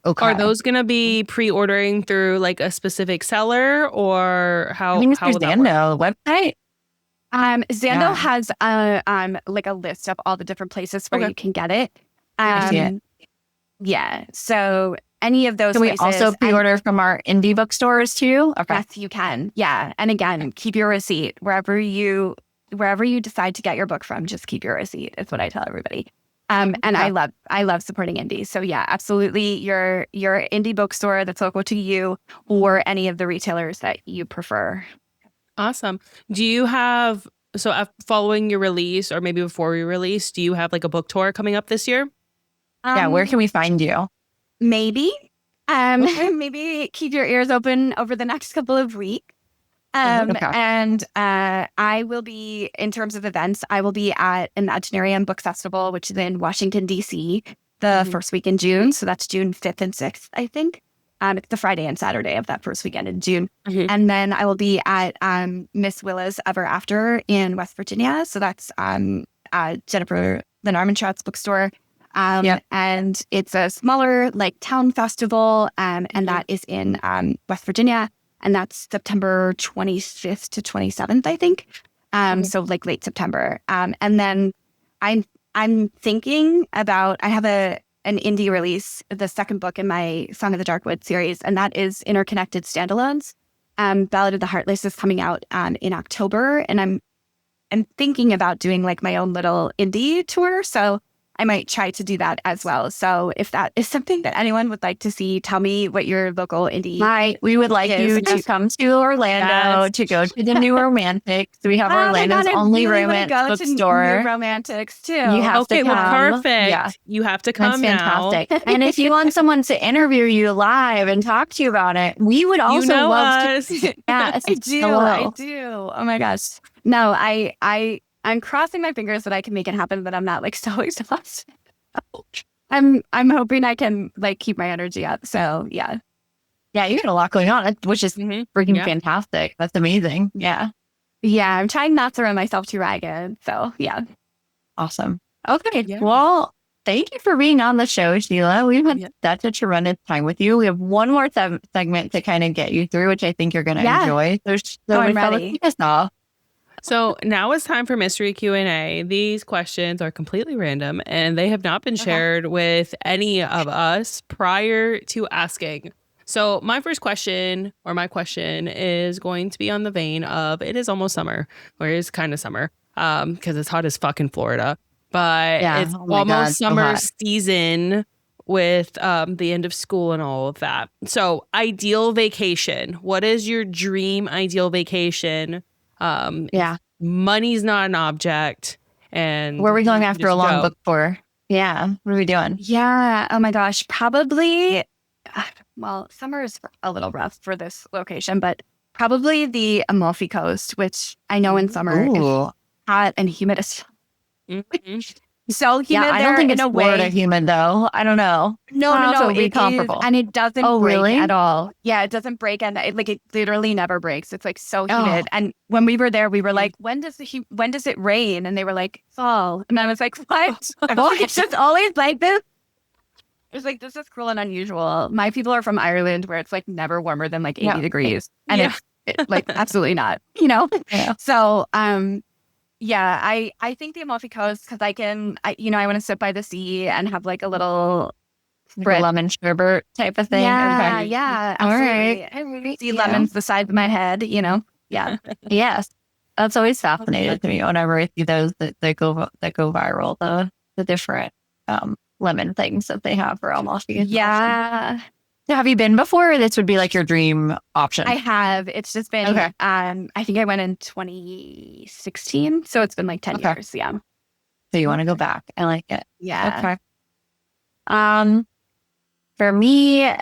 Okay. Are those going to be pre-ordering through like a specific seller, or how? I think it's through Zando website. Zando has like a list of all the different places where you can get it. I see it. Yeah. So any of those. Can we places, also pre-order from our indie bookstores too? Okay. Yes, you can. Yeah. And again, keep your receipt wherever you decide to get your book from. Just keep your receipt. It's what I tell everybody. And I love supporting indies. So yeah, absolutely. Your indie bookstore that's local to you, or any of the retailers that you prefer. Awesome. Do you have, following your release, or maybe before your release, do you have like a book tour coming up this year? Where can we find you? Maybe. Maybe keep your ears open over the next couple of weeks. And I will be, in terms of events, I will be at Imaginarium Book Festival, which is in Washington, D.C., the first week in June. So that's June 5th and 6th, I think. It's the Friday and Saturday of that first weekend in June. And then I will be at Miss Willa's Ever After in West Virginia. So that's Jennifer Lenarmentrout's bookstore. And it's a smaller like town festival, and that is in West Virginia. And that's September 25th to 27th, I think. So like late September. And then I'm thinking about, I have an indie release, the second book in my Song of the Darkwood series, and that is Interconnected Standalones. Ballad of the Heartless is coming out in October, and I'm thinking about doing like my own little indie tour. So I might try to do that as well. So if that is something that anyone would like to see, tell me what your local indie we would like you to come to Orlando to go to the New Romantics. We have Orlando's only romance bookstore. New Romantics too. You have to come. Well, perfect. Yeah. You have to come. That's fantastic. And if you want someone to interview you live and talk to you about it, we would also love us. to. Yeah, I do. Oh my gosh. No, I'm crossing my fingers that I can make it happen, but I'm not like so exhausted. I'm hoping I can like keep my energy up. So yeah. Yeah, you got a lot going on, which is freaking Yeah. fantastic. That's amazing. Yeah. Yeah. I'm trying not to run myself too ragged. So yeah. Awesome. Okay. Yeah. Well, thank you for being on the show, Sheila. We've had such a tremendous time with you. We have one more segment to kind of get you through, which I think you're going to enjoy. So I'm Michelle, ready. let's kick us off. So now it's time for mystery Q&A. These questions are completely random and they have not been shared with any of us prior to asking. So my question is going to be on the vein of it is almost summer, or it is kind of summer, because it's hot as fuck in Florida. But it's almost summer season with the end of school and all of that. So ideal vacation. What is your dream ideal vacation? Money's not an object. And where are we going after a long book for? Yeah. What are we doing? Yeah. Oh my gosh. Probably. Well, summer is a little rough for this location, but probably the Amalfi Coast, which I know in summer is hot and humid. So humid. Yeah, I don't think it's Florida humid though. I don't know. No, it be comparable. And it doesn't break really? at all. Yeah, it doesn't break, and it literally never breaks. It's like so humid. And when we were there, we were like, when does it rain? And they were like, fall. And I was like, what? It's just always like this. It was like, this is cruel and unusual. My people are from Ireland, where it's like never warmer than like 80 degrees, and it's like absolutely not. So yeah, I think the Amalfi Coast, because I want to sit by the sea and have like a little lemon sherbet type of thing. Yeah, yeah. Absolutely. All right. See lemons the side of my head, Yeah. Yes. That's always fascinating to me whenever I see those that go viral, the different lemon things that they have for Amalfi. Yeah. So have you been before, or this would be like your dream option? I have. It's just been, I think I went in 2016. So it's been like 10 years. Yeah. So you want to go back. I like it. Yeah. Okay. For me,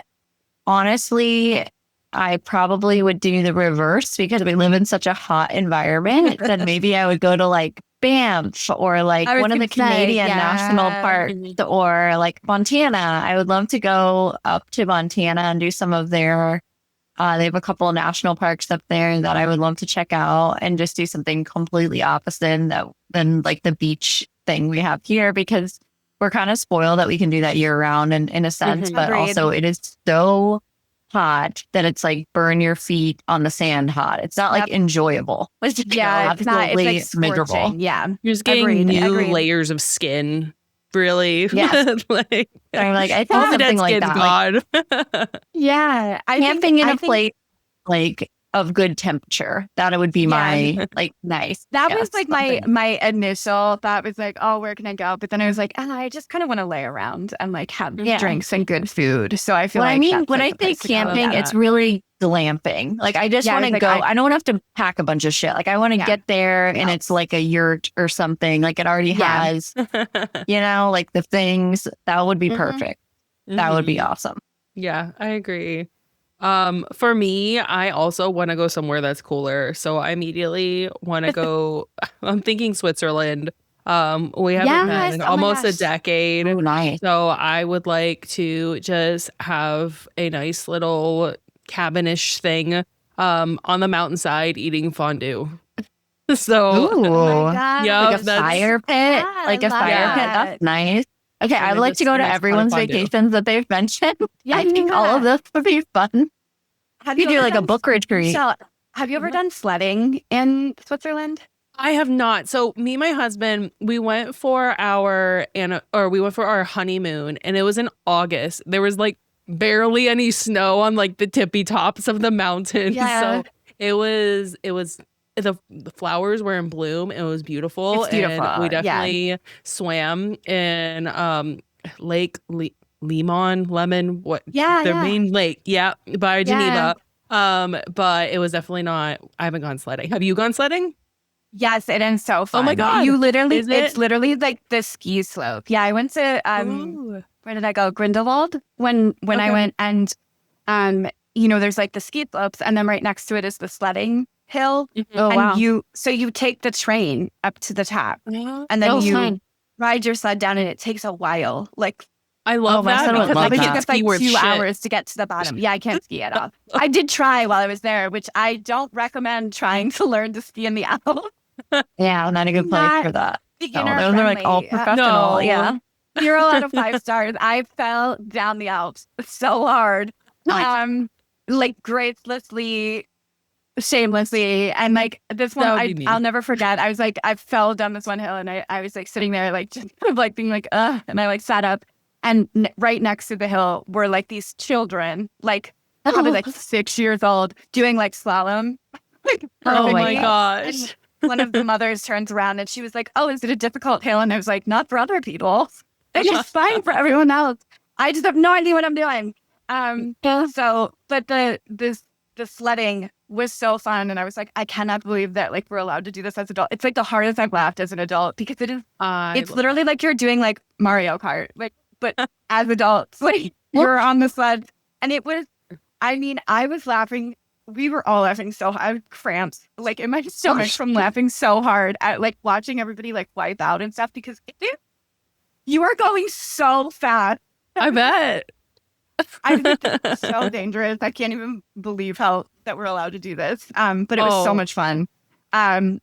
honestly, I probably would do the reverse because we live in such a hot environment that maybe I would go to like Banff or like one of the Canadian national parks or like Montana. I would love to go up to Montana and do some of their, they have a couple of national parks up there that I would love to check out and just do something completely opposite than like the beach thing we have here, because we're kind of spoiled that we can do that year round and in a sense, but also it is so hot that it's like burn your feet on the sand hot. It's not like enjoyable. It's just, it's not. It's like miserable. Yeah, you're just getting new layers of skin. Really? Yes. I'm like, I thought something like that. Yeah, camping in a place like of good temperature. That would be my like nice. That was like my initial thought was like, oh, where can I go? But then I was like, I just kind of want to lay around and like have drinks and good food. So I feel when I say camping, it's really glamping. Like I just want to go. I don't have to pack a bunch of shit. Like I want to get there and it's like a yurt or something. Like it already has, like the things that would be perfect. That would be awesome. Yeah, I agree. For me, I also want to go somewhere that's cooler. So I immediately want to go, I'm thinking Switzerland. We haven't been in almost a decade. Oh, nice. So I would like to just have a nice little cabinish thing, on the mountainside eating fondue. So, like a fire pit, like a fire pit. That's nice. Okay, I would like to go to everyone's vacations that they've mentioned. Yeah, I think all of this would be fun. Have you do like a book retreat? So, have you ever done sledding in Switzerland? I have not. So me and my husband, we went for our honeymoon, and it was in August. There was like barely any snow on like the tippy tops of the mountains. Yeah. So it was the flowers were in bloom. It was beautiful. It's beautiful. And we definitely swam in Lake Lemon, main lake, by Geneva. But it was definitely not. I haven't gone sledding. Have you gone sledding? Yes, it is so fun. Oh my God. It's literally like the ski slope. Yeah, I went to where did I go? Grindelwald when I went, and there's like the ski slopes, and then right next to it is the sledding hill. Oh, and wow. you take the train up to the top, and then you ride your sled down, and it takes a while, like I love my that son would because love I It that. can't took us like ski worth 2 shit. hours to get to the bottom. Yeah, I can't ski at all. I did try while I was there, which I don't recommend trying to learn to ski in the Alps. Yeah, not a good place Not for that. No, beginner those are like all friendly. professional. No. Yeah. 0 out of 5 stars. I fell down the Alps so hard. Like gracelessly, shamelessly. And like this one, That would be me. I'll never forget. I was like, I fell down this one hill and I was like sitting there, like just kind of like being like, ugh. And I like sat up and right next to the hill were like these children, like probably like 6 years old, doing like slalom. Like, Oh my perfectly. gosh. And one of the mothers turns around and she was like, "Oh, is it a difficult hill?" And I was like, "Not for other people. It's fine for everyone else. I just have no idea what I'm doing." So, but the sledding was so fun, and I was like, I cannot believe that like we're allowed to do this as adults. It's like the hardest I've laughed as an adult because it's literally like you're doing like Mario Kart, like but as adults, like you're on the sled, and it was. I mean, I was laughing. We were all laughing so hard. I had cramps like in my stomach from laughing so hard at like watching everybody like wipe out and stuff because you are going so fast. I bet. I think it's so dangerous. I can't even believe that we're allowed to do this. But it was so much fun.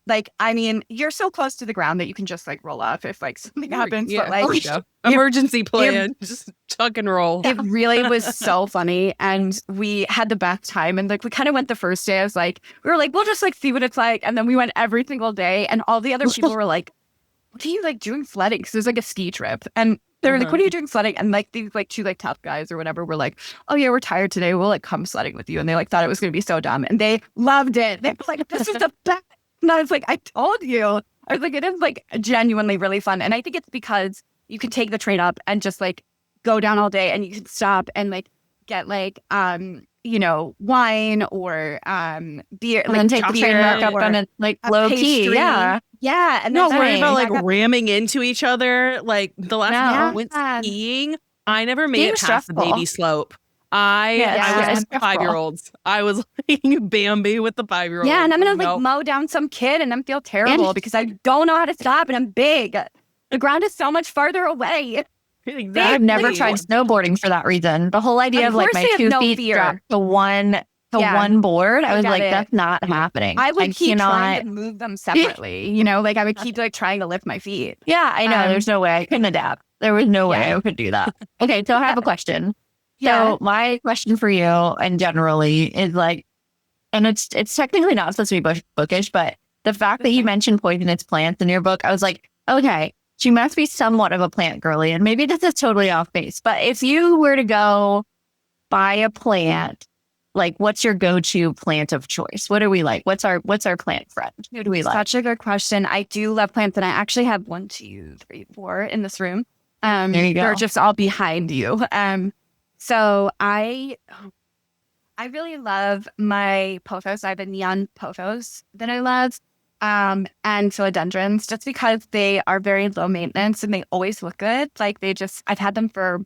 Like, I mean, you're so close to the ground that you can just like roll off if like something happens. Yeah, But like, there we go. Emergency plan. Just tuck and roll. it really was so funny. And we had the best time. And like, we kind of went the first day. I was like, we were like, we'll just like see what it's like. And then we went every single day. And all the other people were like, what are you like doing sledding? Because there's like a ski trip. And they were like, what are you doing sledding? And like these like 2 like tough guys or whatever were like, oh yeah, we're tired today. We'll like come sledding with you. And they like thought it was going to be so dumb. And they loved it. They were like, this is the best. And I was like, I told you. I was like, it is like genuinely really fun. And I think it's because you can take the train up and just like go down all day and you can stop and like get like, you know, wine or beer. And then take the train back up and it's like low key. pastry. Yeah. Yeah. And Not then worried about I like got- ramming into each other. Like the last time I went skiing, I never made it Skiing's past the stressful. baby slope. I Yeah, was it's with 5-year-olds. I was like Bambi with the 5-year-olds. Yeah, and I'm gonna No. like mow down some kid and then feel terrible because I don't know how to stop and I'm big. The ground is so much farther away. Exactly. I've never tried snowboarding for that reason. The whole idea of like course my they have 2 no feet fear. strapped to one Yeah. one board, I was got like, it. that's not happening. I would keep trying cannot. to move them separately. You know, like I would keep like trying to lift my feet. Yeah, I know. There's no way I couldn't adapt. There was no way Yeah. I could do that. Okay, so I have a question. Yeah. So my question for you, and generally, is like, and it's technically not supposed to be bookish, but the fact that you mentioned poisonous plants in your book, I was like, okay, she must be somewhat of a plant girly, and maybe this is totally off base. But if you were to go buy a plant, like, what's your go-to plant of choice? What are we like? What's our plant friend? Who do we like? Such a good question. I do love plants, and I actually have 1, 2, 3, 4 in this room. There you go. They're just all behind you. So I really love my pothos. I have a neon pothos that I love, and philodendrons, just because they are very low maintenance and they always look good. Like I've had them for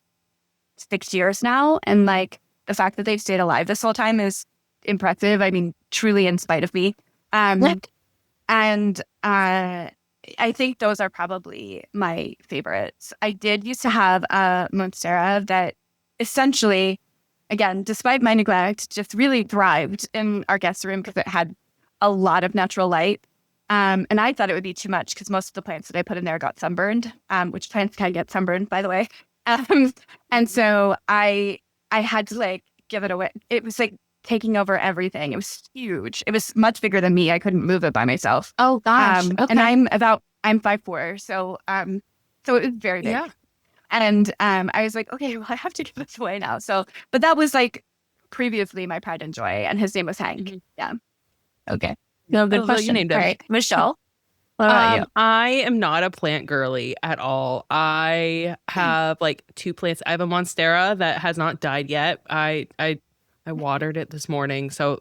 6 years now, and like the fact that they've stayed alive this whole time is impressive. I mean, truly in spite of me. And I think those are probably my favorites. I did used to have a monstera that essentially, again, despite my neglect, just really thrived in our guest room because it had a lot of natural light. And I thought it would be too much because most of the plants that I put in there got sunburned, which plants can get sunburned, by the way. And so I had to like give it away. It was like taking over everything. It was huge. It was much bigger than me. I couldn't move it by myself. Oh gosh. Okay. And I'm 5'4", so it was very big. Yeah. And I was like, okay, well, I have to give this away now. So, but that was like previously my pride and joy, and his name was Hank. Mhm. Yeah. Okay. No, good Oh, so you question. named him. All right, Michelle. What about you? I am not a plant girly at all. I have like 2 plants. I have a monstera that has not died yet. I watered it this morning, so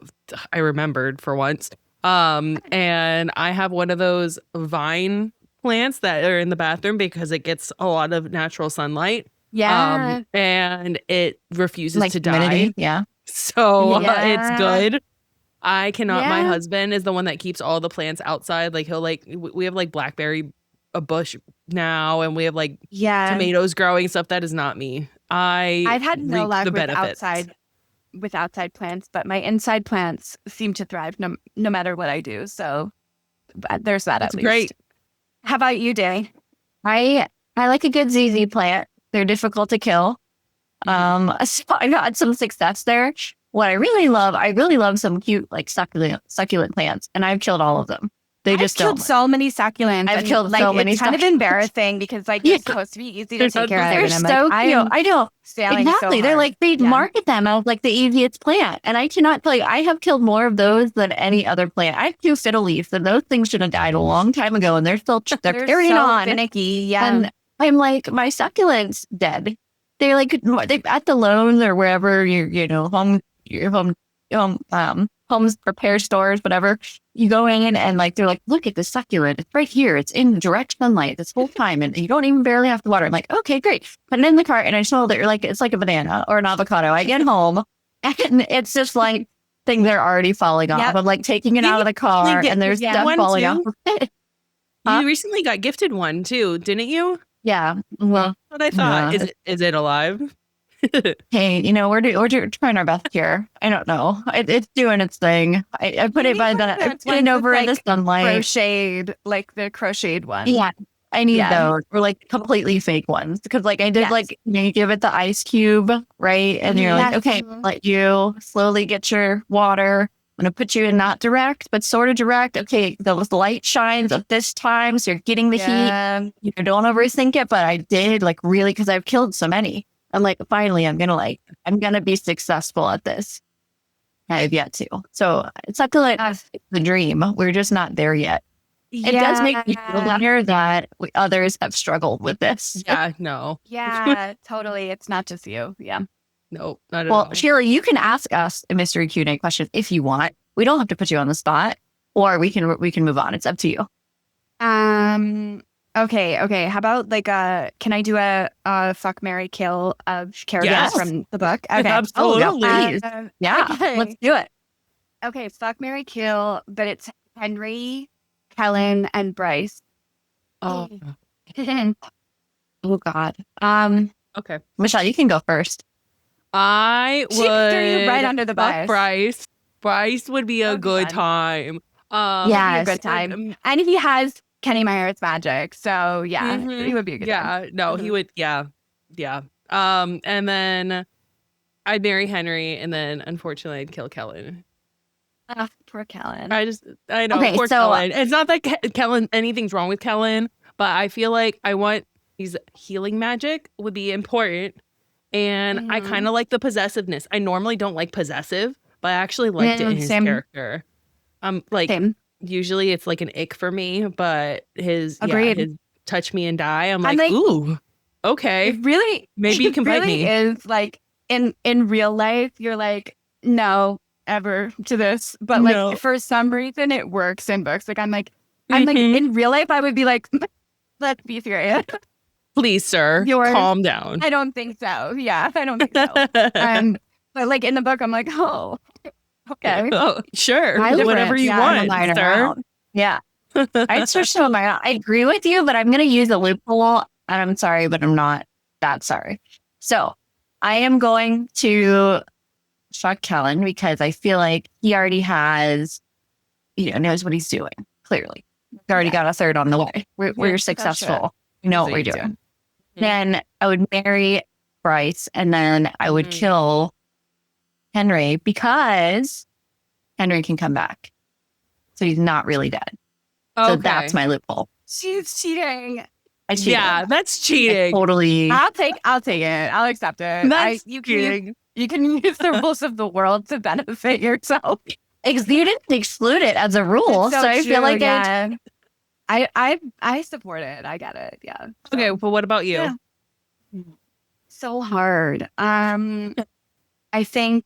I remembered for once. And I have one of those vine plants that are in the bathroom because it gets a lot of natural sunlight. Yeah. And it refuses Like to humidity? die. Yeah. So Yeah. it's good. I cannot. My Yeah. husband is the one that keeps all the plants outside. Like he'll like we have like blackberry a bush now and we have like Yeah. tomatoes growing stuff. That is not me. I've had no reap luck the with benefits. outside plants, but my inside plants seem to thrive no matter what I do. So there's that That's at least. great. How about you, Danny? I like a good ZZ plant. They're difficult to kill. So I've had some success there. What I really love some cute like succulent plants, and I've killed all of them. They just I've killed don't. so many succulents. I've and, killed like, so many It's kind of succulents. embarrassing because like they're supposed to be easy to take care of. They're and I'm so like, cute. I know. failing Exactly. so They're hard. like they Yeah. market them as like the easiest plant, and I cannot tell you. I have killed more of those than any other plant. I have 2 fiddle leaves, and those things should have died a long time ago, and they're They're carrying so on. finicky. Yeah. And I'm like, my succulents dead. They're like they at the loans or wherever your homes repair stores, whatever. You go in and like they're like, look at the succulent. It's right here. It's in direct sunlight this whole time, and you don't even barely have to water. I'm like, okay, great. Put it in the cart, and I sold it. Like it's like a banana or an avocado. I get home, and it's just like things are already falling off. Yep. I'm like taking it Didn't out of the car, get and there's gifted stuff one falling too? off of it. Huh? You recently got gifted one too, didn't you? Yeah. Well, What I thought. Yeah. Is it alive? hey, we're trying our best here. I don't know. It's doing its thing. I put it by the It's put it over in the sunlight. crocheted, like the crocheted one. Yeah, I need Yeah. those or like completely fake ones because like I did Yes. like you give it the ice cube, right? And you're like, Yes. okay, let you slowly get your water. I'm gonna put you in not direct, but sort of direct. Okay, the light shines at this time, so you're getting the heat. Yeah. You know, don't overthink it, but I did like really because I've killed so many. I'm like, finally, I'm gonna be successful at this. I have yet to. So succulent is the dream. We're just not there yet. It does make me feel better that others have struggled with this. Yeah, no. Yeah, totally. It's not just you. Yeah. No, not at Well, all. Sheila, you can ask us a mystery Q&A question if you want. We don't have to put you on the spot, or we can move on. It's up to you. Okay. How about like can I do a fuck, marry, kill of characters Yes. from the book? Okay. Absolutely. please. Yeah, Okay. let's do it. Okay, fuck, marry, kill, but it's Henry, Helen, and Bryce. Oh, Oh God. okay. Michelle, you can go first. I would She threw you right under the fuck bus. Bryce. Bryce would be a That would be good fun. time. Yeah. Be a good time. And he has Kenny Meyer's magic. So yeah, Mhm. he would be a good time. Yeah, no, he would. Yeah. And then I'd marry Henry, and then unfortunately I'd kill Kellen. Poor Kellen. I know, Okay, poor so- Kellen. It's not that Kellen, anything's wrong with Kellen, but I feel like his healing magic would be important. And I Mhm. kind of like the possessiveness. I normally don't like possessive, but I actually liked it in his same. character. Like Same. usually it's like an ick for me, but his Agreed. touch me and die. I'm I'm like, like- ooh, okay. It really, Maybe you can it bite really me. is like in real life, you're like, no, ever to this. But like No. for some reason it works in books. Like I'm like Mhm. in real life, I would be like, let's be serious. Please, sir, Yours- calm down. I don't think so. Yeah, I don't think so. But like in the book, I'm like, oh, okay. Oh, sure. I Do whatever you want, Line sir. around. Yeah. I'd switch to a minor. I agree with you, but I'm going to use a loophole. And I'm sorry, but I'm not that sorry. So I am going to fuck Kellen because I feel like he already has, knows what he's doing. Clearly, we already got a third on the way. We're that's successful. We know what we're Easy. doing. Then I would marry Bryce, and then I would Mhm. kill Henry because Henry can come back. So he's not really dead. So Okay. that's my loophole. She's cheating. I cheated. Yeah, that's I cheating. totally. I'll take it. I'll accept it. That's you cheating. can use the rules of the world to benefit yourself. You didn't exclude it as a rule. It's So I feel true, like yeah. I support it. I get it. Yeah. So- Okay, but what about you? Yeah. So hard. I think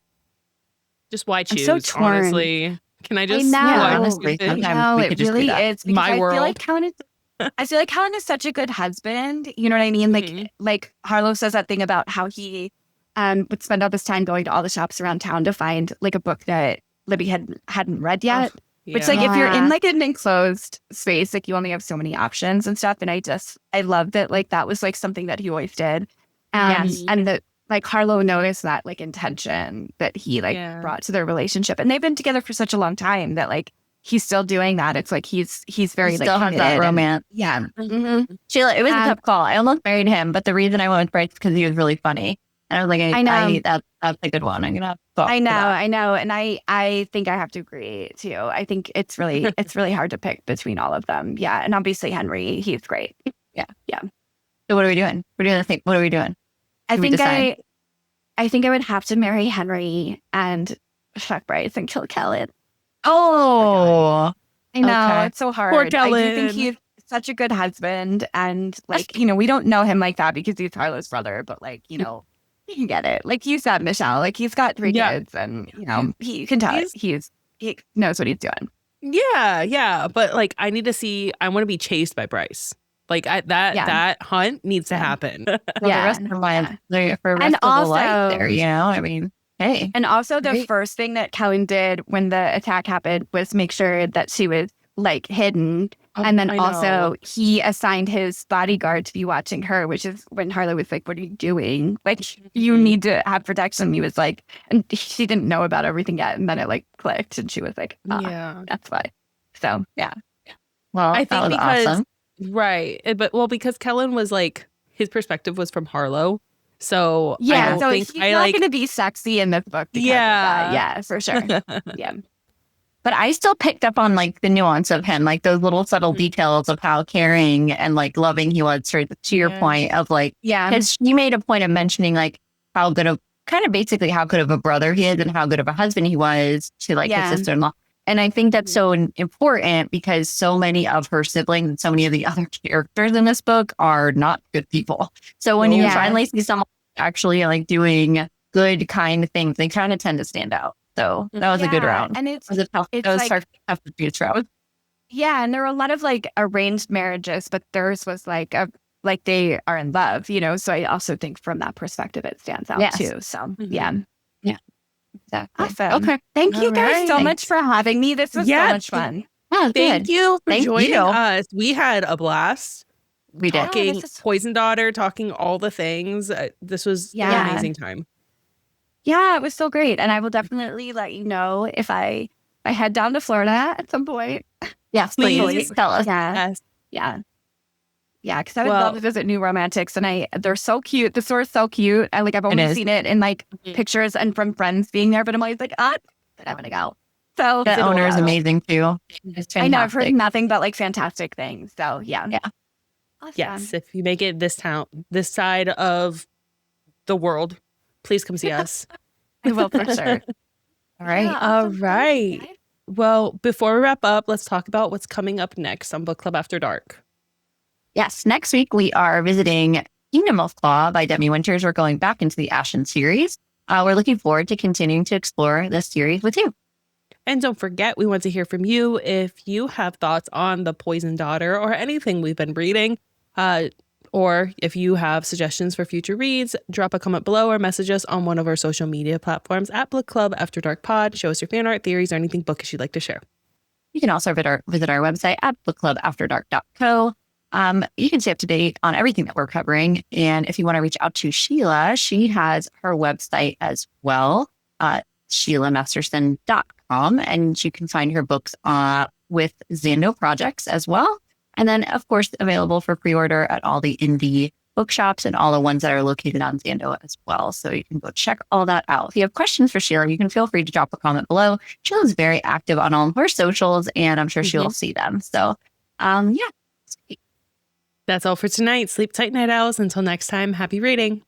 Just why choose? so torn. Honestly, can I just? know. why Honestly, choose it? sometimes no, we it could just do really that. is because My I feel world. like Helen is such a good husband. You know what I mean? Mhm. Like Harlow says that thing about how he would spend all this time going to all the shops around town to find like a book that Libby hadn't read yet. Which like if you're in like an enclosed space, like you only have so many options and stuff. And I love that like that was like something that he always did. And that like Harlow noticed that like intention that he like brought to their relationship. And they've been together for such a long time that like he's still doing that. It's like he's very like still has that romance. Sheila, it was a tough call. I almost married him, but the reason I went with Bryce because he was really funny. And I was like, I know that's a good one. I'm gonna I know. And I think I have to agree too. I think it's really hard to pick between all of them. Yeah. And obviously Henry, he's great. Yeah. So what are we doing? We're doing the thing. What are we doing? I think I would have to marry Henry and fuck Bryce and kill Kellen. Oh, I know. It's so hard. Poor Kellen. I do think he's such a good husband. And like, we don't know him like that because he's Harlow's brother, but like, you can get it. Like you said, Michelle, like he's got 3 kids and, you can tell he knows what he's doing. Yeah. But like, I want to be chased by Bryce. Like that hunt needs to happen. For the rest of the life there, I mean, hey. And also the first thing that Kellen did when the attack happened was make sure that she was like hidden. And then also he assigned his bodyguard to be watching her, which is when Harlow was like, what are you doing? Like, you need to have protection. He was like, and she didn't know about everything yet. And then it like clicked and she was like, that's why. So, yeah. Well, I think because, awesome. Right. Because Kellen was like, his perspective was from Harlow. So, yeah. So he's not going to be sexy in this book. Yeah, for sure. Yeah. But I still picked up on like the nuance of him, like those little subtle details of how caring and like loving he was to your point of like, because she made a point of mentioning like how good of a brother he is and how good of a husband he was to like his sister-in-law. And I think that's so important because so many of her siblings and so many of the other characters in this book are not good people. So when you finally see someone actually like doing good, kind things, they kind of tend to stand out. So that was a good round. And it was tough to choose round. Yeah, and there were a lot of like arranged marriages, but theirs was like they are in love, So I also think from that perspective it stands out too. So yeah. Exactly. Awesome. Okay. Thank you guys so much for having me. This was so much fun. Oh, thank you for joining us. We had a blast. We did. Talking Poison Daughter, talking all the things. This was an amazing time. Yeah, it was so great. And I will definitely let you know if I head down to Florida at some point. Yes, please tell us. Yeah, because I would love to visit New Romantics, and they're so cute. The store is so cute. I've only seen it in like pictures and from friends being there, but I'm always like, I'm gonna go. So the owner is amazing too. I know I've heard nothing but like fantastic things. So yeah. Awesome. Yes, if you make it this side of the world, please come see us. I will for sure. All right. Yeah, awesome. All right. Well, before we wrap up, let's talk about what's coming up next on Book Club After Dark. Yes, next week we are visiting Kingdom of Claw by Demi Winters. We're going back into the Ashen series. We're looking forward to continuing to explore this series with you. And don't forget, we want to hear from you if you have thoughts on The Poison Daughter or anything we've been reading. Or if you have suggestions for future reads, drop a comment below or message us on one of our social media platforms at Book Club After Dark Pod. Show us your fan art, theories, or anything bookish you'd like to share. You can also visit our website at bookclubafterdark.co. You can stay up to date on everything that we're covering. And if you want to reach out to Sheila, she has her website as well, ShielaMasterson.com. And you can find her books with Zando projects as well. And then, of course, available for pre-order at all the indie bookshops and all the ones that are located on Zando as well. So you can go check all that out. If you have questions for Sheila, you can feel free to drop a comment below. Sheila's very active on all of her socials, and I'm sure she'll see them. So, yeah. That's all for tonight. Sleep tight, night owls. Until next time, happy reading.